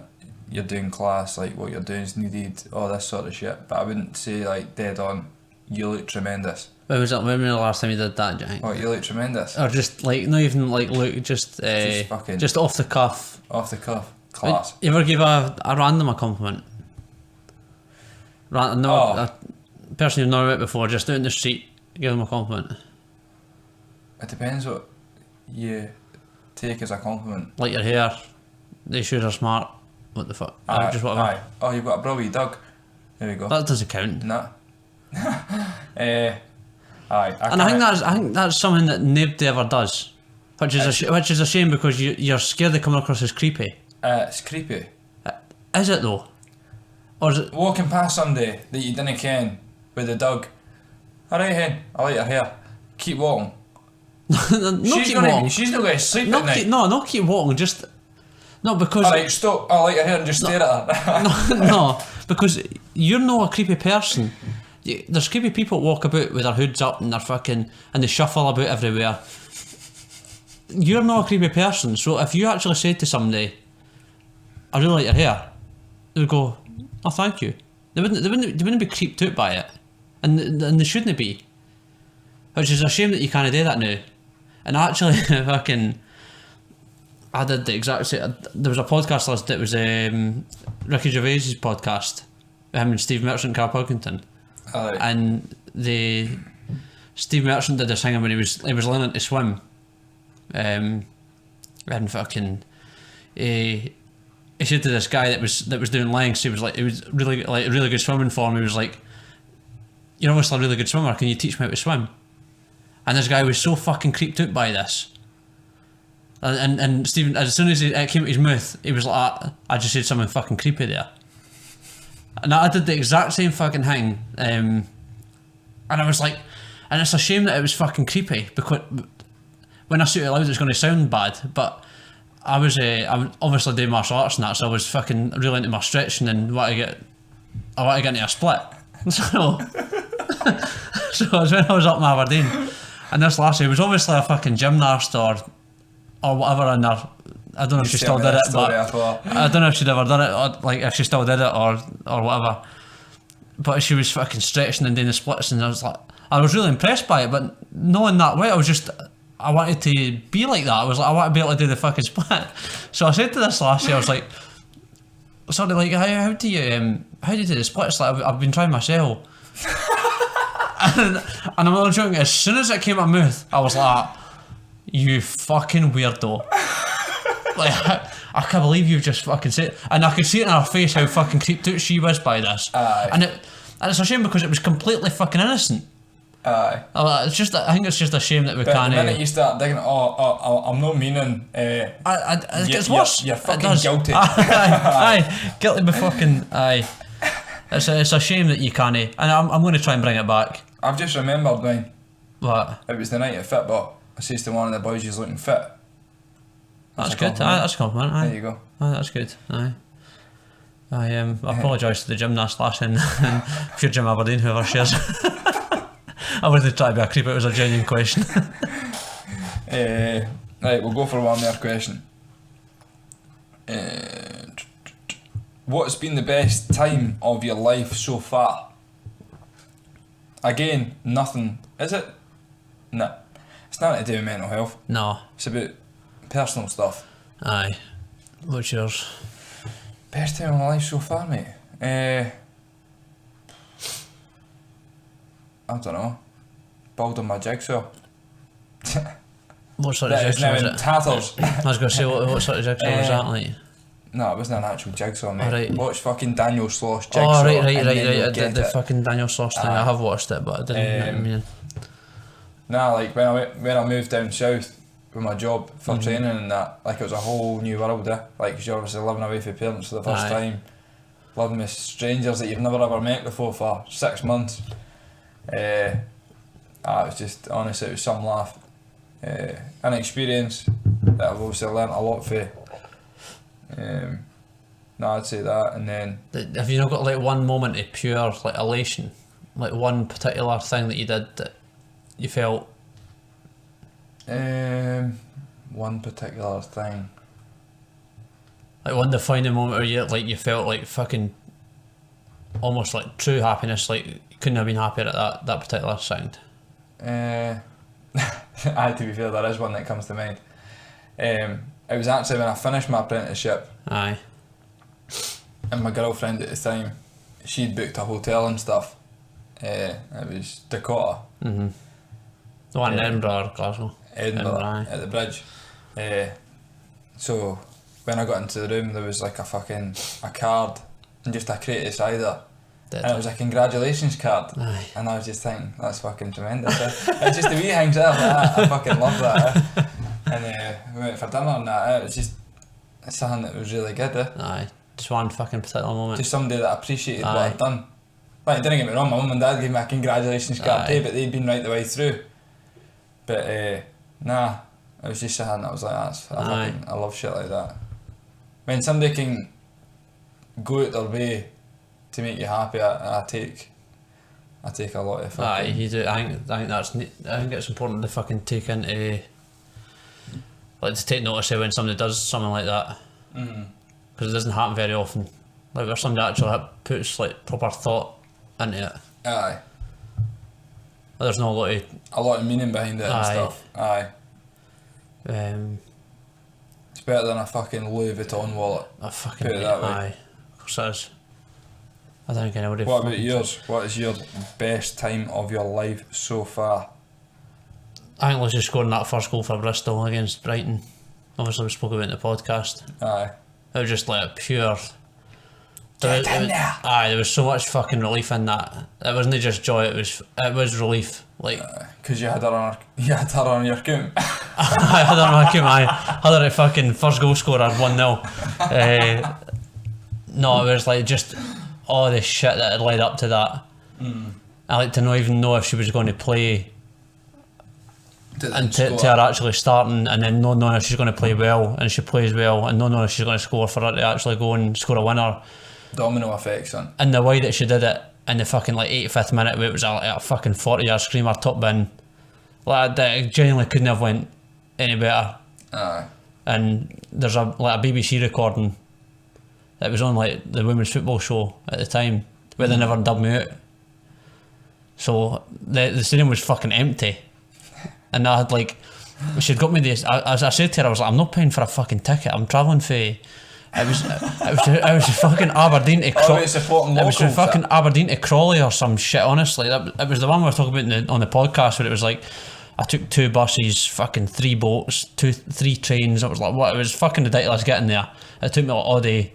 you're doing class, like what you're doing is needed, all this sort of shit. But I wouldn't say like dead on, you look tremendous. When was the last time you did that, Jack? Oh, you look tremendous. Or just like, not even like look, just fucking just off the cuff. Off the cuff, class. You ever give a random a compliment? A person you've never met before, just out in the street, give them a compliment. It depends what you take as a compliment. Like your hair, the shoes are smart. What the fuck? Just whatever. Aye. Oh, you've got a bro wee dog. There we go. That doesn't count. Nah. Aye. And I think that's something that nobody ever does, which is a shame, because you're scared of coming across as creepy. It's creepy. Is it though? Or is it Walking past somebody that you didn't ken with a dog. Alright, hen, I like your hair. Keep walking. She's not going to sleep at night. Not keep walking. Just no, because Alright, stop. I like your hair and just stare at her. no, because you're not a creepy person. There's creepy people that walk about with their hoods up and and they shuffle about everywhere. You're not a creepy person, so if you actually said to somebody, I really like your hair, they would go, oh, thank you. They wouldn't be creeped out by it, and they shouldn't be. Which is a shame that you can't do that now. And actually, I did the exact same. There was a podcast list that was Ricky Gervais's podcast, him and Steve Merchant, Carl Pilkington. And Steve Merchant did this thing when he was learning to swim, and he said to this guy that was doing lengths, he was really good swimming form. He was like, "You're obviously a really good swimmer. Can you teach me how to swim?" And this guy was so fucking creeped out by this. And Stephen, as soon as it came out his mouth, he was like, "I just said something fucking creepy there." And I did the exact same fucking thing, and I was like, and it's a shame that it was fucking creepy, because when I say it loud it's going to sound bad, but I'm obviously doing martial arts and that, so I was fucking really into my stretching and I want to get into a split. So it was when I was up in Aberdeen, and this lassie was obviously a fucking gymnast or whatever in there. I don't know if she still did it, but I don't know if she'd ever done it, or like if she still did it or whatever. But she was fucking stretching and doing the splits, and I was really impressed by it. But knowing that way, I wanted to be like that. I was like, I want to be able to do the fucking split. So I said to this lassie, I was like, sorry, like, how do you do the splits? Like, I've been trying myself. and I'm not joking. As soon as it came out my mouth, I was like, you fucking weirdo. Like, I can't believe you've just fucking said it. And I could see it in her face how fucking creeped out she was by this. And it's a shame because it was completely fucking innocent. I think it's just a shame that we can't. The minute you start digging, I'm not meaning. It gets worse. You're fucking guilty. Aye, guilty by fucking aye. It's a shame that you can't. And I'm going to try and bring it back. I've just remembered mine. What? It was the night at Fitbot. I says to one of the boys, he's looking fit. That's good. That's a compliment. Aye. There you go. Aye, that's good. Aye. I apologise to the gymnast lass in Pure Gym Aberdeen, whoever shares. I wasn't trying to be a creep, it was a genuine question. Right, we'll go for one more question. What's been the best time of your life so far? Again, nothing, is it? No. It's nothing to do with mental health. No. It's about personal stuff. Aye. What's yours? Best time of my life so far, mate? I don't know. Building my jigsaw. What sort of jigsaw was it? Tatters. I was going to say, what sort of jigsaw was that like? No, it wasn't an actual jigsaw, mate. Right. Watch fucking Daniel Sloss jigsaw. Oh, right. The fucking Daniel Sloss thing. I have watched it, but I didn't. Nah, like when I moved down south with my job for training and that, like it was a whole new world there. Like, cause you're obviously living away from parents for the first time, living with strangers that you've never ever met before for 6 months. It was just, honestly, it was some laugh. An experience, that I've obviously learnt a lot for. No, I'd say that, and then Have you not got like one moment of pure like elation, like one particular thing that you did that you felt? one particular thing. Like one defining moment where you felt like fucking almost like true happiness, like you couldn't have been happier at that particular second. To be fair, there is one that comes to mind. It was actually when I finished my apprenticeship, Aye. and my girlfriend at the time, she'd booked a hotel and stuff. It was Dakota. The one in Edinburgh or Glasgow. Edinburgh, aye. at the bridge. So when I got into the room, there was like a card and just a crate of cider. Dead. And it was a congratulations card. Aye. And I was just thinking, that's fucking tremendous. It's just the wee things there, like that. I fucking love that. And we went for dinner and that. It was just something that was really good. Aye. Just one fucking particular moment. Just somebody that appreciated what Aye. I'd done. Like, don't get me wrong, my mum and dad gave me a congratulations card too, but they'd been right the way through. But nah, it was just something that was like, I love shit like that. When somebody can go out their way to make you happy, I take a lot of fucking... Aye, you do. I think it's important to fucking take into, like, to take notice of when somebody does something like that, because it doesn't happen very often. Like where somebody actually puts like proper thought into it. Aye. There's not a lot of meaning behind it and stuff. Aye. It's better than a fucking Louis Vuitton wallet. A fucking put it that way. Aye, of course it is. I don't think anybody. What about yours? What is your best time of your life so far? I think Lucy scoring that first goal for Bristol against Brighton. Obviously we spoke about it in the podcast. Aye. It was just like pure... Get in there! Aye, there was so much fucking relief in that. It wasn't just joy, it was relief. Like... Because you had her on your coom. I had her on my coom, I had her at fucking first goal scorer 1-0. No, it was like just all the shit that had led up to that. I like to even know if she was going to play and to her actually starting, and then not knowing if she's going to play well and she plays well, and not knowing if she's going to score for her to actually go and score a winner. Domino effect, son. And the way that she did it in the fucking like 85th minute, where it was a fucking 40-yard screamer top bin, like that genuinely couldn't have went any better. Aye. And there's a BBC recording that was on like the women's football show at the time, where they never dubbed me out. So the stadium was fucking empty, and I had like, she'd got me this. As I said to her, I was like, I'm not paying for a fucking ticket. I'm travelling for. It was fucking Aberdeen to Crawley. It was fucking Aberdeen to Crawley or some shit. Honestly, it was the one we were talking about on the podcast, where it was like, I took 2 buses, fucking 3 boats, 3 trains. It was like, what? It was fucking ridiculous getting there. It took me like all day.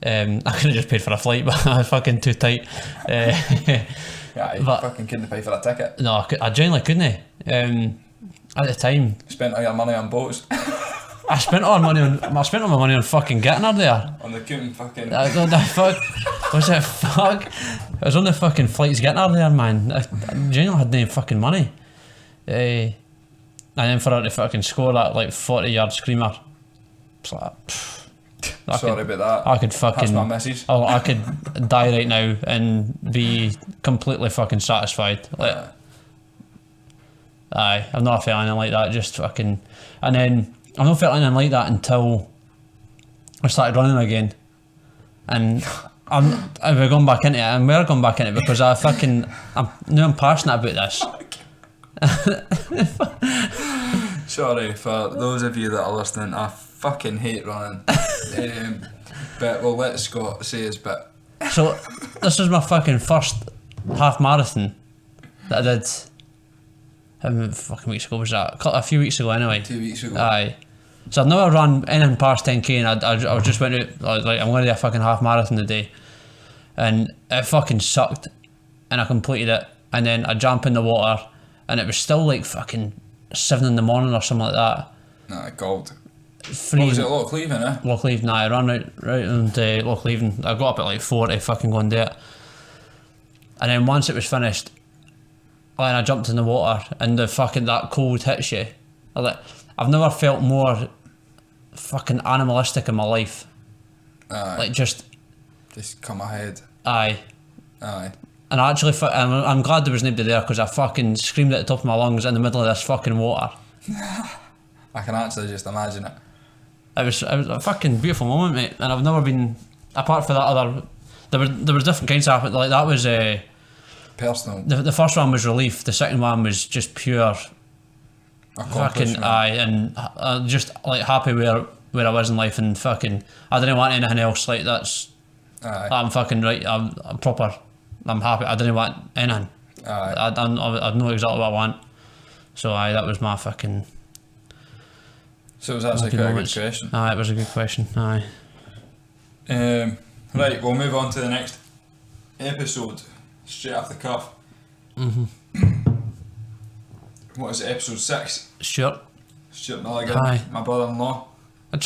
I could have just paid for a flight, but I was fucking too tight. Yeah, you fucking couldn't pay for a ticket. No, I genuinely couldn't. At the time, Spent all your money on boats. I spent all my money on fucking getting her there. On the coom fucking... Was it fuck? I was on the fucking flights getting her there, man. I genuinely had no fucking money. And then for her to fucking score that like 40-yard screamer, it's like, Sorry about that. I could fucking... That's my message. I could die right now and be completely fucking satisfied. Like, aye, I've not felt anything like that, just fucking... And then, I've not felt anything like that until I started running again. And we're going back into it, and we're going back into it because I'm passionate about this. Sorry for those of you that are listening, I fucking hate running. But we'll let Scott say his bit. So, this is my fucking first half marathon that I did. How many fucking weeks ago was that? A few weeks ago anyway. 2 weeks ago. Aye. So I've never run anything past 10k, and I just went out, I was like, I'm going to do a fucking half marathon today. And it fucking sucked. And I completed it. And then I jump in the water, and it was still like fucking 7 in the morning or something like that. Nah, gold. Freezing. What was it, Loch Leven, eh? Loch Leven, I ran right into Loch Leven. I got up at like 4 to fucking go and do it. And then once it was finished, and I jumped in the water, and the fucking that cold hits you. I've never felt more fucking animalistic in my life. Aye. Like just come ahead. aye. Aye. And actually, I'm glad there was nobody there because I fucking screamed at the top of my lungs in the middle of this fucking water. I can actually just imagine it. It was a fucking beautiful moment, mate. And I've never been, apart from that other, there were different kinds of, like that was Personal. the first one was relief. The second one was just pure fucking Accomplishment. aye, and just like happy where I was in life, and fucking I didn't want anything else. Like that's Aye. I'm fucking right. I'm proper. I'm happy. I didn't want anything. Aye. I know exactly what I want. So aye, that was my fucking. So it was actually fucking quite a good moments. question. Aye, it was a good question. Aye. Right, we'll move on to the next episode. Straight off the cuff. What is it, episode 6? Stuart. Stuart Milligan, Aye. my brother-in-law. I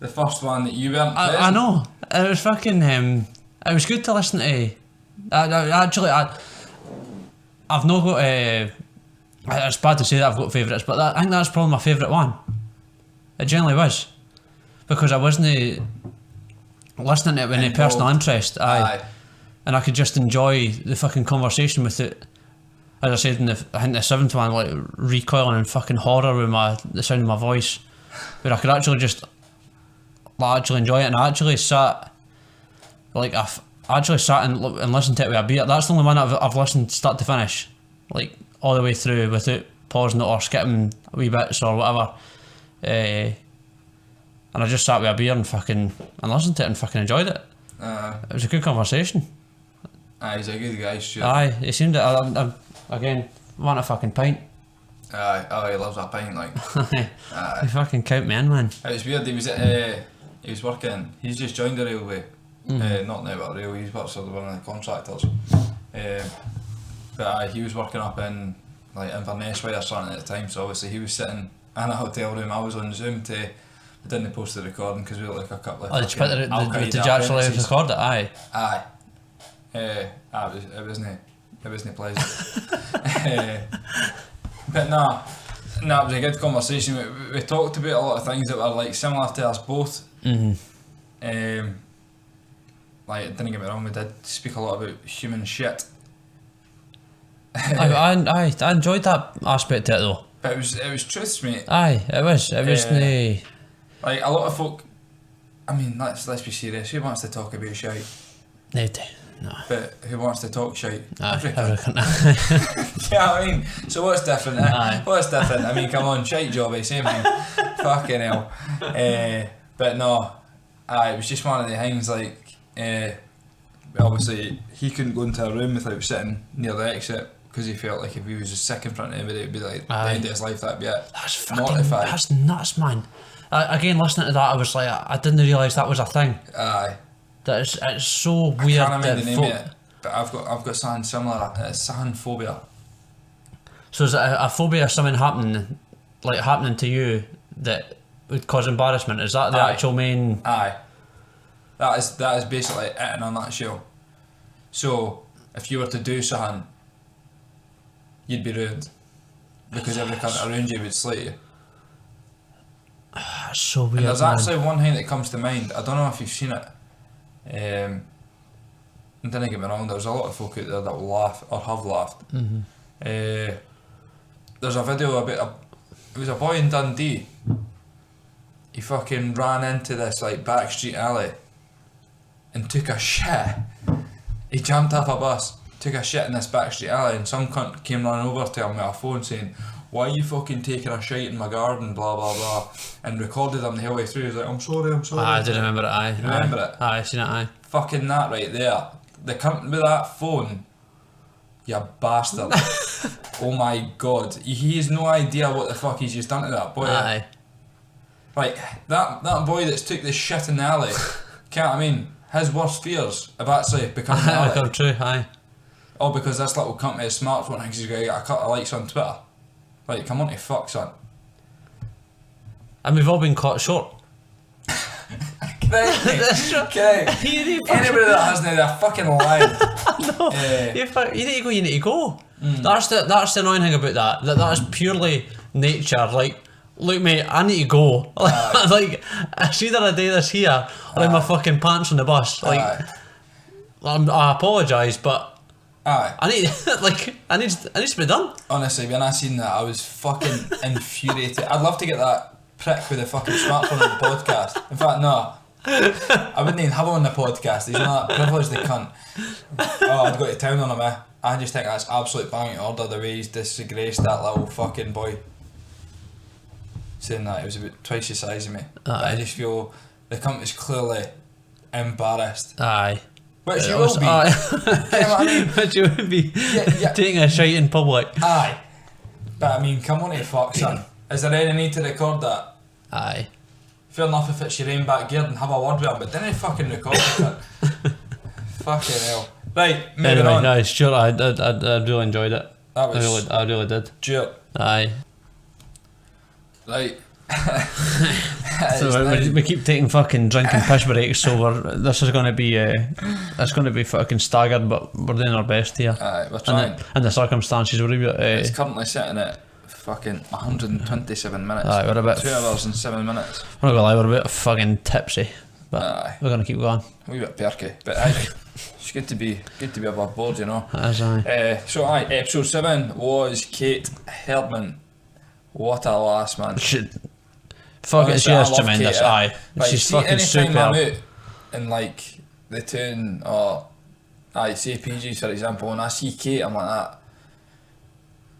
The first one that you weren't present. I know. It was fucking. It was good to listen to. I've not got. It's bad to say that I've got favourites, but I think that's probably my favourite one. It generally was, because I wasn't listening to it with any Involved. personal interest. Aye. And I could just enjoy the fucking conversation with it. As I said in I think the 7th one, like recoiling in fucking horror with the sound of my voice, but I could actually just actually enjoy it. And I actually sat, like I actually sat and listened to it with a beer. That's the only one I've listened start to finish, like all the way through without pausing it or skipping wee bits or whatever. And I just sat with a beer and listened to it and fucking enjoyed it. It was a good conversation. Aye, he's a good guy, Stuart. Aye, he seemed to, again, want a fucking pint. Aye, oh, he loves a pint, like. You Aye. fucking count me in, man. It was weird, he was working, he's just joined the railway. Not now at rail, he's works for one of the contractors. But aye, he was working up in like Inverness or something at the time, so obviously he was sitting in a hotel room. I was on Zoom we didn't post the recording because we were like a couple of Did you actually record it? Aye. Aye. It wasn't pleasant. But nah, it was a good conversation. We talked about a lot of things that were like similar to us both. Like, didn't get me wrong, we did speak a lot about human shit. I enjoyed that aspect of it though. But it was truths, mate. Aye, it was nae. Like a lot of folk. I mean, let's be serious. Who wants to talk about shite? No. But who wants to talk shite? Aye, Everyone. Yeah, I mean, so what's different? Aye. What's different? I mean, come on, shite jobby, same thing. Fucking hell. But no, it was just one of the things. Like, obviously, he couldn't go into a room without sitting near the exit because he felt like if he was just sick in front of anybody, it'd be like the end of his life. That'd be it. That's fucking. Mortified. That's nuts, man. Again, listening to that, I was like, I didn't realise that was a thing. Aye. That it's so weird. I can't remember the name folk, of it, but I've got something similar. It's sand phobia. So is it a phobia of something happening to you that would cause embarrassment? Is that the Aye. actual main? Aye. That is basically it in a nutshell. So if you were to do something, you'd be ruined because every cunt around you would slate you. That's so weird. And there's man. actually one thing that comes to mind. I don't know if you've seen it. Don't get me wrong. There's a lot of folk out there that will laugh or have laughed. There's a video about it was a boy in Dundee. He fucking ran into this like back street alley and took a shit. He jumped off a bus, took a shit in this back street alley, and some cunt came running over to him with a phone saying, "Why are you fucking taking a shite in my garden, blah blah blah," and recorded him the whole way through. He was like, I'm sorry. I did remember it. Aye. You remember it? Aye, I seen it. Aye. Fucking that right there. The cunt with that phone, you bastard. Oh my god. He has no idea what the fuck he's just done to that boy. Aye. Like, that boy that's took this shit in the alley, can't I mean, his worst fears have actually become Come reality. true. Aye. All because this little cunt with his smartphone thinks he's going to get a cut of likes on Twitter. Like, come on to fuck, son. And we've all been caught short. Correct, mate. Correct. Anybody that hasn't, they're fucking lying. You need to go. That's the annoying thing about that. That is purely nature. Like, look mate, I need to go. Like, it's either I do this here or in my fucking pants on the bus. Like, I apologise, but I need I need to be done. Honestly, when I seen that, I was fucking infuriated. I'd love to get that prick with the fucking smartphone on the podcast. In fact, no, I wouldn't even have him on the podcast. He's not that privileged, the cunt. Oh, I'd go to town on him. I just think that's absolute banging order the way he's disgraced that little fucking boy. Saying that he was about twice the size of me. I just feel the cunt is clearly embarrassed. Aye. Which you will be. You know what I mean? Which you would be taking a shite in public. Aye. But I mean, come on, fuck, son. Is there any need to record that? Aye. Fair enough if it's your own backyard and have a word with him, but didn't fucking record it. Fucking hell. Right, moving on. No, sure, I really enjoyed it. That was I really did. Sure. Aye. Right. So we keep taking fucking drinking piss breaks, so this is going to be it's going to be fucking staggered, but we're doing our best here. Aye, we're trying. And the circumstances we're it's currently sitting at fucking 127 minutes. Aye, we're a bit 2 hours and 7 minutes. I'm not gonna lie, we're a bit fucking tipsy, but we're gonna keep going. A wee bit perky, but aye, it's good to be above board, you know. As aye. So aye, episode 7 was Kate Herdman. What a lass, man. Fuck it, she is tremendous. Kate, aye, like, she's fucking anytime superb. I'm out in like the town or say PGs for example, and I see Kate, I'm like that.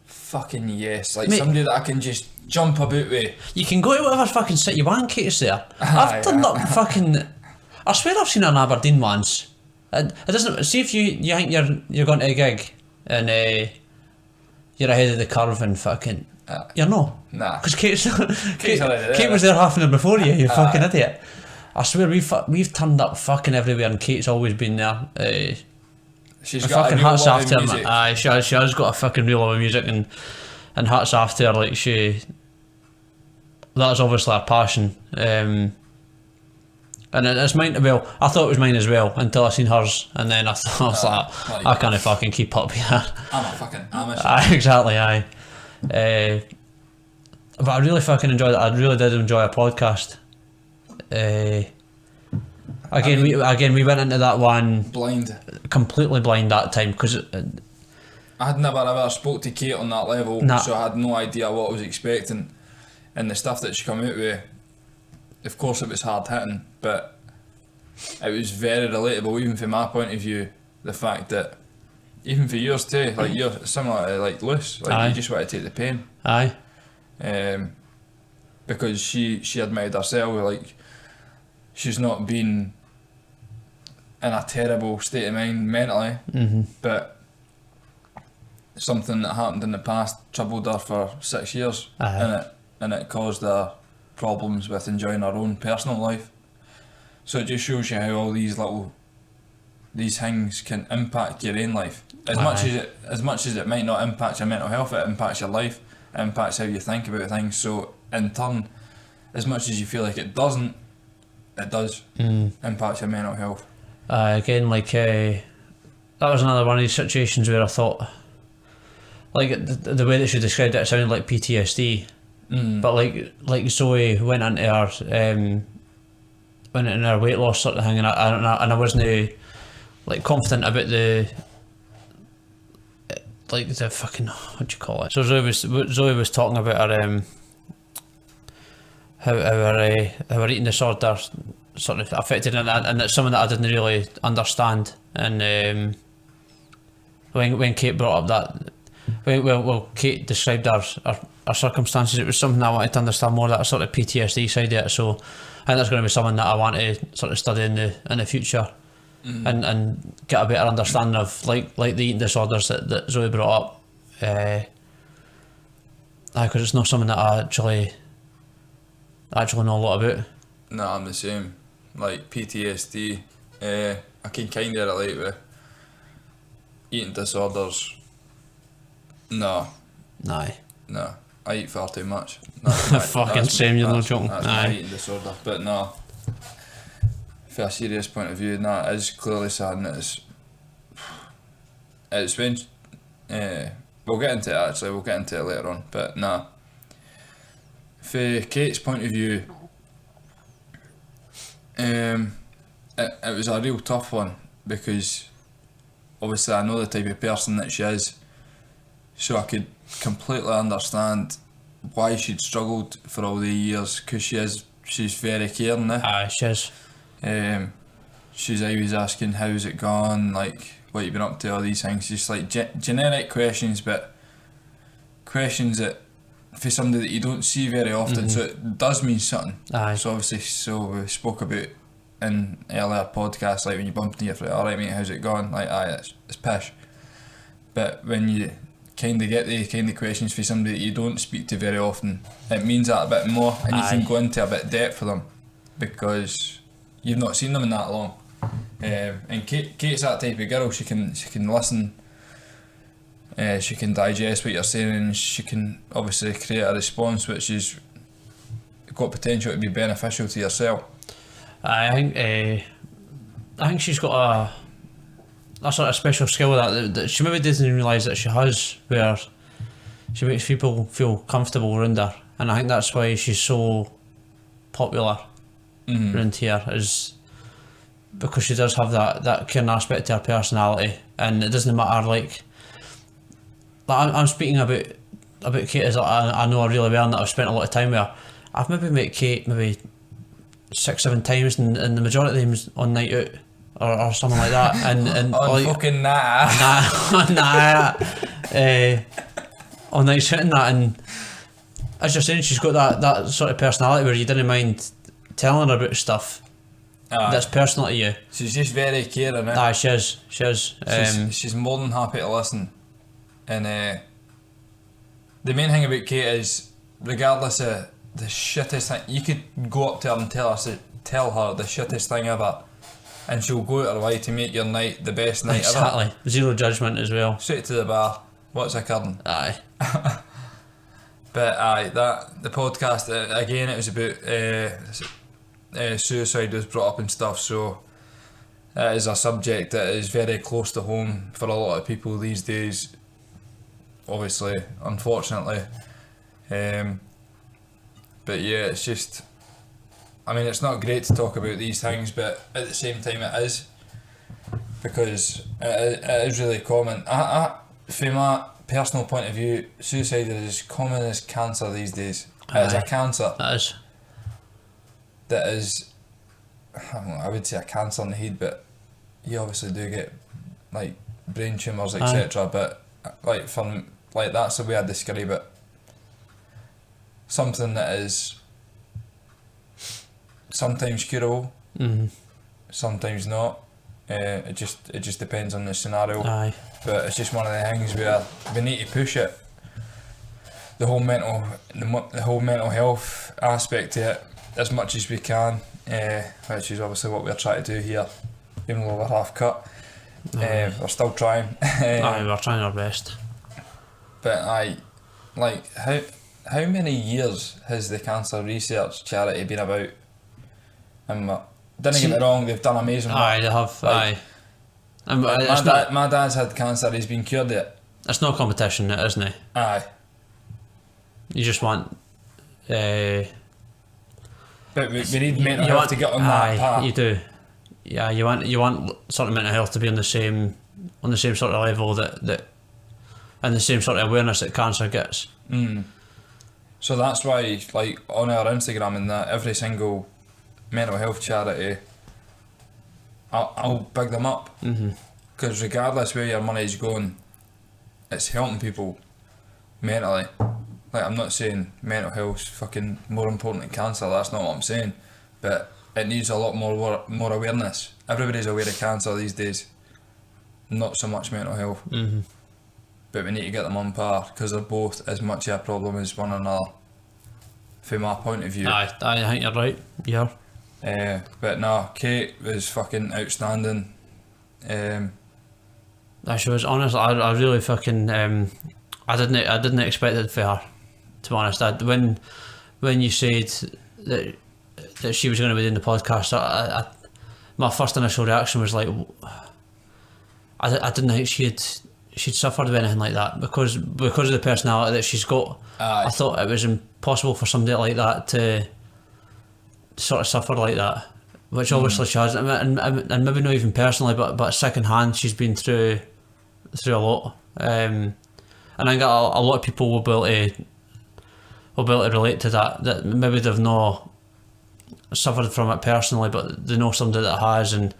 Fucking yes, like, mate, somebody that I can just jump about with. You can go to whatever fucking city you want, Kate's there. I've done that fucking. I swear I've seen her in Aberdeen once. It doesn't. See if you think you're going to a gig and you're ahead of the curve and fucking. You're not. Nah. Because Kate was there half an hour before you. You fucking idiot. I swear we've turned up fucking everywhere and Kate's always been there. She's got fucking a real hats love off of to music. her. Aye, she has got a fucking real love of music and hats off to her. Like, that's obviously her passion. And it's mine. Well, I thought it was mine as well until I seen hers, and then I was like, I can't fucking keep up with her. I'm a fucking amateur. Aye, exactly. Aye. But I really fucking enjoyed it. I really did enjoy a podcast. We went into that one completely blind that time, because I had never ever spoke to Kate on that level, so I had no idea what I was expecting, and the stuff that she come out with. Of course, it was hard hitting, but it was very relatable, even from my point of view. The fact that even for yours too, like, you're similar to like Luce, like, you just want to take the pain. Aye. Because she admitted herself, like, she's not been in a terrible state of mind mentally, but something that happened in the past troubled her for 6 years, and it caused her problems with enjoying her own personal life. So it just shows you how all these things can impact your own life. As much as it might not impact your mental health, it impacts your life, it impacts how you think about things. So in turn, as much as you feel like it doesn't, it does impact your mental health. Again, like, that was another one of these situations where I thought, like, the way that she described it sounded like PTSD, but like Zoe went into her weight loss sort of thing, and I wasn't like confident about the fucking, what do you call it? So Zoe was talking about her how her eating disorder sort of affected, and it's something that I didn't really understand. And when Kate brought up that, well, Kate described her circumstances, it was something I wanted to understand more, that sort of PTSD side of it. So I think that's going to be something that I want to sort of study in the future, and get a better understanding of like the eating disorders that Zoe brought up. Because it's not something that I actually know a lot about. No, I'm the same. Like PTSD, I can kind of relate with. Eating disorders, no. I eat far too much. Fucking same, you're not joking. That's my eating disorder, but no. From a serious point of view, no, it is clearly sad, and it's been. We'll get into it actually. We'll get into it later on, but no. from Kate's point of view, it was a real tough one, because obviously I know the type of person that she is, so I could completely understand why she'd struggled for all the years, because she's very caring. Aye, she is. She's always asking how's it gone, like what you've been up to, all these things, just like generic questions, but questions that for somebody that you don't see very often, so it does mean something. Aye. So obviously, we spoke about in earlier podcasts, like when you bump into your friend, alright mate, how's it going? Like, aye, it's pish. But when you kind of get the kind of questions for somebody that you don't speak to very often, it means that a bit more, and you can go into a bit of depth for them, because you've not seen them in that long. And Kate's that type of girl. She can listen, she can digest what you're saying, and she can obviously create a response which has got potential to be beneficial to yourself. I think she's got a sort of special skill that she maybe doesn't realise that she has, where she makes people feel comfortable around her, and I think that's why she's so popular around here, is because she does have that caring aspect to her personality, and it doesn't matter, like I'm speaking about Kate as I know her really well, and that I've spent a lot of time with her. I've maybe met Kate 6-7 times, and the majority of them on night out or something like that, and on like, fucking on night out and that, and as you're saying, she's got that sort of personality where you didn't mind telling her about stuff that's personal to you. She's just very caring. Aye, she is. She's more than happy to listen, and the main thing about Kate is, regardless of the shittest thing, you could go up to her and tell her the shittest thing ever, and she'll go out her way to make your night the best night ever. Exactly. Zero judgment as well. Straight to the bar. What's occurring? Aye. But the podcast, again, it was about suicide was brought up and stuff, so it is a subject that is very close to home for a lot of people these days, obviously, unfortunately. But yeah, it's just, I mean, it's not great to talk about these things, but at the same time it is, because it is really common. From my personal point of view, suicide is as common as cancer these days. It is a cancer. That is. That is, I would say a cancer in the head, but you obviously do get like brain tumours, etc. But like that's the way I describe it. Something that is sometimes curable, sometimes not. It just depends on the scenario. Aye. But it's just one of the things where we need to push it. The whole mental health aspect to it as much as we can, which is obviously what we're trying to do here, even though we're half cut. We're still trying. Aye, we're trying our best. But how many years has the cancer research charity been about? Don't get me wrong, they've done amazing work. Aye, they have. Like, aye. My dad's had cancer, he's been cured of it. It's no competition, isn't it? Aye. You just want. But we need mental health to get on that path. You do. Yeah, you want sort of mental health to be on the same sort of level that and the same sort of awareness that cancer gets. So that's why, like, on our Instagram and that, every single mental health charity, I'll big them up, because regardless where your money's going, it's helping people mentally. Like, I'm not saying mental health's fucking more important than cancer, that's not what I'm saying, but it needs a lot more awareness. Everybody's aware of cancer these days, not so much mental health. But we need to get them on par, because they're both as much a problem as one another, from my point of view. Aye, I think you're right. Yeah. But no, Kate was fucking outstanding. She was, honest. I really fucking I didn't expect it for her, to be honest. When you said that she was going to be doing the podcast, my first initial reaction was like, I didn't think she'd suffered with anything like that because of the personality that she's got. Aye. I thought it was impossible for somebody like that to sort of suffer like that, which obviously she has, and maybe not even personally, but second hand, she's been through a lot. And I think a lot of people will be able to relate to that maybe they've not suffered from it personally, but they know somebody that has, and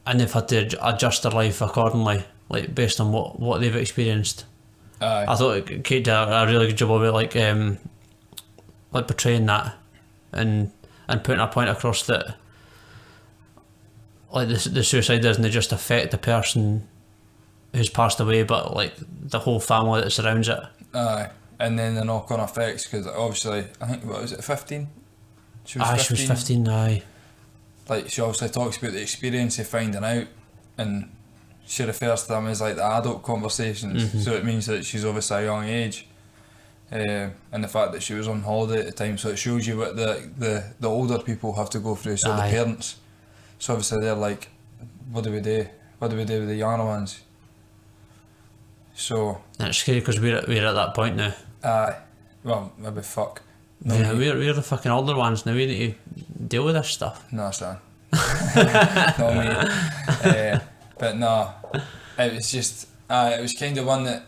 they've had to adjust their life accordingly, like based on what they've experienced. Aye. I thought Kate did a really good job of it, like portraying that and putting a point across that, like the suicide doesn't just affect the person who's passed away, but like the whole family that surrounds it. Aye. And then the knock-on effects, because obviously, I think, what was it, 15? She was 15. She was 15, aye. Like, she obviously talks about the experience of finding out, and she refers to them as like the adult conversations, so it means that she's obviously a young age. And the fact that she was on holiday at the time, so it shows you what the older people have to go through, so Aye. the parents. So obviously they're like, what do we do? What do we do with the younger ones? So... And it's scary because we're at that point now. Aye. Well, maybe fuck. No, Yeah, we're the fucking older ones now. We need to deal with this stuff. No, Stan. Not me. But no, it was just, it was kind of one that...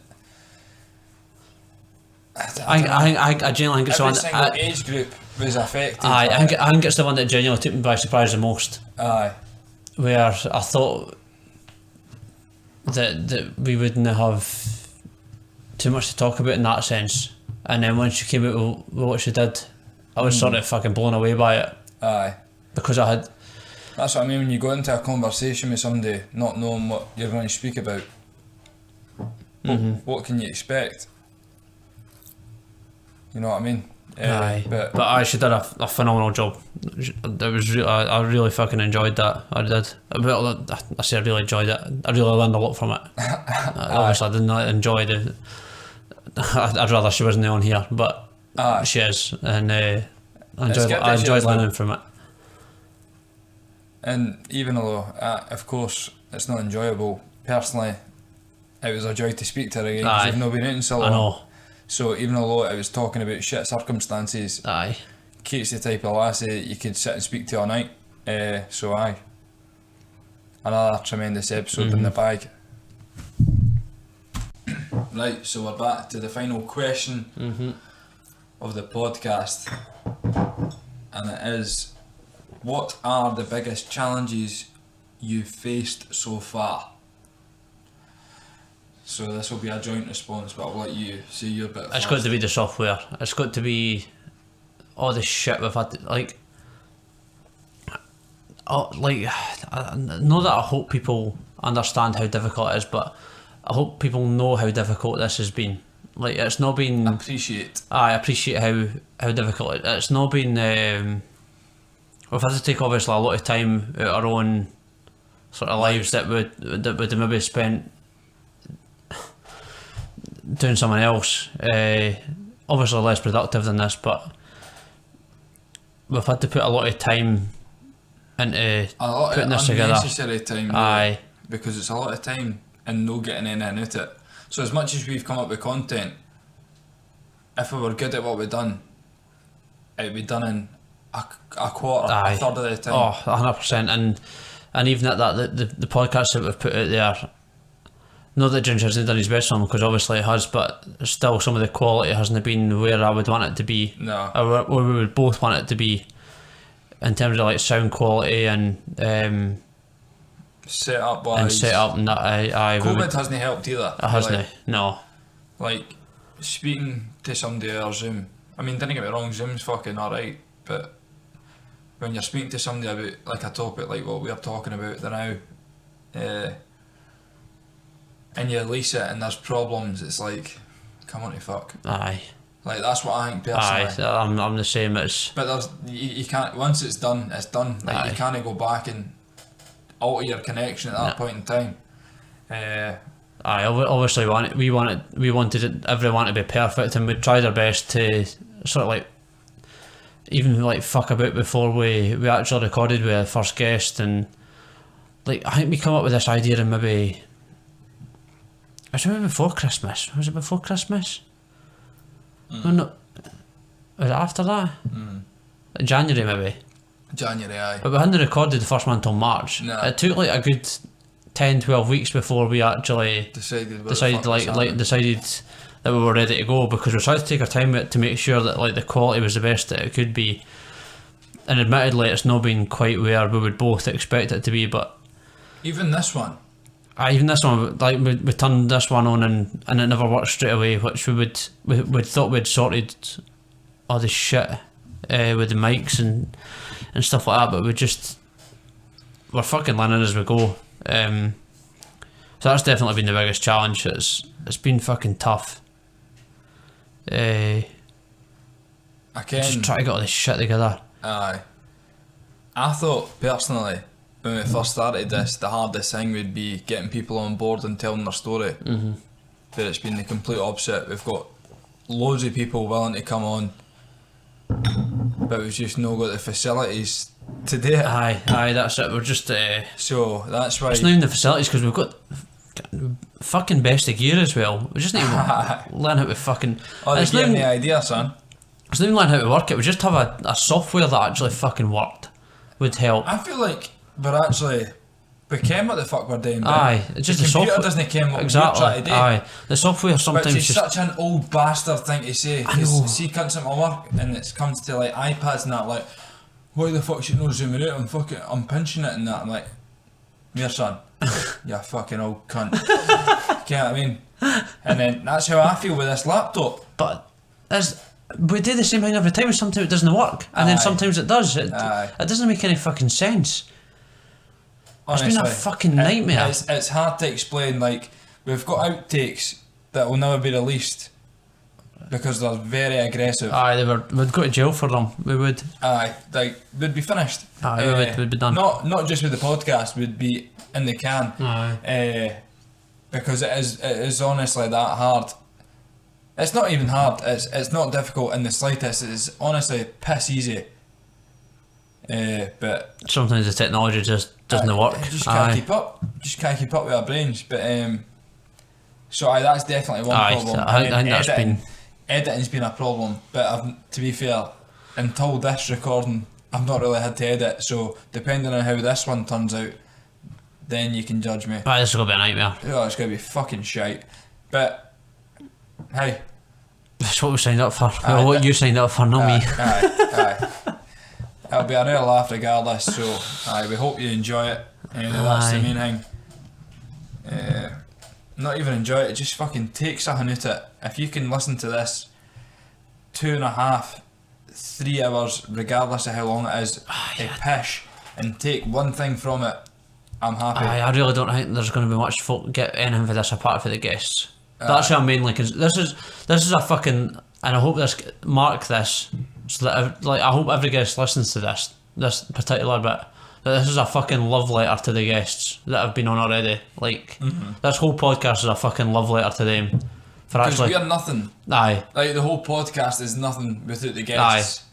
I genuinely think it's the every one single that... age group was affected. I think it's the one that genuinely took me by surprise the most. Aye. Where I thought that we wouldn't have too much to talk about in that sense. And then when she came out with what she did, I was sort of fucking blown away by it. Aye. Because I had... That's what I mean when you go into a conversation with somebody not knowing what you're going to speak about. What can you expect? You know what I mean? Aye. But she did a phenomenal job. It was I really fucking enjoyed that. I did. Well, I say I really enjoyed it. I really learned a lot from it. Obviously, I didn't enjoy the... I'd rather she wasn't on here, but she is, and I enjoyed learning from it. And even though, of course, it's not enjoyable, personally, it was a joy to speak to her again because you've not been out in so long. I know. So even though it was talking about shit circumstances, Aye. Kate's the type of lassie that you could sit and speak to all night. So aye, another tremendous episode in the bag. Right, so we're back to the final question of the podcast, and it is, what are the biggest challenges you've faced so far? So this will be a joint response, but I'll let you say your bit first. It's got to be the software. It's got to be all the shit we've had to, like not that I hope people understand how difficult it is, but I hope people know how difficult this has been. Like, it's not been... I appreciate how difficult it is. It's not been... we've had to take obviously a lot of time out of our own sort of lives that would maybe spent doing something else. Obviously less productive than this, but we've had to put a lot of time into putting this together. Unnecessary time. Aye. Because it's a lot of time and no getting anything out of it. So as much as we've come up with content, if we were good at what we've done, it'd be done in a quarter, a third of the time. Oh, 100%. And even at that, the podcast that we've put out there, not that Ginger hasn't done his best on, because obviously it has, but still some of the quality hasn't been where I would want it to be. No. Or where we would both want it to be, in terms of like sound quality and setup wise. And setup and that. COVID hasn't helped either. It hasn't. No. Like speaking to somebody or Zoom. I mean, don't get me wrong, Zoom's fucking alright, but when you're speaking to somebody about like a topic like what we're talking about now, and you release it and there's problems, it's like, come on to fuck. Aye. Like, that's what I think personally. Aye, I'm the same. But there's you can't, once it's done, it's done. Like, you can't go back and alter your connection at that point in time. Aye, obviously we wanted everyone to be perfect, and we tried our best to sort of like even like fuck about before we actually recorded with our first guest. And like, I think we come up with this idea in maybe Was it before Christmas? Was it before Christmas? No, no. Was it after that? January maybe. January, aye. But we hadn't recorded the first one until March. No. It took like a good 10-12 weeks before we actually Decided decided that we were ready to go, because we tried to take our time with it to make sure that like the quality was the best that it could be. And admittedly, it's not been quite where we would both expect it to be, but even this one. even this one, like we turned this one on and it never worked straight away, which we thought we'd sorted all the shit with the mics and stuff like that, but we're fucking learning as we go. So that's definitely been the biggest challenge. It's been fucking tough. I Just try to get all this shit together. Aye. I thought personally, when we first started this, the hardest thing would be getting people on board and telling their story. But it's been the complete opposite. We've got loads of people willing to come on, but we've just not got the facilities to do it. Aye, that's it. We're just So that's why. it's not even the facilities, because we've got fucking best of gear as well. We just need to learn how to fucking. Oh, they it's gave not me even, the idea, son. it's not even learn how to work it. We just have a software that actually fucking worked would help. I feel like we came what the fuck we're doing. But Aye, it's just the the computer software. doesn't care what Exactly. we're trying to do. Aye, the software Which sometimes is just. such an old bastard thing to say. I know. 'Cause see, cunts at my work, and it comes to like iPads and that, like, why the fuck should not zooming out? I'm pinching it and that. I'm like, here, son, you fucking old cunt. You know what I mean? And then that's how I feel with this laptop. But we do the same thing every time. Sometimes it doesn't work, and then Aye. sometimes it does. It Aye. doesn't make any fucking sense. It's been a Honestly, fucking nightmare. It's hard to explain. Like, we've got outtakes that will never be released because they're very aggressive. Aye, we'd go to jail for them. We would. Aye, like, we'd be finished. Aye, we'd be done. Not just with the podcast, we'd be in the can. Aye. Because it is honestly that hard. It's not even hard. It's not difficult in the slightest. It's honestly piss easy. But Sometimes the technology just doesn't work. Just can't keep up. Just can't keep up with our brains. But so that's definitely one problem. I And then think that's been. editing's been a problem. But to be fair, until this recording, I've not really had to edit. So depending on how this one turns out, then you can judge me. Aye, this is gonna be a nightmare. Oh, it's gonna be fucking shite. But hey, That's what we signed up for. Aye, Well, what you signed up for, not me. Aye. It'll be a real laugh regardless. So we hope you enjoy it. That's the Aye. main thing. Not even enjoy it, just fucking take something out of it. If you can listen to this 2.5, 3 hours, regardless of how long it is, a pish, and take one thing from it, I'm happy. Aye, I really don't think there's going to be much folk get anything for this apart from the guests. That's what I mainly, because this is a fucking, and I hope mark this, so that I hope every guest listens to this particular bit, that this is a fucking love letter to the guests that have been on already. Like, this whole podcast is a fucking love letter to them. For Because actually, we're nothing. aye, Like, the whole podcast is nothing without the guests.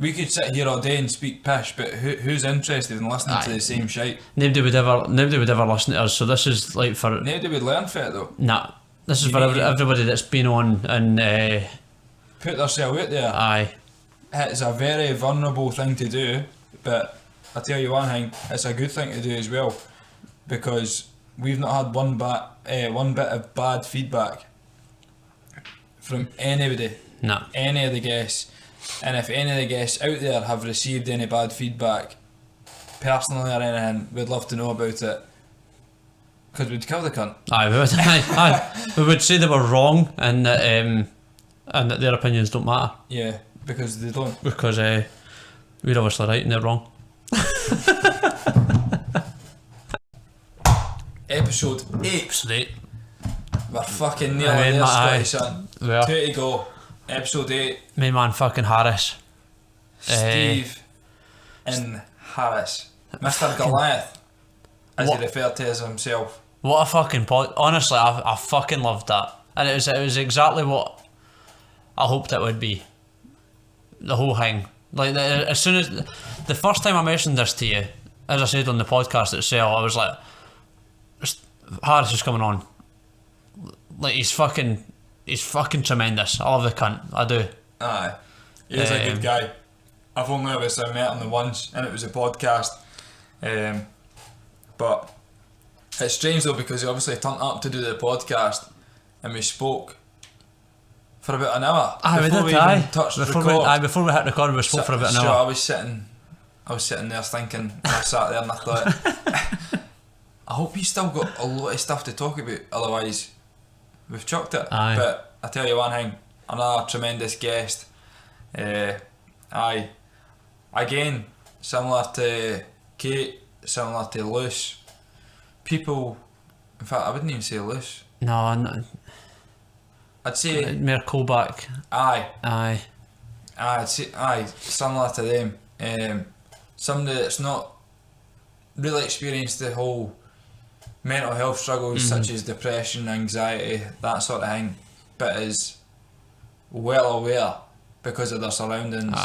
We could sit here all day and speak pish, but who's interested in listening to the same shite? nobody would ever listen to us. So this is like for Nobody would learn from it though. nah. This is for everybody that's been on and Put themselves out there. aye. It's a very vulnerable thing to do, but I tell you one thing, it's a good thing to do as well, because we've not had one bit of bad feedback from anybody, Nah. any of the guests. And if any of the guests out there have received any bad feedback, personally or anything, we'd love to know about it, because we'd kill the cunt. Aye, we would. Aye. We would say they were wrong and that their opinions don't matter Yeah, because they don't. because we're obviously right and they're wrong. Episode 8. Episode 8. We're fucking nearly Aye, there, aye. Scotty, son. We are. 2 to go. Episode 8. My man fucking Harris. Steve in Harris. Mr. Goliath, as What? he referred to as himself. What a fucking pod. Honestly, I fucking loved that. And it was exactly what I hoped it would be. The whole thing. Like, as soon as the first time I mentioned this to you, as I said on the podcast itself, I was like, Harris is coming on. like he's fucking tremendous. I love the cunt, I do. Aye, he's a good guy. I've only obviously met him the once, and it was a podcast. But it's strange though, because he obviously turned up to do the podcast, and we spoke for about an hour. Before we hit record, we spoke for about an hour. I was sitting there thinking, I sat there and I thought, I hope he's still got a lot of stuff to talk about, otherwise we've chucked it. Aye. But I tell you one thing, another tremendous guest. Again, similar to Kate, similar to Luce. People, in fact, I wouldn't even say Luce. No, I'd say Mayor Colback. I'd say similar to them. Somebody that's not really experienced the whole mental health struggles such as depression, anxiety, that sort of thing, but is well aware because of their surroundings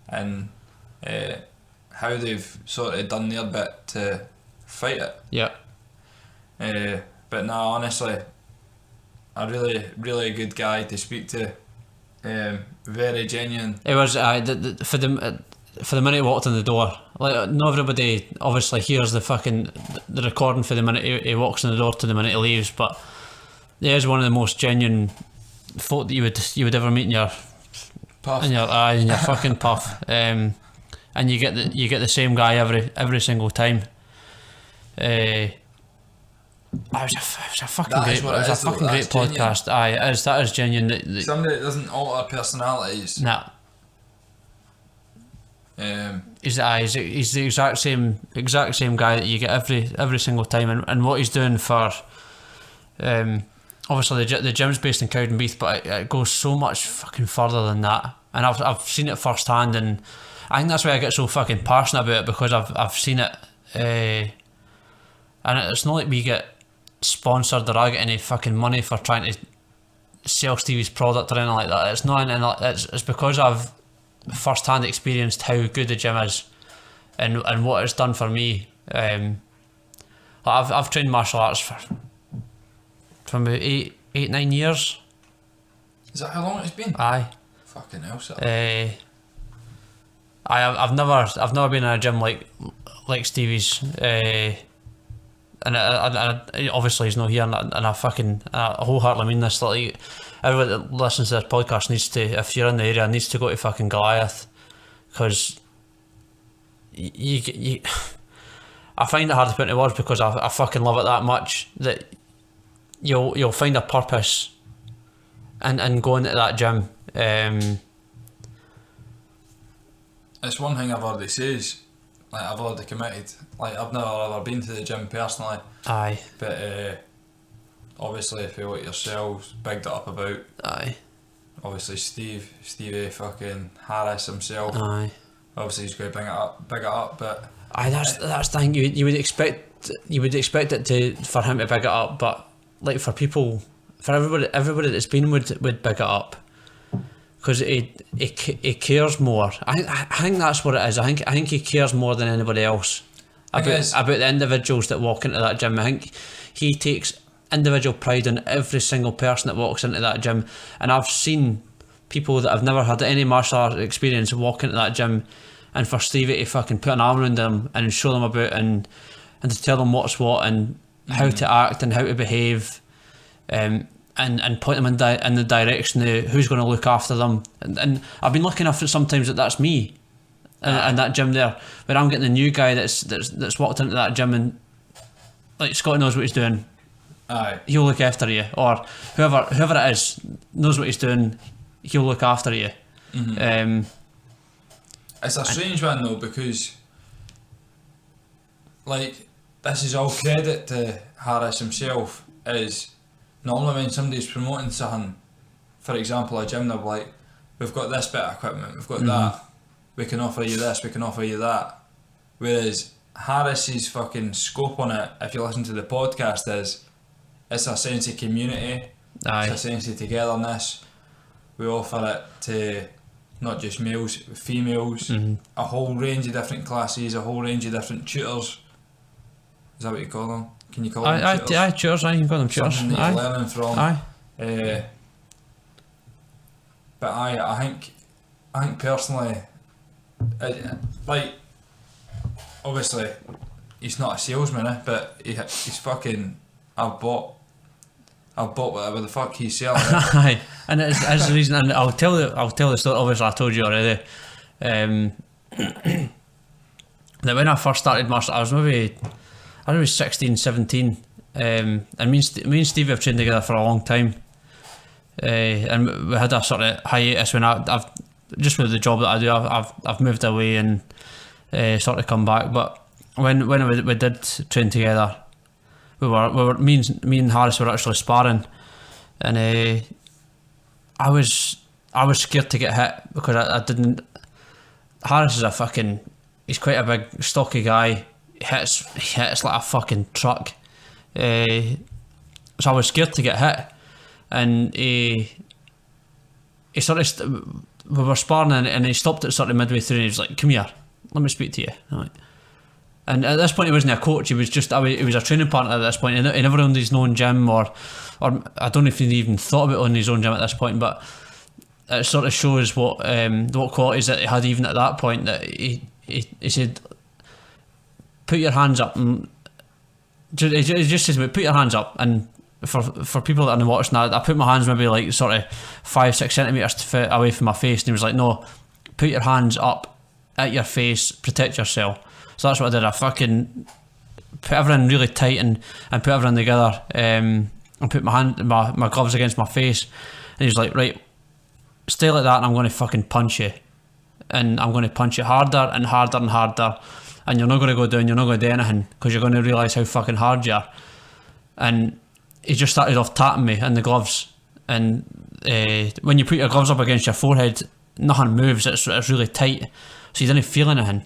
and how they've sort of done their bit to fight it. Yeah. But no, honestly, a really good guy to speak to. Very genuine. It was for the minute he walked in the door. Like, not everybody obviously hears the recording for the minute he walks in the door to the minute he leaves, but he is one of the most genuine folk that you would ever meet in your puff. In your fucking puff. And you get the same guy every single time. It was a fucking great podcast. Genuine. That is genuine. Somebody that doesn't alter personalities. Nah. He's the exact same guy that you get every single time, and what he's doing for obviously the gym's based in Cowdenbeath, but it goes so much fucking further than that, and I've seen it firsthand, and I think that's why I get so fucking passionate about it, because I've seen it, and it's not like we get sponsored or I get any fucking money for trying to sell Stevie's product or anything like that. It's not anything like that. It's because I've first-hand experienced how good the gym is and what it's done for me. I've trained martial arts for about 8-9 years. Is that how long it's been? Aye. Fucking hell, sir. I've never been in a gym like Stevie's, and I obviously he's not here, and I wholeheartedly mean this. Like, everybody that listens to this podcast needs to, if you're in the area, needs to go to fucking Goliath, because you I find it hard to put into words, because I fucking love it that much that you'll find a purpose and going to that gym. It's one thing I've already said. Like, I've already committed. Like, I've never ever been to the gym personally. Aye. But obviously, if you what yourselves bigged it up about. Aye. Obviously, Stevie fucking Harris himself. Aye. Obviously, he's going to big it up. But aye, that's the thing. You would expect it for him to big it up, but like for everybody that's been would big it up, because he cares more. I think that's what it is. I think he cares more than anybody else about the individuals that walk into that gym. I think he takes individual pride in every single person that walks into that gym, and I've seen people that have never had any martial art experience walk into that gym, and for Stevie to fucking put an arm around them and show them about and to tell them what's what and how to act and how to behave, and point them in the direction of who's going to look after them, and I've been lucky enough that sometimes that's me in that gym there, where I'm getting the new guy that's walked into that gym, and like, Scott knows what he's doing. Aye. He'll look after you, or whoever it is knows what he's doing, he'll look after you. It's a strange one though, because like, this is all credit to Harris himself. Is normally when somebody's promoting something, for example a gym, they're like, we've got this bit of equipment, we've got that, we can offer you this, we can offer you that. Whereas Harris's fucking scope on it, if you listen to the podcast, is it's a sense of community. Aye. It's a sense of togetherness. We offer it to not just males, females, a whole range of different classes, a whole range of different tutors. Is that what you call them? Can you call them tutors? Aye, tutors. Aye, you can call them tutors. Something that you're learning from. Aye. But I think personally, like, obviously, he's not a salesman, but he's fucking. I've bought whatever the fuck he's selling. Aye, and it's the reason. And I'll tell the story. Obviously, I told you already. That when I first started martial, I was maybe 16, 17, and me and Stevie have trained together for a long time. And we had a sort of hiatus when I've just with the job that I do. I've moved away and sort of come back. But when we did train together, we were me and Harris were actually sparring, and I was scared to get hit because I didn't. Harris is he's quite a big stocky guy. He hits like a fucking truck. So I was scared to get hit, and he sort of we were sparring, and he stopped it sort of midway through, and he was like, "Come here, let me speak to you." And at this point, he wasn't a coach. He was just he was a training partner at this point. He never owned his own gym, or I don't know if he even thought about owning his own gym at this point. But it sort of shows what qualities that he had even at that point. That he said, "Put your hands up." And he just says, "Put your hands up." And for people that are watching that, I put my hands maybe like sort of 5-6 centimeters away from my face, and he was like, "No, put your hands up at your face, protect yourself." So that's what I did. I fucking put everything really tight and put everything together, and put my gloves against my face, and he was like, "Right, stay like that, and I'm going to fucking punch you, and I'm going to punch you harder and harder and harder, and you're not going to go down, you're not going to do anything, because you're going to realise how fucking hard you are." And he just started off tapping me in the gloves, and when you put your gloves up against your forehead, nothing moves. It's really tight, so you didn't feel anything.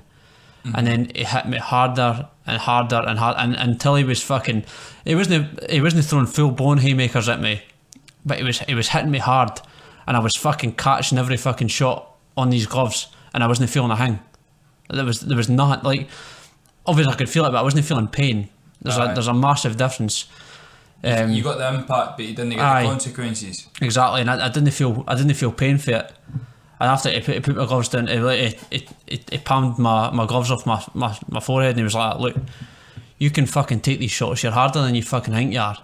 Mm-hmm. And then he hit me harder and harder and harder, and until he was fucking. He wasn't throwing full blown haymakers at me, but he was hitting me hard, and I was fucking catching every fucking shot on these gloves, and I wasn't feeling a thing. There was nothing, like, obviously I could feel it, but I wasn't feeling pain. There's a massive difference. You got the impact, but you didn't get the consequences. Exactly, and I didn't feel pain for it. And after he put my gloves down, he palmed my gloves off my forehead, and he was like, "Look, you can fucking take these shots. You're harder than you fucking think you are.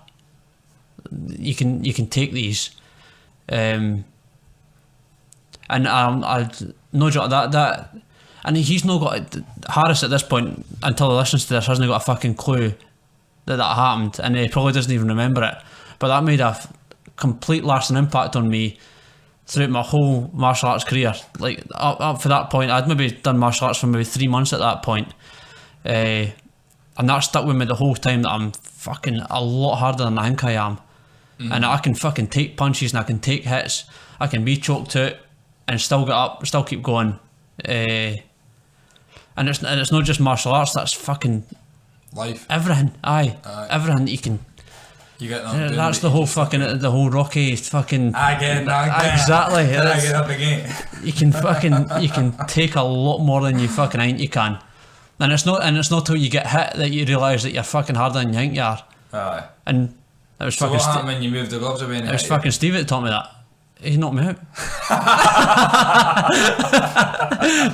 You can take these." And I no joke that, and he's not got Harris at this point, until he listens to this, hasn't got a fucking clue that happened, and he probably doesn't even remember it. But that made a complete lasting impact on me throughout my whole martial arts career. Like up for that point, I'd maybe done martial arts for maybe 3 months at that point, and that stuck with me the whole time, that I'm fucking a lot harder than I think I am. Mm-hmm. And I can fucking take punches, and I can take hits, I can be choked out and still get up, still keep going. And it's not just martial arts, that's fucking life, everything. Everything that you can. You get that's the whole fucking the whole Rocky fucking. Again. Exactly. I get up again. You can take a lot more than you fucking think you can, and it's not till you get hit that you realise that you're fucking harder than you think you are. Aye. And it was so fucking. What happened when you moved the gloves away? It was fucking Steve that taught me that. He knocked me out.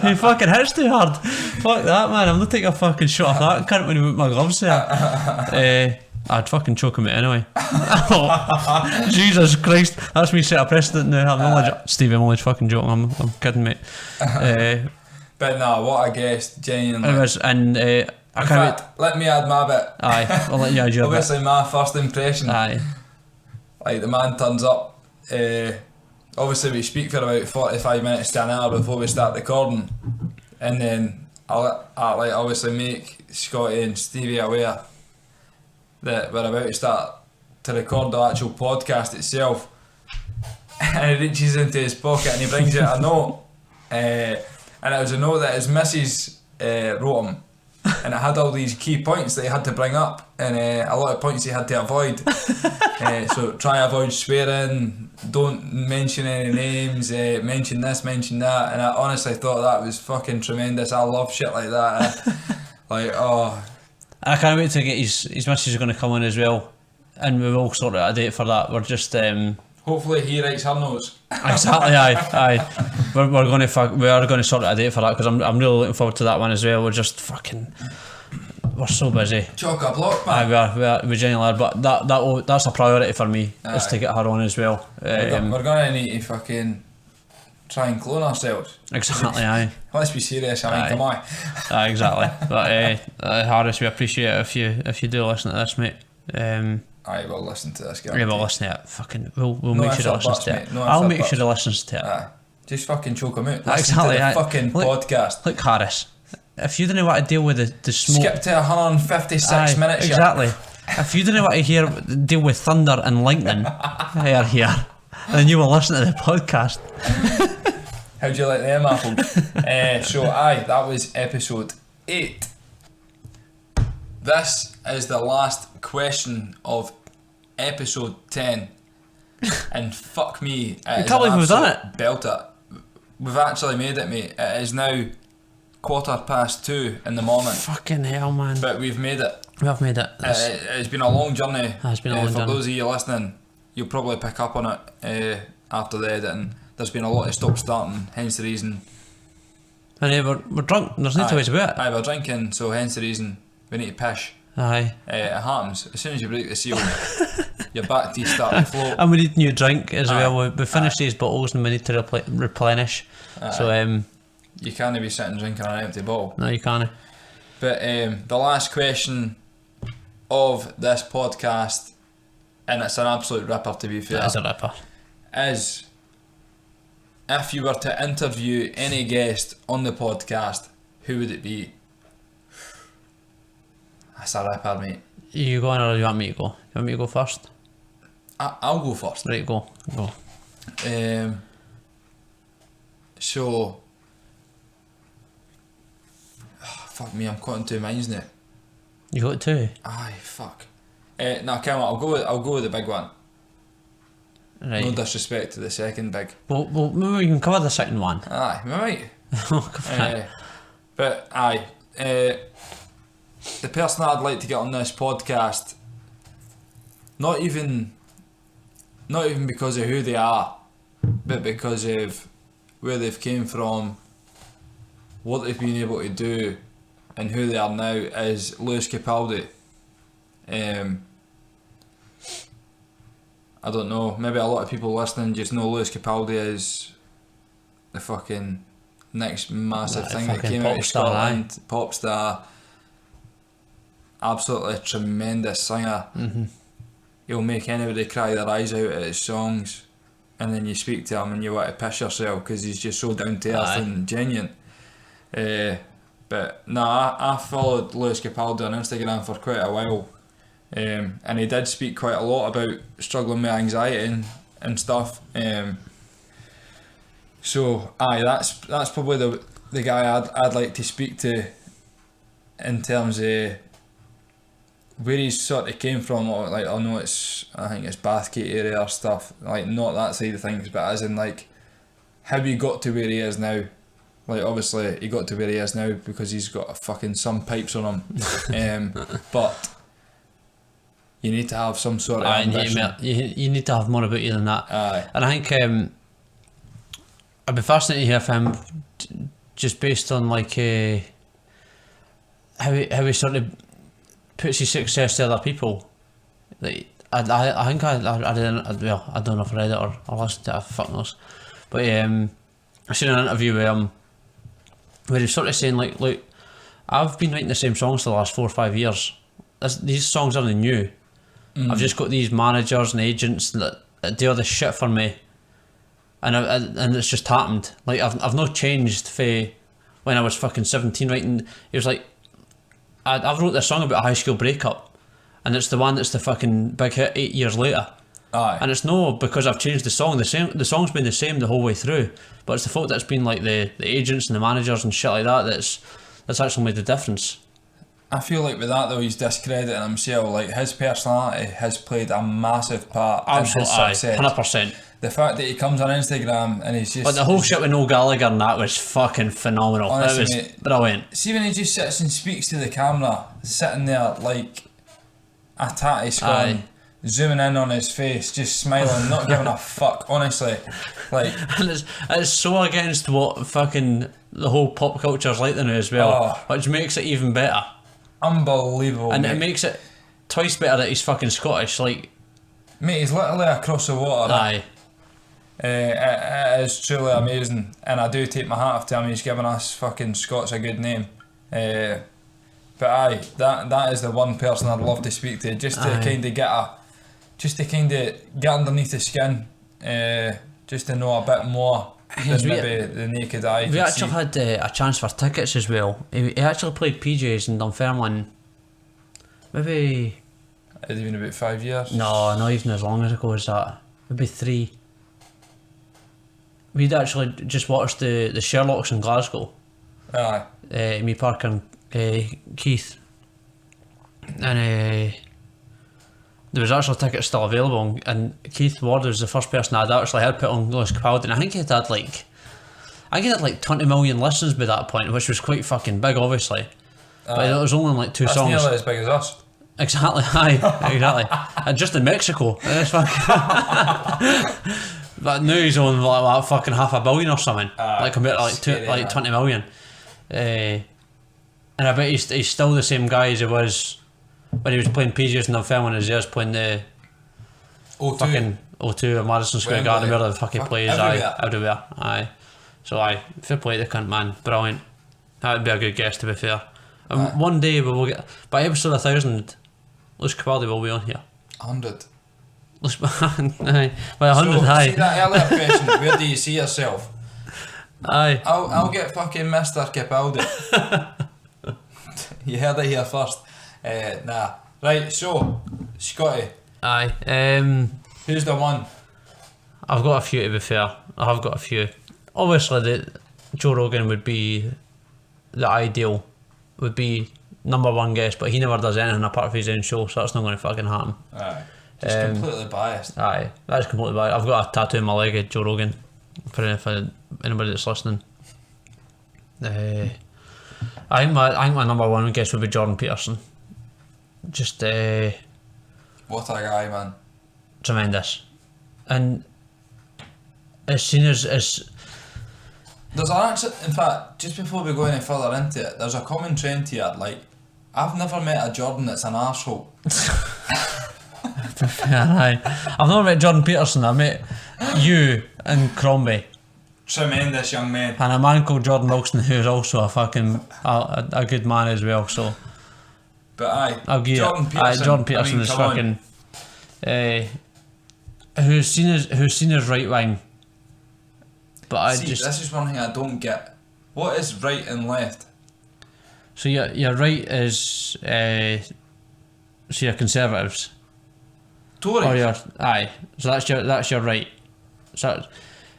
He fucking hits too hard. Fuck that, man. I'm not taking a fucking shot off that cunt when he put my gloves there. I'd fucking choke him out anyway. Oh, Jesus Christ, that's me set a precedent now. I'm only fucking joking. I'm kidding, mate. But no, what a guest, genuinely. It was, and I can't wait. Let me add my bit. Aye, I'll let you add your bit. Obviously, my first impression. Aye. Like, the man turns up. Obviously, we speak for about 45 minutes to an hour before we start recording, and then I like obviously make Scotty and Stevie aware that we're about to start to record the actual podcast itself. And he reaches into his pocket and he brings out a note, and it was a note that his missus wrote him, and it had all these key points that he had to bring up, and a lot of points he had to avoid. So try and avoid swearing, don't mention any names, mention this, mention that, and I honestly thought that was fucking tremendous. I love shit like that. Like, oh. I can't wait to get his missus are going to come on as well. and we will sort out a date for that. We're just Hopefully he writes her notes. exactly, aye. We are going to sort out a date for that because I'm really looking forward to that one as well. We're just fucking, we're so busy. Chock-a-block, Aye, man. we genuinely are, but that's a priority for me, is to get her on as well. We're going to need to fucking try and clone ourselves. Exactly, aye. Let's be serious, I mean, come on. Aye, exactly. But Harris, we appreciate it if you do listen to this, mate. Aye, we'll listen to this guy. Yeah, we'll listen to it. Fucking, we'll No make sure ifs he or listens buts, to mate. it. No ifs I'll or make buts. sure he listens to it. Aye. Just fucking choke him out. Listen Exactly, to the aye. fucking podcast. Look, Harris, if you didn't want to deal with the smoke, Skip to 156 minutes. exactly. If you didn't want to deal with thunder and lightning here, then you will listen to the podcast. How'd you like them apples? So aye, that was episode 8. This is the last question of episode 10. And fuck me, I can't believe we've done it. Belter. We've actually made it, mate. It is now 2:15 in the morning. Fucking hell, man. But we've made it. We have made it. It's been a long journey. It's been a long for journey. those of you listening, you'll probably pick up on it after the editing. There's been a lot of stop starting, hence the reason. And we're drunk. There's no two ways about it. Aye, we're drinking, so hence the reason we need to pish. Aye. It happens. As soon as you break the seal, your back teeth start to float. And we need new drink as Aye. well. We finished these bottles and we need to replenish. Aye. So You can't be sitting drinking an empty bottle. no, you can't. But the last question of this podcast, and it's an absolute ripper to be fair, That is a ripper. is if you were to interview any guest on the podcast, who would it be? That's a ripper, mate. You go on or you want me to go? You want me to go first? I'll go first. Right, go. So, fuck me, I'm caught in two minds now. You got two? Aye, fuck. No, come on, I'll go with the big one. Right. No disrespect to the second big. Well, maybe we can cover the second one. Aye, we might. Go for it. But aye, the person I'd like to get on this podcast, not even because of who they are, but because of where they've came from, what they've been able to do, and who they are now, is Lewis Capaldi. I don't know, maybe a lot of people listening just know Lewis Capaldi is the fucking next massive thing that came out of Scotland. Pop star, absolutely tremendous singer. Mm-hmm. He'll make anybody cry their eyes out at his songs, and then you speak to him and you want to piss yourself because he's just so down to earth and genuine. But nah, I followed Lewis Capaldi on Instagram for quite a while, and he did speak quite a lot about struggling with anxiety and stuff. So aye, that's probably the guy I'd like to speak to in terms of where he's sort of came from. Like, I think it's Bathgate area or stuff, like not that side of things, but as in like how he got to where he is now. Like, obviously he got to where he is now because he's got fucking some pipes on him. But you need to have some sort of ambition. You need to have more about you than that. Aye. And I think I'd be fascinated to hear from him just based on like how he sort of puts his success to other people. Like I think I don't know if I read it or listened to it, fuck knows. But I seen an interview with him where he's sort of saying like, look, I've been writing the same songs for the last 4 or 5 years. These songs aren't new. I've just got these managers and agents that do all this shit for me, and it's just happened. Like I've not changed for when I was fucking 17 writing. He was like, I've wrote this song about a high school breakup, and it's the one that's the fucking big hit 8 years later. Aye. And it's no because I've changed the song. The song's been the same the whole way through, but it's the fact that it's been like the agents and the managers and shit like that that's actually made the difference. I feel like with that though, he's discrediting himself. Like, his personality has played a massive part in his success. 100%. The fact that he comes on Instagram and he's just... But the whole shit with Noel Gallagher and that was fucking phenomenal. Honestly, it was mate, brilliant. See when he just sits and speaks to the camera, sitting there like a tatty scone, zooming in on his face, just smiling, not giving a fuck, honestly. Like, And it's so against what fucking the whole pop culture's like now as well, which makes it even better. Unbelievable, And mate. it makes it twice better that he's fucking Scottish, like... Mate, he's literally across the water. Aye. It is truly amazing, and I do take my hat off to him. He's given us fucking Scots a good name. But aye, that is the one person I'd love to speak to, just to kind of get underneath the skin, just to know a bit more than maybe the naked eye. We actually had a chance for tickets as well. He actually played PJs in Dunfermline. Maybe... It's been about 5 years. No, not even as long ago as that. Maybe 3. We'd actually just watched the Sherlocks in Glasgow. Aye. Me, Parker and Keith. And there was actually tickets still available, and Keith Ward was the first person I'd actually heard put on Lewis Capaldi, and I think he had like 20 million listens by that point, which was quite fucking big, obviously. But it was only like 2 songs. That's nearly as big as us. Exactly, aye, exactly. And just in Mexico. It's fucking but now he's on like fucking 500 million or something. Like compared to like 20 million. And I bet he's still the same guy as he was when he was playing PGs in the film, and as he was playing the fucking O2 at Madison Square Garden, where the fucking plays everywhere. Aye. So fair play to the cunt, man. Brilliant. That would be a good guess, to be fair. And one day we will get, by episode 1000, Lewis Capaldi will be on here. 100. Aye. By 100, so, aye. See that earlier question, where do you see yourself? Aye. I'll get fucking Mr. Capaldi. You heard it here first. Nah. Right, so, Scotty. Aye. Who's the one? I've got a few, to be fair. I have got a few. Obviously, Joe Rogan would be the ideal, would be number one guest, but he never does anything apart from his own show, so that's not going to fucking happen. Aye. Just completely biased. Aye, that's completely biased. I've got a tattoo on my leg of Joe Rogan, for anybody that's listening. I think my number one guest would be Jordan Peterson. Just what a guy, man. Tremendous. And as soon as there's actually, in fact, just before we go any further into it, there's a common trend here. Like, I've never met a Jordan that's an arsehole. Aye. I've never met Jordan Peterson. I met you and Crombie. Tremendous young man. And a man called Jordan Wilson, who's also a fucking a good man as well. So, but I'll give Jordan Peterson is fucking. Who's seen as right wing. But this is one thing I don't get. What is right and left? So your right is so your Conservatives. Tories. Or so that's your right. So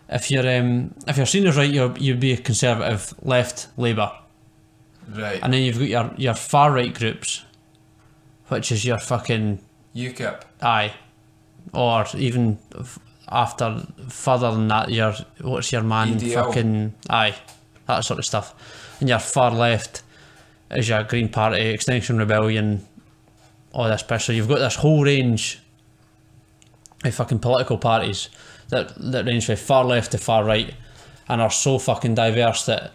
if you're seen as right, you'd be a Conservative, left, Labour. Right. And then you've got your far right groups, which is your fucking UKIP. Aye. Or even after further than that, what's your man EDL. fucking aye, that sort of stuff. And your far left is your Green Party, Extinction Rebellion, all this piss. So you've got this whole range of fucking political parties that range from far left to far right, and are so fucking diverse that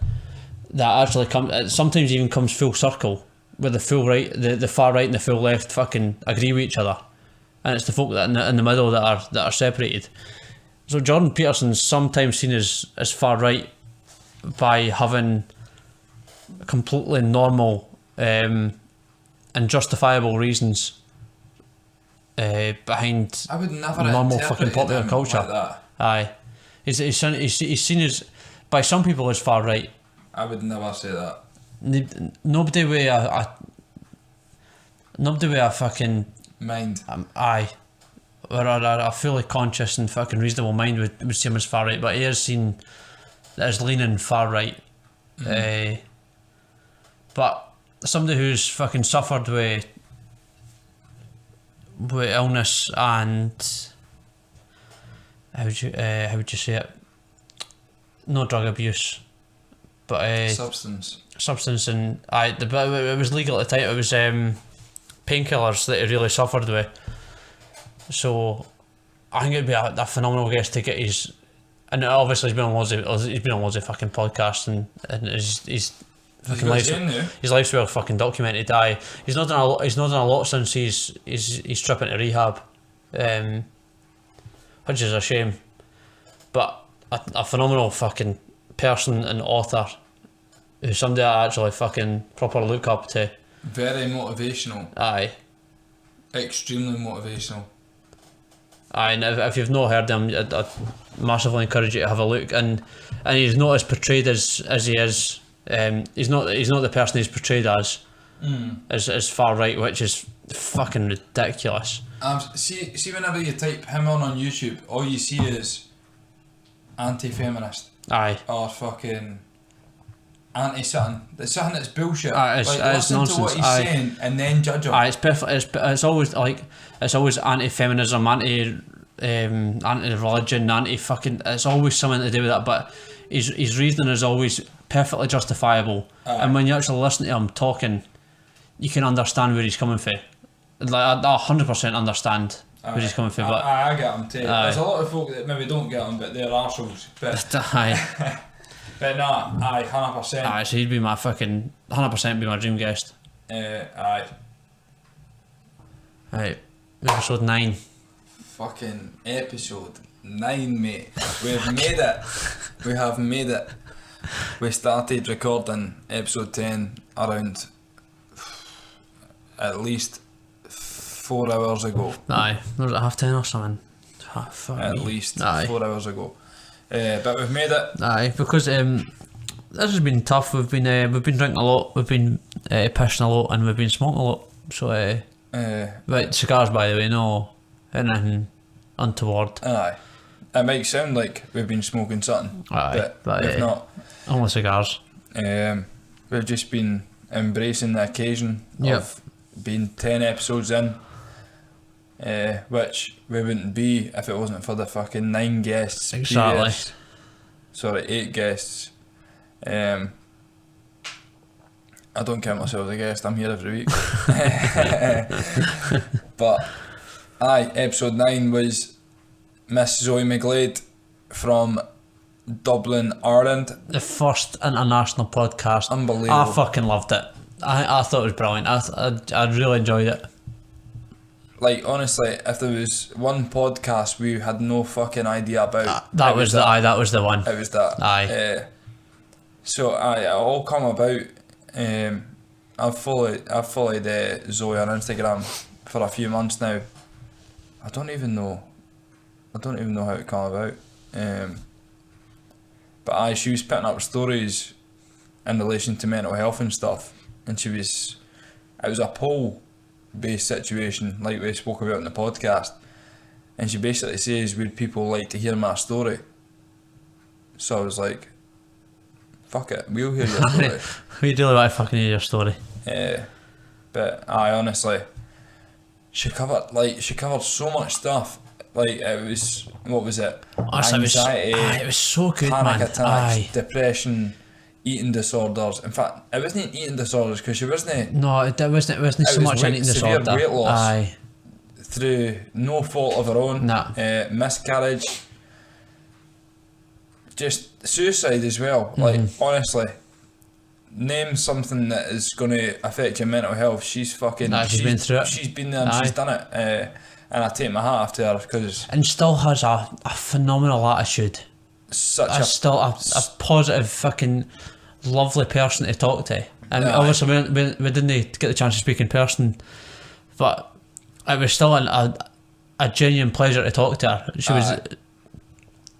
actually sometimes even comes full circle, where the full right, the far right and the full left fucking agree with each other. And it's the folk that in the middle that are separated. So Jordan Peterson's sometimes seen as far right by having completely normal and justifiable reasons behind I would never normal fucking popular culture. like that. Aye, he's seen as by some people as far right. I would never say that. Nobody with a fucking Mind. aye, or a fully conscious and fucking reasonable mind would see him as far right, but he is seen as leaning far right. But somebody who's fucking suffered with illness and how would you say it? No drug abuse, but substance and it was legal at the time. It was painkillers that he really suffered with. So I think it'd be a phenomenal guest to get his. And obviously he's been on loads of fucking podcasts and he's fucking his life's well fucking documented. He's not done a lot since he's tripping to rehab, which is a shame. But a phenomenal fucking person and author, who's somebody I actually fucking proper look up to. Very motivational. Aye. Extremely motivational. Aye, and if you've not heard him, I'd massively encourage you to have a look. And he's not as portrayed as he is. He's not the person he's portrayed as far right, which is fucking ridiculous. See, whenever you type him on YouTube, all you see is anti-feminist. Aye. Or fucking anti-something. It's something that's bullshit. It's listen nonsense. to what he's saying and then judge him. It's perfect. It's always like anti-feminism, anti-religion, anti-fucking. It's always something to do with that. But his reasoning is always perfectly justifiable. And when you actually listen to him talking, you can understand where he's coming from. Like I 100% understand where he's coming from. But I get him too. There's a lot of folk that maybe don't get him, but they're arseholes. But but nah, 100%. Aye, so he'd be my fucking 100% be my dream guest. Aye. Right, episode 9. Fucking episode 9, mate. We've made it. We have made it. We started recording episode 10 around at least 4 hours ago. Aye, was it 10:30 or something? At least 4 hours ago. But we've made it. Aye, because this has been tough. We've been drinking a lot. We've been pissing a lot, and we've been smoking a lot. So right, cigars, by the way, no anything untoward. Aye, it might sound like we've been smoking something, but we've not. Only cigars. We've just been embracing the occasion of being 10 episodes in, which we wouldn't be if it wasn't for the fucking 9 guests. Exactly. Sorry, 8 guests. I don't count myself as a guest, I'm here every week. But aye, episode 9 was Miss Zoe McGlade from Dublin, Ireland. The first international podcast. Unbelievable. I fucking loved it. I thought it was brilliant. I really enjoyed it. Like, honestly, if there was one podcast we had no fucking idea about, that was the one. It was that. Aye. So it all come about. I've followed Zoe on Instagram for a few months now. I don't even know how it came about. But she was putting up stories in relation to mental health and stuff, and it was a poll based situation like we spoke about in the podcast, and she basically says, would people like to hear my story? So I was like, fuck it, we'll hear your story. We do like fucking hear your story. But honestly, she covered so much stuff. Like, it was, what was it? Anxiety, it was so good, panic man. attacks, depression, eating disorders. In fact, it wasn't eating disorders because she wasn't. No, it wasn't so much an eating disorder. Severe weight loss. Aye. Through no fault of her own. Nah. Miscarriage. Just suicide as well. Like, honestly, name something that is going to affect your mental health. She's fucking. She's been through it. She's been there and she's done it. And I take my hat off to her because. And still has a phenomenal attitude. Still a positive fucking lovely person to talk to. And obviously we didn't get the chance to speak in person, but it was still a genuine pleasure to talk to her. She was,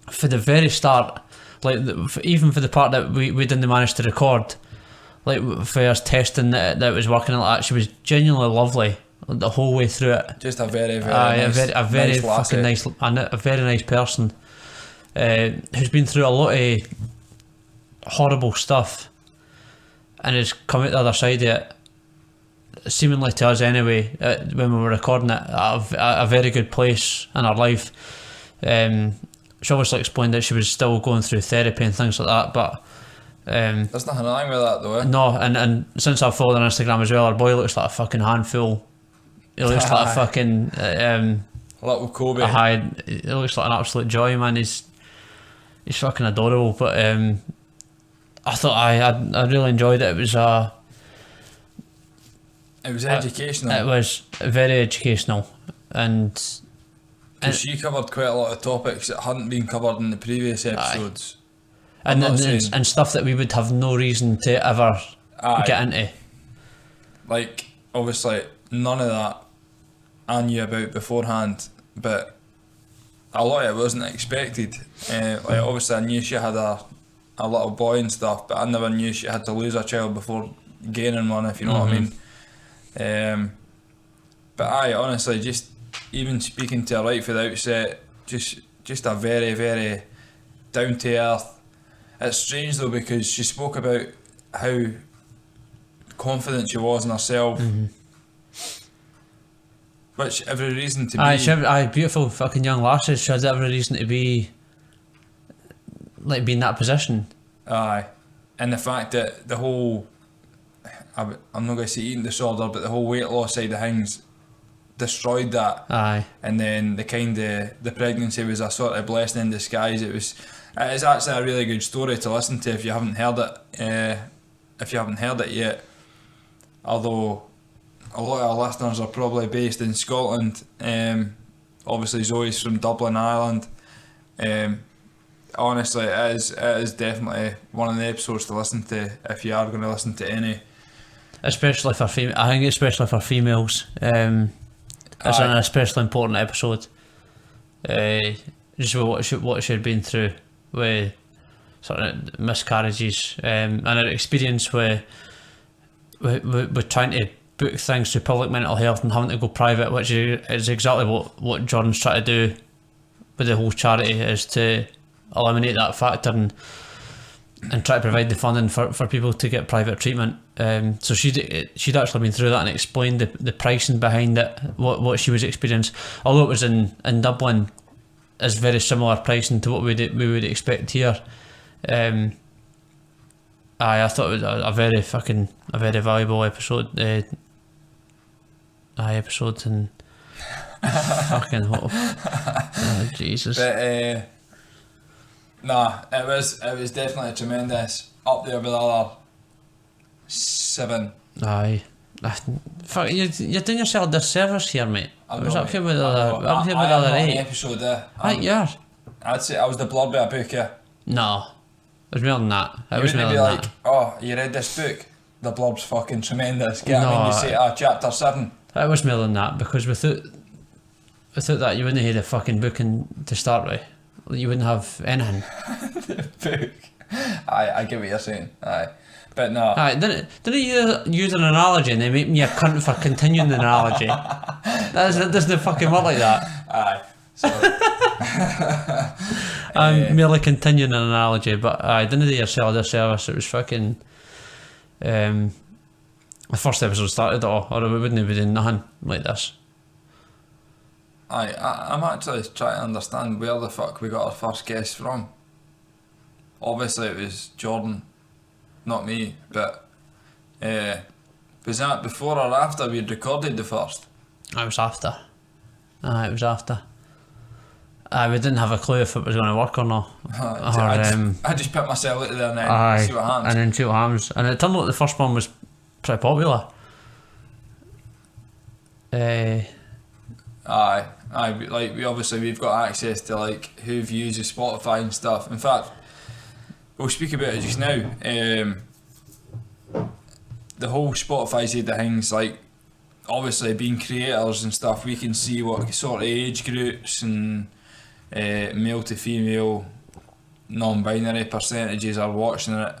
for the very start, like even for the part that we didn't manage to record, like for us testing that it was working like that, she was genuinely lovely the whole way through it. Just a very nice, a very nice fucking nice, a very nice person. Who's been through a lot of horrible stuff and has come out the other side of it, seemingly to us anyway, when we were recording it, at a very good place in her life. She obviously explained that she was still going through therapy and things like that, but there's nothing wrong with that though, eh? No, and since I've followed her on Instagram as well, her boy looks like a fucking handful. He looks like a fucking Little Kobe. He looks like an absolute joy, man. He's fucking adorable. But I thought I really enjoyed it. It was educational. It was very educational, and she covered quite a lot of topics that hadn't been covered in the previous episodes. And stuff that we would have no reason to ever get into. Like, obviously, none of that I knew about beforehand, but a lot of it wasn't expected. Like, obviously, I knew she had a little boy and stuff, but I never knew she had to lose a child before gaining one, if you know what I mean. But honestly, just even speaking to her right for the outset, just a very, very down to earth. It's strange though, because she spoke about how confident she was in herself, which every reason to be. She had beautiful fucking young lasses. She had every reason to be like be in that position. And the fact that the whole, I'm not going to say eating disorder, but the whole weight loss side of things destroyed that. And then the pregnancy was a sort of blessing in disguise. It is actually a really good story to listen to if you haven't heard it. Yet, although a lot of our listeners are probably based in Scotland. Obviously Zoe's from Dublin, Ireland. Honestly, it is definitely one of the episodes to listen to if you are going to listen to any. Especially for I think especially for females. It's an especially important episode. Just what she had been through with sort of miscarriages, and her experience with trying to book things through public mental health and having to go private, which is exactly what Jordan's trying to do with the whole charity, is to eliminate that factor and try to provide the funding for people to get private treatment. So she'd actually been through that and explained the pricing behind it, what she was experiencing. Although it was in Dublin, is very similar pricing to what we would expect here. I thought it was a very valuable episode. Episode and fucking oh, Jesus. But nah, it was definitely tremendous. Up there with the other 7. Fuck, you're doing yourself a disservice here, mate. I was up here with the other other 8. Episode, I'd say I was the blurb of a book, yeah. No, it was more than that. It was more than that. Oh, you read this book? The blurb's fucking tremendous. Get me? You say, chapter 7. It was more than that, because without that, you wouldn't have the fucking book to start with. You wouldn't have anything. The book. I get what you're saying. But no. Didn't you use an analogy and they make me a cunt for continuing the analogy? That doesn't fucking work like that. Sorry. I'm merely continuing an analogy, but I didn't do yourself a disservice. It was fucking. The first episode started it all, or we wouldn't have been doing nothing like this. I'm actually trying to understand where the fuck we got our first guest from. Obviously it was Jordan, not me, but was that before or after we'd recorded the first? It was after. It was after. We didn't have a clue if it was going to work or not. I just put myself out there and then see what happens. And then see what happens. And it turned out the first one was pretty popular. Like we've got access to like who views the Spotify and stuff. In fact, we'll speak about it just now. The whole Spotify side of things, like obviously being creators and stuff, we can see what sort of age groups and male to female, non-binary percentages are watching it.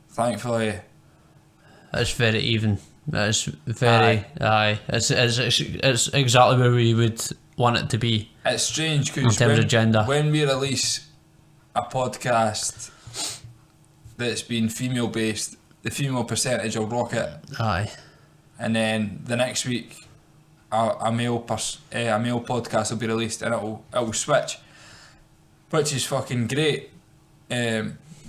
Thankfully, it's very even. It's very It's exactly where we would want it to be. It's strange because in terms of gender, when we release a podcast that's been female based, the female percentage will rocket. And then the next week, a male podcast will be released and it'll switch, which is fucking great.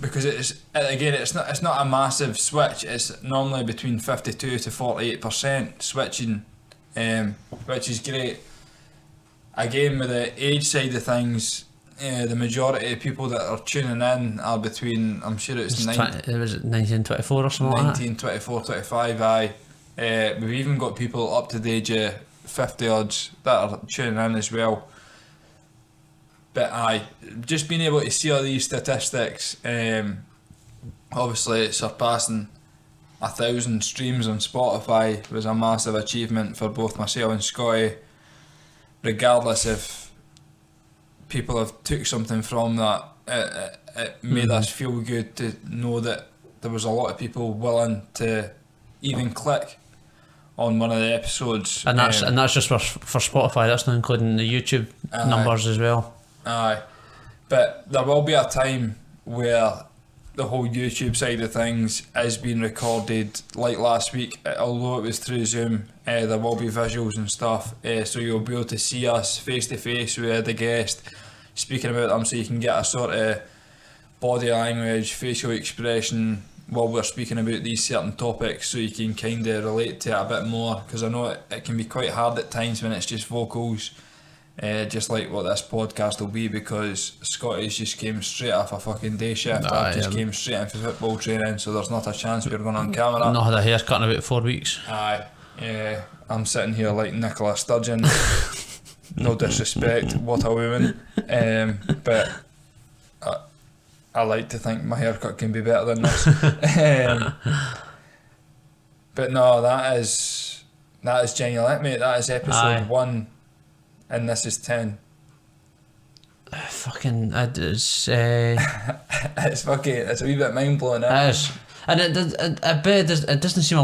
Because it's not a massive switch. It's normally between 52 to 48% switching, which is great. again, with the age side of things, the majority of people that are tuning in are between, I'm sure it's 1924 or something 19, 24, 25, aye. We've even got people up to the age of 50 odds that are tuning in as well. But aye, just being able to see all these statistics, obviously surpassing 1,000 streams on Spotify was a massive achievement for both myself and Scotty. Regardless if people have took something from that, it made us feel good to know that there was a lot of people willing to even click on one of the episodes. And that's just for Spotify, that's not including the YouTube numbers as well. Aye, but there will be a time where the whole YouTube side of things is being recorded, like last week, although it was through Zoom. There will be visuals and stuff, so you'll be able to see us face to face with the guest speaking about them, so you can get a sort of body language, facial expression while we're speaking about these certain topics, so you can kind of relate to it a bit more, because I know it can be quite hard at times when it's just vocals. Just like what this podcast will be, because Scotty's just came straight off a fucking day shift. I just came straight into football training, so there's not a chance we're going on camera. I've not had a haircut in about 4 weeks. Aye, I'm sitting here like Nicola Sturgeon. No disrespect, what a woman. But I like to think my haircut can be better than this. But no, that is genuine, mate. That is episode 1. And this is 10. Fucking, it's it's a wee bit mind blowing. It is, and I bet it doesn't seem a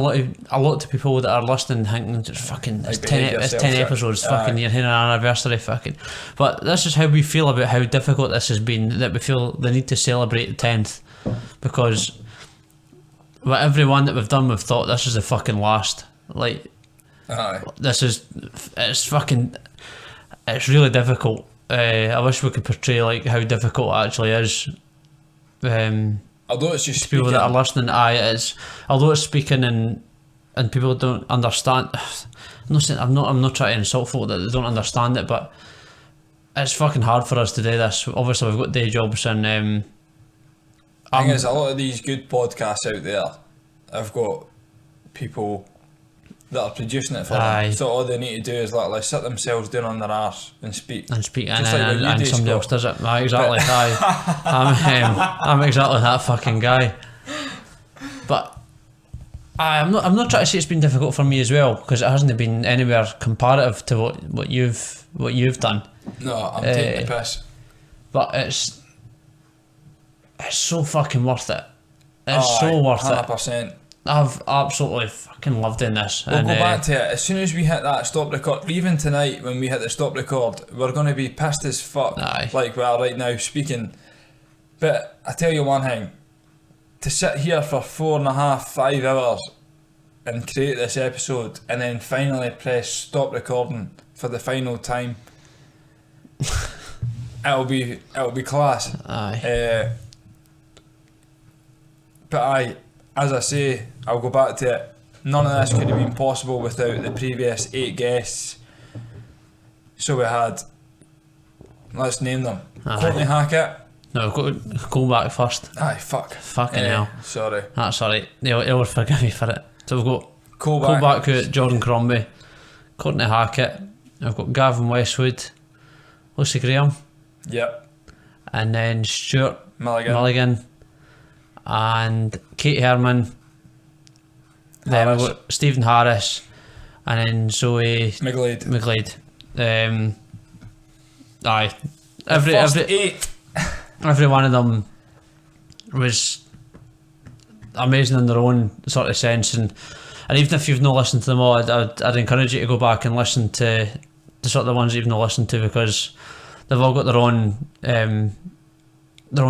lot to people that are listening, thinking it's fucking it's 10 episodes, fucking you're hitting an anniversary, fucking. But this is how we feel about how difficult this has been. That we feel the need to celebrate the 10th, because with every one that we've done, we've thought this is the fucking last. Like, it's really difficult. I wish we could portray like how difficult it actually is. Although it's just to people that are listening, although it's speaking and people don't understand. I'm not trying to insult folk that they don't understand it, but it's fucking hard for us to do this. Obviously, we've got day jobs, and thing is, a lot of these good podcasts out there have got people that are producing it for them. So all they need to do is like sit themselves down on their arse and speak. And somebody else does it. Exactly. I'm exactly that fucking guy. But I'm not trying to say it's been difficult for me as well, because it hasn't been anywhere comparative to what you've done. No, I'm taking the piss. But it's so fucking worth it. It's so worth 100%. I've absolutely fucking loved doing this. We'll go back to it. As soon as we hit that stop record, even tonight when we hit the stop record, we're going to be pissed as fuck, like we are right now speaking. But I tell you one thing, to sit here for 4.5, 5 hours and create this episode and then finally press stop recording for the final time, it'll be class. But as I say, I'll go back to it, none of this could have been possible without the previous 8 guests. So we had, let's name them. Courtney Hackett. No, go back first. Fucking hell. Sorry. That's alright. He'll forgive me for it. So we've got Colback, Jordan Crombie, Courtney Hackett, I've got Gavin Westwood, Lucy Graham. Yep. And then Stuart Milligan. And Kate Herman, then we've got Stephen Harris, and then Zoe McGlade. Every one of them was amazing in their own sort of sense, and even if you've not listened to them all, I'd encourage you to go back and listen to the sort of the ones that you've not listened to, because they've all got their own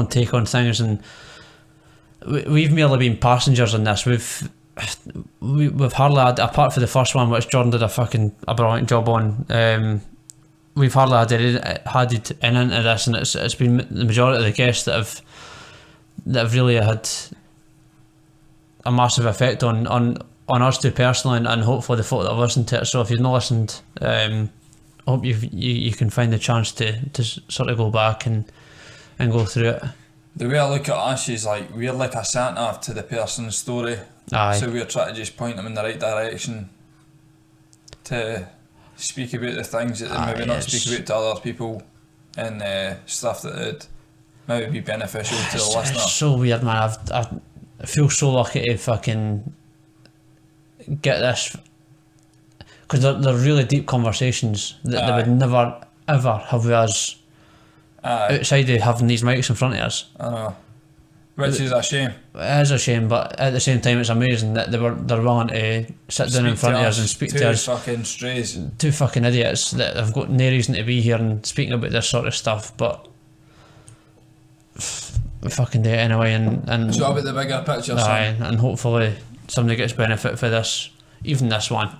take on things, and we've merely been passengers in this. We've hardly had, apart from the first one, which Jordan did a brilliant job on. We've hardly had it into this, and it's been the majority of the guests that have really had a massive effect on us two personally, and hopefully the folk that have listened to it. So if you've not listened, hope you can find the chance to sort of go back and go through it. The way I look at us is like we're like a Santa to the person's story. Aye. So we're trying to just point them in the right direction to speak about the things that they maybe not speak about to other people, and stuff that would maybe be beneficial to the listener. It's so weird, man. I feel so lucky to fucking get this, because they're really deep conversations that they would never ever have with us outside of having these mics in front of us. I know, which is a shame. It is a shame, but at the same time it's amazing that they're willing to sit down in front of us and speak to us. Two fucking strays. Two fucking idiots that have got no reason to be here and speaking about this sort of stuff, but we fucking do it anyway, and so about the bigger picture, aye, son. and hopefully somebody gets benefit for this, even this one.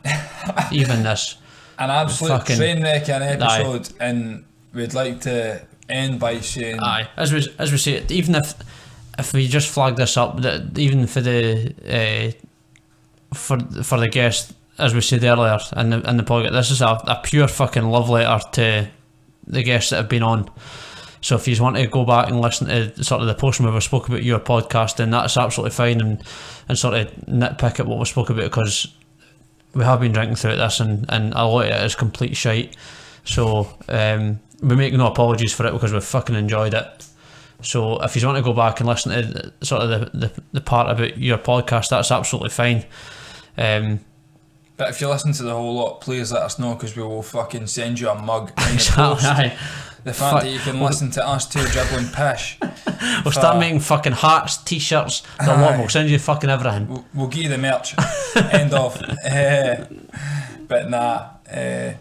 Even this. An absolute fucking train wreck an episode, and we'd like to end by saying, aye, as we say, even if we just flag this up, that even for the for the guest, as we said earlier in the podcast, this is a pure fucking love letter to the guests that have been on. So if you want to go back and listen to sort of the portion where we spoke about your podcast, then that's absolutely fine, and sort of nitpick at what we spoke about, because we have been drinking through this, and a lot of it is complete shite. So we make no apologies for it, because we've fucking enjoyed it. So if you want to go back and listen to sort of the part about your podcast, that's absolutely fine. but if you listen to the whole lot, please let us know, because we will fucking send you a mug in the Exactly. post. The fact that you can listen to us two dribbling pish. We'll start making fucking hats, t-shirts, the lot. We'll send you fucking everything. We'll give you the merch. End of. But nah, I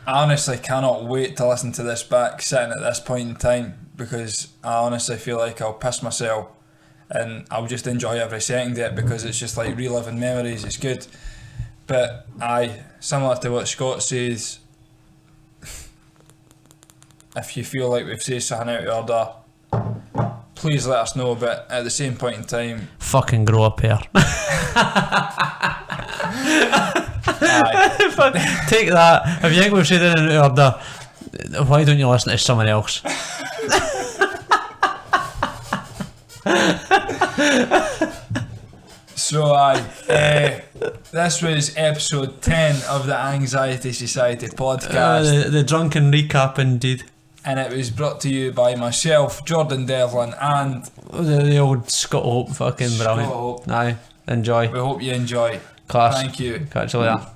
honestly cannot wait to listen to this back sitting at this point in time, because I honestly feel like I'll piss myself, and I'll just enjoy every second of it, because it's just like reliving memories. It's good. But aye, similar to what Scott says, if you feel like we've said something out of order, please let us know. But at the same point in time, fucking grow a pair. Take that. If you think we've said it in order, why don't you listen to someone else? So this was episode 10 of the Anxiety Society podcast. The drunken recap indeed. And it was brought to you by myself, Jordan Devlin, and the old Scott Hope, fucking brilliant. Scott Hope. Aye, enjoy. We hope you enjoy. Class. Thank you. Catch you later.